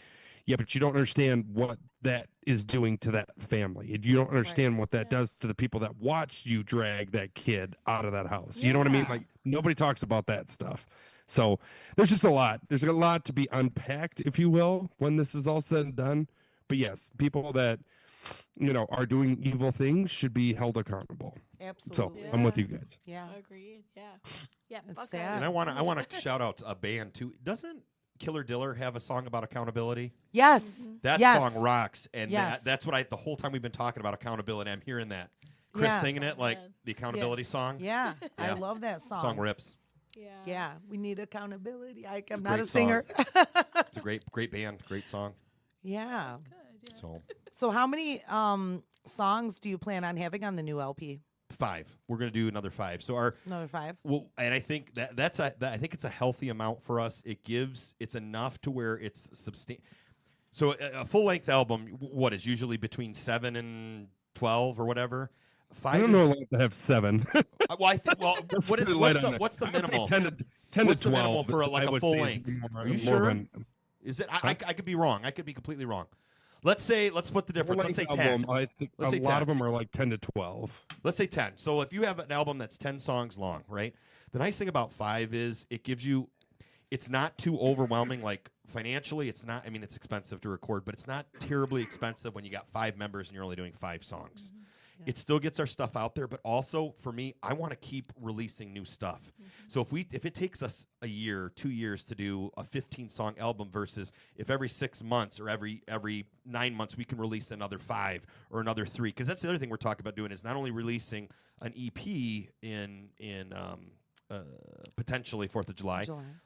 yeah, but you don't understand what that is doing to that family. You don't understand what that does to the people that watched you drag that kid out of that house. You know what I mean? Like nobody talks about that stuff. So there's just a lot. There's a lot to be unpacked, if you will, when this is all said and done. But yes, people that are doing evil things should be held accountable. Absolutely. So I'm with you guys. Yeah. Agreed. Yeah. It's Fuck sad. that. And I want to shout out a band too. Doesn't Killer Diller have a song about accountability? Yes. That Yes. song rocks, and Yes. that's what the whole time we've been talking about accountability. I'm hearing that Chris Yeah. singing it like good. the accountability song. Yeah. I Yeah. love that song. Song rips. Yeah. We need accountability. I'm a not a great singer. It's a great band, great song. Yeah. Good. Yeah. So how many songs do you plan on having on the new LP? 5. We're gonna do another 5. So Another 5? well, and I think I think it's a healthy amount for us. It's enough to where it's substantial. So a full length album, what is usually between 7 and 12 or whatever. 5. I don't know to have 7. Well, I think. Well, what's the minimal? 10 What's to 12 the minimal for I a would full say is length? more- Are you more sure? than- Is it? I could be wrong. I could be completely wrong. Let's split the difference. Let's say full-length 10. album, I think Let's a say lot 10. of them are like 10 to 12. Let's say 10. So if you have an album that's 10 songs long, right? The nice thing about 5 is it gives you, it's not too overwhelming. Like financially, it's not, I mean, it's expensive to record, but it's not terribly expensive when you got 5 members and you're only doing 5 songs. It still gets our stuff out there, but also for me, I want to keep releasing new stuff. So if it takes us a year, 2 years to do a 15-song album versus if every 6 months or every 9 months we can release another 5 or another 3, because that's the other thing we're talking about doing is not only releasing an EP in potentially 4th of July,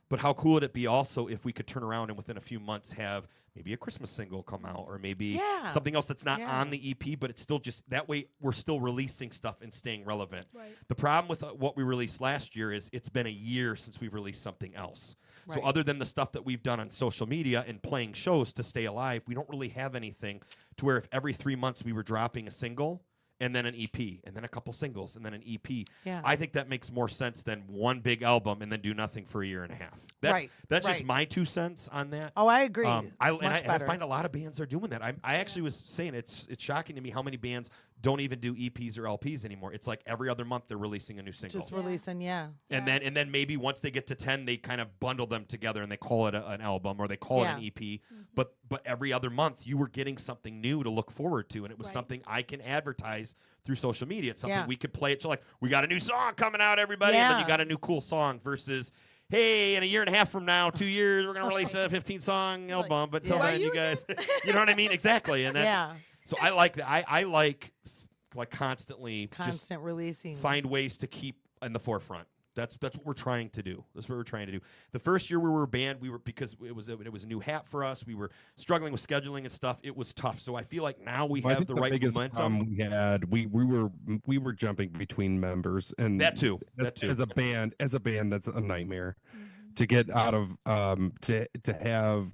but how cool would it be also if we could turn around and within a few months have maybe a Christmas single come out or maybe something else that's not on the EP, but it's still just that way we're still releasing stuff and staying relevant. Right. The problem with what we released last year is it's been a year since we've released something else. So other than the stuff that we've done on social media and playing shows to stay alive, we don't really have anything to where if every 3 months we were dropping a single and then an EP, and then a couple singles, and then an EP. Yeah. I think that makes more sense than one big album and then do nothing for a year and a half. That's just my 2 cents on that. Oh, I agree. I find a lot of bands are doing that. I actually was saying it's shocking to me how many bands don't even do EPs or LPs anymore. It's like every other month they're releasing a new single. Just releasing, And then maybe once they get to 10, they kind of bundle them together and they call it an album or they call it an EP. But every other month you were getting something new to look forward to, and it was something I can advertise through social media. It's something we could play it. So like, we got a new song coming out, everybody, and then you got a new cool song versus, hey, in a year and a half from now, 2 years, we're going to release a 15-song album. But till then, you guys, you know what I mean? Exactly. And that's, so I like that. I like constantly just releasing. Find ways to keep in the forefront. That's what we're trying to do. That's what we're trying to do. The first year we were a band, because it was a new hat for us. We were struggling with scheduling and stuff. It was tough. So I feel like now we have the right momentum. We were jumping between members, and that too. As a band, that's a nightmare to get out of. To have.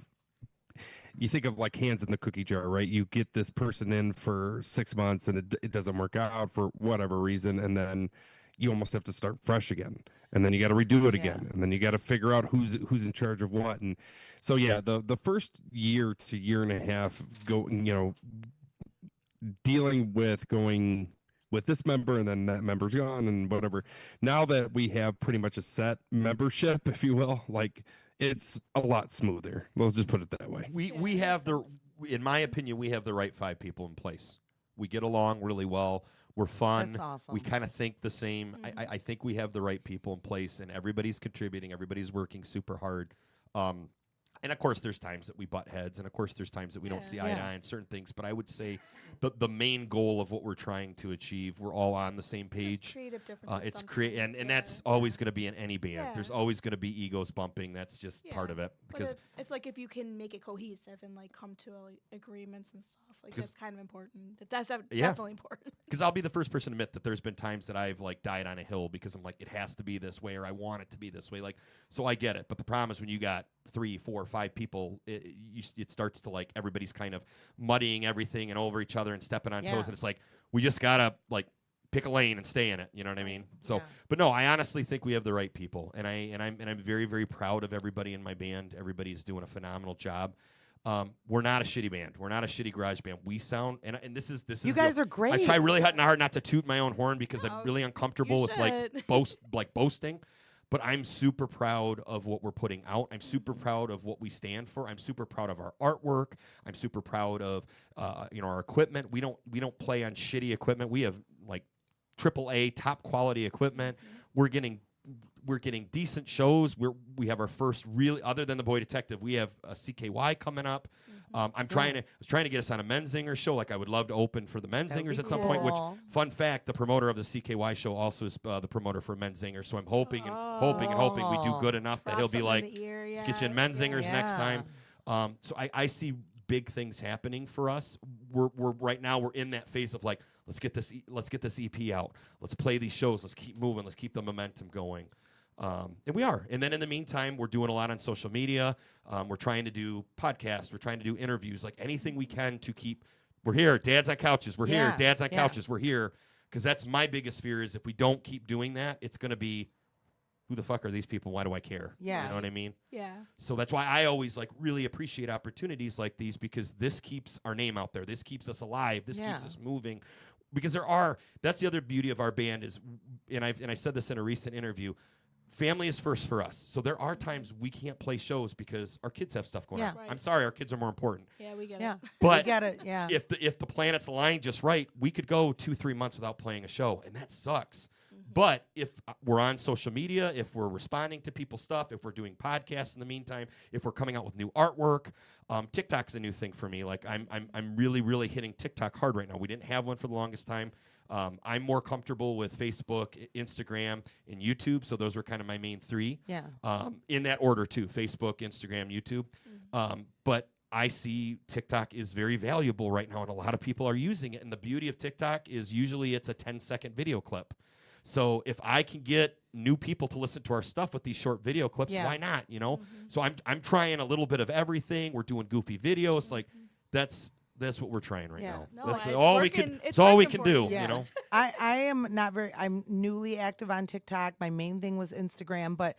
You think of like hands in the cookie jar, right? You get this person in for 6 months and it doesn't work out for whatever reason, and then you almost have to start fresh again, and then you got to redo it again, and then you got to figure out who's in charge of what. And so the first year to year and a half dealing with going with this member and then that member's gone and whatever. Now that we have pretty much a set membership, if you will, like it's a lot smoother. We'll just put it that way. We have in my opinion, we have the right 5 people in place. We get along really well. We're fun. That's awesome. We kind of think the same. I think we have the right people in place, and everybody's contributing. Everybody's working super hard. And of course, there's times that we butt heads, and of course, there's times that we don't see eye to eye on certain things. But I would say the main goal of what we're trying to achieve, we're all on the same page. Creative differences. It's and that's always going to be in any band. There's always going to be egos bumping. That's just part of it. Because it's like if you can make it cohesive and like come to agreements and stuff, like that's kind of important. That's definitely important. Because I'll be the first person to admit that there's been times that I've like died on a hill because I'm like, it has to be this way, or I want it to be this way. Like, so I get it. But the problem is when you got 3, 4, 5 people, it starts to like everybody's kind of muddying everything and over each other and stepping on toes, and it's like we just gotta like pick a lane and stay in it. You know what I mean? So, but no, I honestly think we have the right people, and I'm very, very proud of everybody in my band. Everybody's doing a phenomenal job. We're not a shitty band. We're not a shitty garage band. We sound and this is you guys are great. I try really hard not to toot my own horn because I'm really uncomfortable with like boasting. But I'm super proud of what we're putting out. I'm super proud of what we stand for. I'm super proud of our artwork. I'm super proud of our equipment. We don't play on shitty equipment. We have like AAA top quality equipment. We're getting decent shows. We have our first really, other than the Boy Detective, we have a CKY coming up. I was trying to get us on a Men's Zingers show. Like I would love to open for the Men's Zingers at some point. Which, fun fact, the promoter of the CKY show also is the promoter for Men's Zingers. So I'm hoping we do good enough that he'll be like, let's get you in Men's Zingers next time. So I see big things happening for us. We're right now we're in that phase of like, let's get this EP out. Let's play these shows. Let's keep moving. Let's keep the momentum going. And we are. And then in the meantime, we're doing a lot on social media. We're trying to do podcasts. We're trying to do interviews, like anything we can to keep. We're here. Dads on couches. We're here. Dads on couches. We're here. Because that's my biggest fear is if we don't keep doing that, it's going to be, who the fuck are these people? Why do I care? Yeah. You know what I mean? Yeah. So that's why I always like really appreciate opportunities like these because this keeps our name out there. This keeps us alive. This keeps us moving. Because that's the other beauty of our band is, and I said this in a recent interview, family is first for us. So there are times we can't play shows because our kids have stuff going on. Right. I'm sorry, our kids are more important. Yeah, we get it. But we get it. Yeah. If the planets align just right, we could go 2-3 months without playing a show, and that sucks. But if we're on social media, if we're responding to people's stuff, if we're doing podcasts in the meantime, if we're coming out with new artwork, TikTok's a new thing for me. Like I'm really, really hitting TikTok hard right now. We didn't have one for the longest time. I'm more comfortable with Facebook, Instagram, and YouTube. So those are kind of my main 3. Yeah. In that order too: Facebook, Instagram, YouTube. But I see TikTok is very valuable right now, and a lot of people are using it. And the beauty of TikTok is usually it's a 10-second video clip. So if I can get new people to listen to our stuff with these short video clips, why not? You know. So I'm trying a little bit of everything. We're doing goofy videos. Like that's what we're trying right now. No, that's it's all we working. can. It's It's all we working can for do. you. You know. I'm newly active on TikTok. My main thing was Instagram, but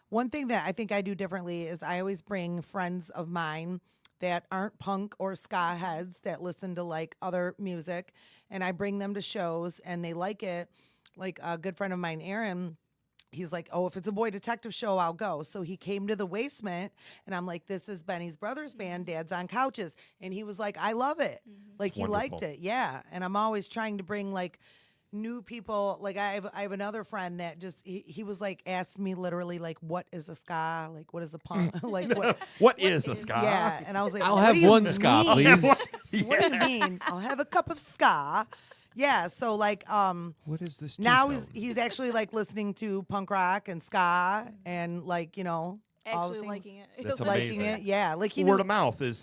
one thing that I think I do differently is I always bring friends of mine that aren't punk or ska heads that listen to like other music, and I bring them to shows and they like it. Like a good friend of mine, Aaron, he's like, oh, if it's a Boy Detective show, I'll go. So he came to the Basement, and I'm like, this is Benny's brother's band, Dads on Couches. And he was like, I love it. Like, he liked it. Yeah. And I'm always trying to bring, like, new people. Like, I have another friend that just, he was like, asked me literally, like, what is a ska? Like, what is a punk? Like, what is a ska? Yeah. And I was like, I'll what have do you one ska, mean? please. What do you mean? I'll have a cup of ska. Yeah, so like What is this? now he's actually like listening to punk rock and ska and like, you know, all the Actually things. liking it. That's liking amazing. it. Yeah, like he Word knew, of mouth is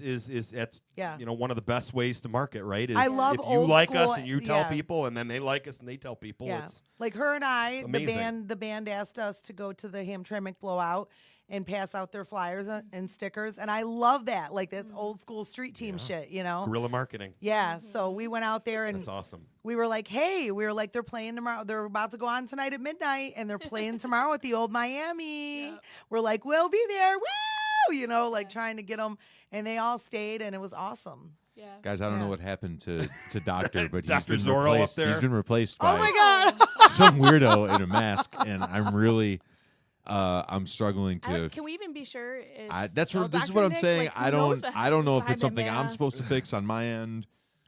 that's one of the best ways to market, right? Is I love if you old like school, us and you tell people, and then they like us and they tell people. yeah. It's Like her and I, it's the amazing. band asked us to go to the Hamtramck Blowout and pass out their flyers and stickers, and I love that. Like that's old school street team shit, you know. guerrilla marketing. Yeah, so we went out there and That's awesome. we were like, hey, they're playing tomorrow. They're about to go on tonight at midnight, and they're playing tomorrow at the Old Miami. Yep. We're like, we'll be there. Woo! You know, like trying to get them, and they all stayed, and it was awesome. Yeah. Guys, I don't know what happened to Doctor, but Dr. he's been Zorro up replaced. there. He's been replaced Oh by my God! some weirdo in a mask, and I'm really, I'm struggling to. Can we even be sure? It's This is Dr. what I'm Nick? saying. Like, who I knows don't know if behind it's him something I'm mask? supposed to fix on my end.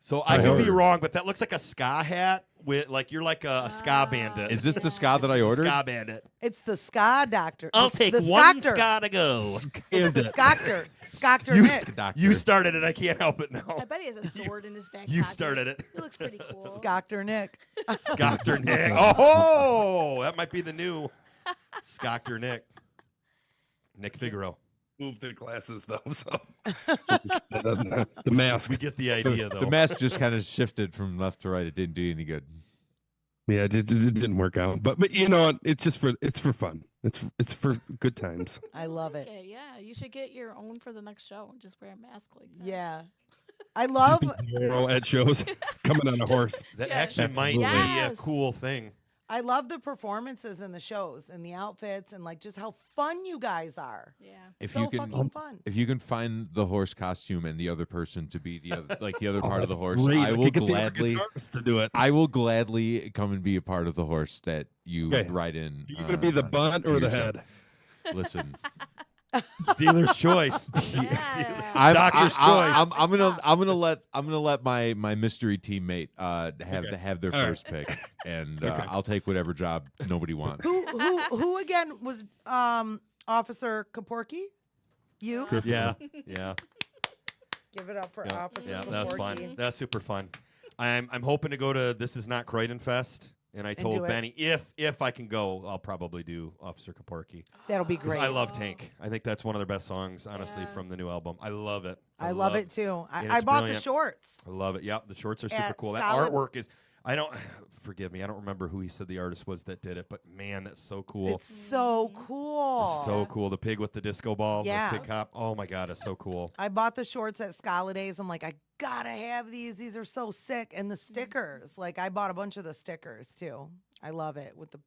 So I could be ordered. wrong, but that looks like a ska hat with like you're like a ska bandit. Is this the ska that I ordered? Ska bandit. It's the ska doctor. I'll The- take the one Skoctor. ska to go. It's the Skoctor. Skoctor You, Nick. Doctor. you started it. I can't help it I now. bet he has a sword in his back You pocket. started it. It looks pretty cool. Skoctor Nick. Skoctor Nick. Oh, that might be the new Skoctor Nick. Nick Figaro. Move their glasses though, so the mask. We get the idea though. The mask just kind of shifted from left to right. It didn't do you any good. Yeah, it didn't work out, but you know what? It's for fun. It's for good times. I love it. Okay, yeah, you should get your own for the next show and just wear a mask like that. Yeah. I love Hero at shows, coming on a horse. That Yeah. actually might be a Yes. cool thing. I love the performances in the shows and the outfits and like just how fun you guys are. Yeah. If so you can, fucking fun. if you can find the horse costume and the other person to be the other, like the other part of the horse, Great. I will could get the gladly. guitarist to do it. I will gladly come and be a part of the horse that you Okay. ride in. Are you gonna be the bunt to or your the show. head? Listen, Dealer's choice. Yeah. Doctor's choice. I'm gonna let my mystery teammate have their All right. first pick, and Okay. I'll take whatever job nobody wants. Who again was Officer Kaporky? You? Yeah, yeah, Give it up for yeah. Officer Yeah, Kaporky. that's fun. That's super fun. I'm hoping to go to This Is Not Croydon Fest, and I told do it. Benny if I can go, I'll probably do Officer Kaporky. That'll be 'Cause great. I love Tank. I think that's one of their best songs, honestly, Yeah. from the new album. I love it. I love it too. and I it's bought brilliant. the shorts. I love it. Yep, the shorts are super At cool. That Scarlet- artwork is. I don't. Forgive me. I don't remember who he said the artist was that did it, but man, that's so cool. It's so cool. So cool. The pig with the disco ball. Yeah. The pig cop. Oh my God, it's so cool. I bought the shorts at Scala Days. I'm like, I gotta have these. These are so sick. And the stickers. Like I bought a bunch of the stickers too. I love it. With the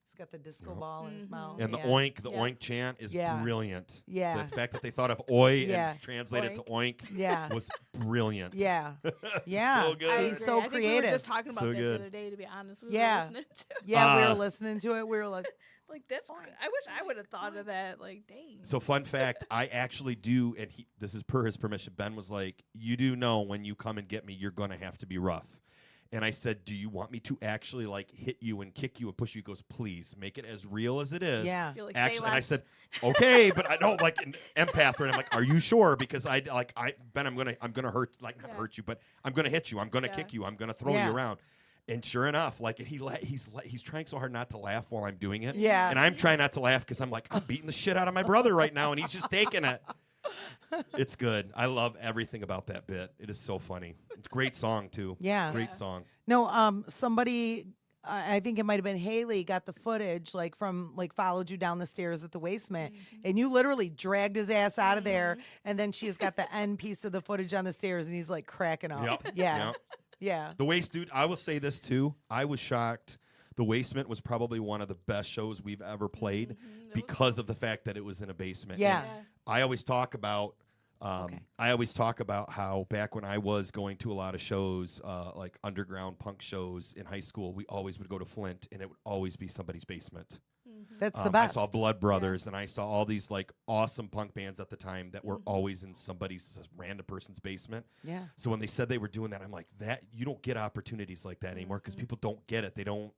he's got the disco ball in his mouth. And the yeah. oink chant is Yeah. brilliant. Yeah. The fact that they thought of oi Yeah. and translated to oink Yeah. was brilliant. Yeah. Yeah. So good. I He's agree. so I think we creative. were just talking about So that good. the other day, to be honest. We Yeah. were listening to it. Yeah, we Uh, were listening to it. We were like, Like, that's, I wish I would have thought of that. Like, dang. So fun fact, I actually do, and this is per his permission. Ben was like, "You do know when you come and get me, you're gonna have to be rough." And I said, "Do you want me to actually like hit you and kick you and push you?" He goes, "Please make it as real as it is." yeah. You're like, say Actually, and I less. said, "Okay," but I don't like an empath, and I'm like, "Are you sure?" Because Ben, I'm gonna hurt, like not Yeah. hurt you, but I'm gonna hit you, I'm gonna Yeah. kick you, I'm gonna throw Yeah. you around. And sure enough, like he's trying so hard not to laugh while I'm doing it. Yeah. And I'm trying not to laugh because I'm like, I'm beating the shit out of my brother right now, and he's just taking it. It's good. I love everything about that bit. It is so funny. It's a great song too. Yeah. Great song. No, somebody, I think it might have been Haley, got the footage like from like followed you down the stairs at the basement, and you literally dragged his ass out of there, and then she's got the end piece of the footage on the stairs, and he's like cracking up. Yep. Yeah, Yep. yeah. The Waste, dude, I will say this too. I was shocked. The Wastement was probably one of the best shows we've ever played because of the fact that it was in a basement. Yeah. And I always talk about how back when I was going to a lot of shows, like underground punk shows in high school, we always would go to Flint, and it would always be somebody's basement. That's the best. I saw Blood Brothers, and I saw all these like awesome punk bands at the time that were always in somebody's random person's basement. Yeah. So when they said they were doing that, I'm like, that you don't get opportunities like that anymore because people don't get it. They don't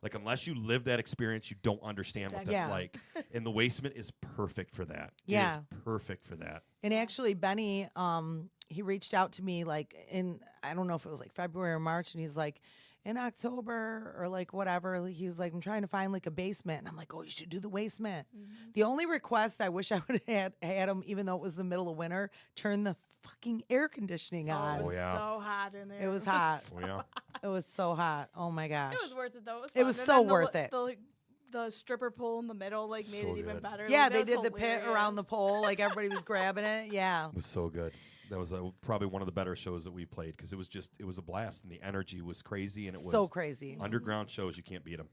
like unless you live that experience, you don't understand what that's Exactly. like. And the Wastement is perfect for that. Yeah. It is perfect for that. And actually, Benny, he reached out to me like in, I don't know if it was like February or March, and he's like, in October or like whatever, he was like, I'm trying to find like a basement. And I'm like, oh, you should do the Wastement. The only request I wish I would have had him, even though it was the middle of winter, turn the fucking air conditioning on. It was yeah. so hot in there. It was hot. Oh, yeah. It was so hot. Oh my gosh. It was worth it, though. It was fun. And so then worth it. The stripper pole in the middle like made So it even good. better. Yeah, Like, they that did was the pit around the hilarious. pole. Like everybody was grabbing it. Yeah. It was so good. That was probably one of the better shows that we played because it was a blast and the energy was crazy and it was So crazy. underground shows. You can't beat them.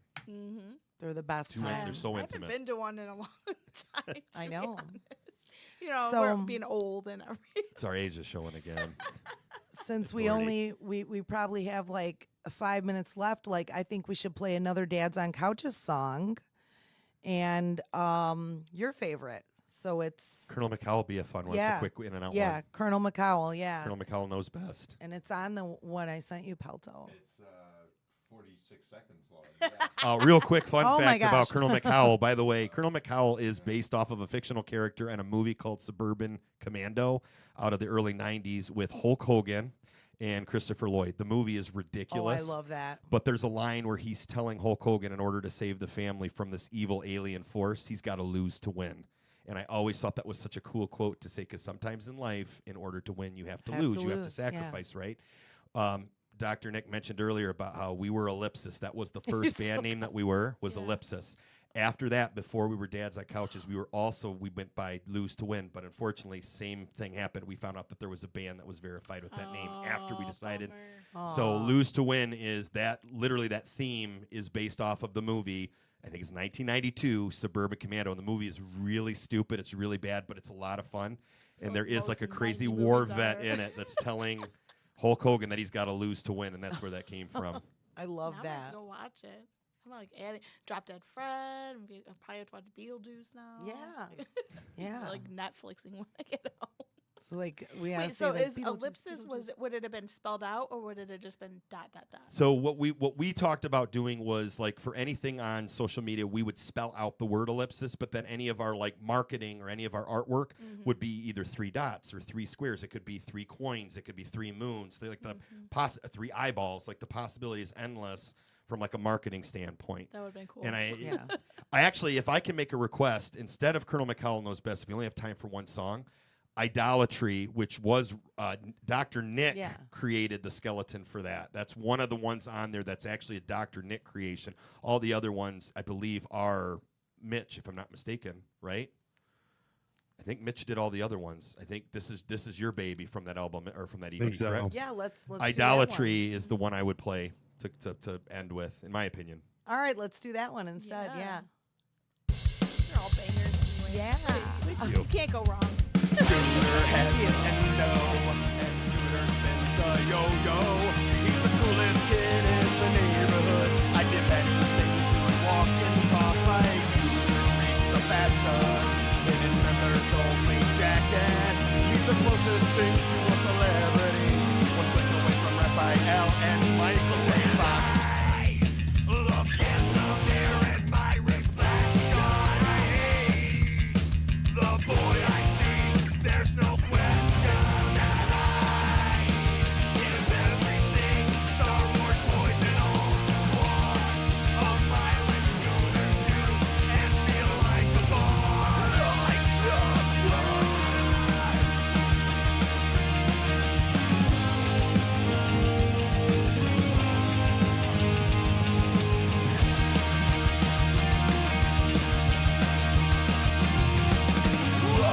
They're the best Too many. time. They're so I intimate. haven't been to one in a long time. I to be know. honest. You know, So- we're being old and everything. It's our age is showing again. Since we Authority. only we probably have like 5 minutes left, like I think we should play another Dads on Couches song, and your favorite So it's Colonel McCowell will be a fun one. It's a quick in and out yeah, one. Colonel McCowell, yeah. Colonel McCowell knows best. And it's on the one I sent you, Pelto. It's 46 seconds long. Real quick fun Oh my fact about gosh. Colonel McCowell. By the way, Colonel McCowell is based off of a fictional character in a movie called Suburban Commando out of the early 90s with Hulk Hogan and Christopher Lloyd. The movie is ridiculous. Oh, I love that. But there's a line where he's telling Hulk Hogan in order to save the family from this evil alien force, he's got to lose to win. And I always thought that was such a cool quote to say, because sometimes in life, in order to win, you have to lose. You have to sacrifice, right? Dr. Nick mentioned earlier about how we were Ellipsis. That was the first band name that we were, was Ellipsis. After that, before we were Dads on Couches, we went by Lose to Win. But unfortunately, same thing happened. We found out that there was a band that was verified with that name after we decided. So Lose to Win is that, literally that theme is based off of the movie. I think it's 1992, Suburban Commando. And the movie is really stupid. It's really bad, but it's a lot of fun. And there is like a crazy war vet in it that's telling Hulk Hogan that he's got to lose to win. And that's where that came from. I love now that. I'm gonna go watch it. I'm like adding Drop Dead Fred. I probably have to watch Beetlejuice now. Yeah. Yeah. Like Netflixing when I get home. So like we have Wait, to so say, like, is Beetlejuice, ellipsis would it have been spelled out or would it have just been ... So what we talked about doing was, like, for anything on social media, we would spell out the word ellipsis, but then any of our like marketing or any of our artwork would be either 3 dots or 3 squares. It could be 3 coins. It could be 3 moons. They're like the 3 eyeballs. Like the possibility is endless from like a marketing standpoint. That would have been cool. And I actually, if I can make a request, instead of Colonel McCowell Knows Best, if we only have time for one song, Idolatry, which was Dr. Nick created the skeleton for that. That's one of the ones on there that's actually a Dr. Nick creation. All the other ones, I believe, are Mitch, if I'm not mistaken, right? I think Mitch did all the other ones. I think this is your baby from that album or from that EP, correct? Yeah, let's Idolatry is the one I would play to end with, in my opinion. All right, let's do that one instead. Yeah. They're all bangers anyway. Yeah. You can't go wrong. Scooter has Nintendo, and Scooter spins a yo-yo. He's the coolest kid in the neighborhood. I dip anything to walk and talk like Scooter reads the fashion in his members only jacket. He's the closest thing to a celebrity, one click away from Raphael and Michael J. Fox. Look in the mirror at my reflection. I hate the boy I see. There's no question that I give everything. Star Wars poison all to one. A violent scooter shoes and feel like a ball. I just run.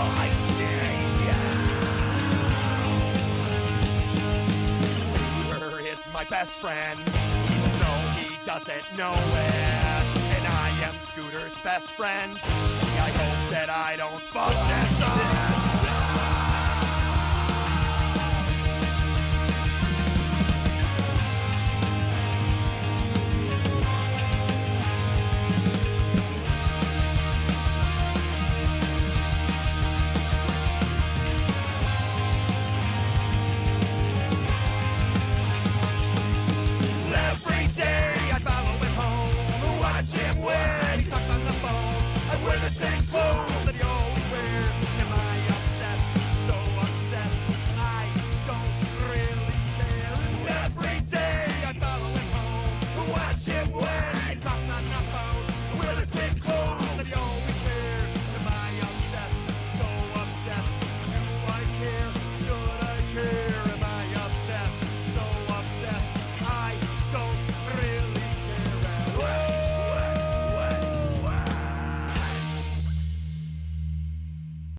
I say Scooter is my best friend, even though he doesn't know it. And I am Scooter's best friend. See, I hope that I don't fuck that up.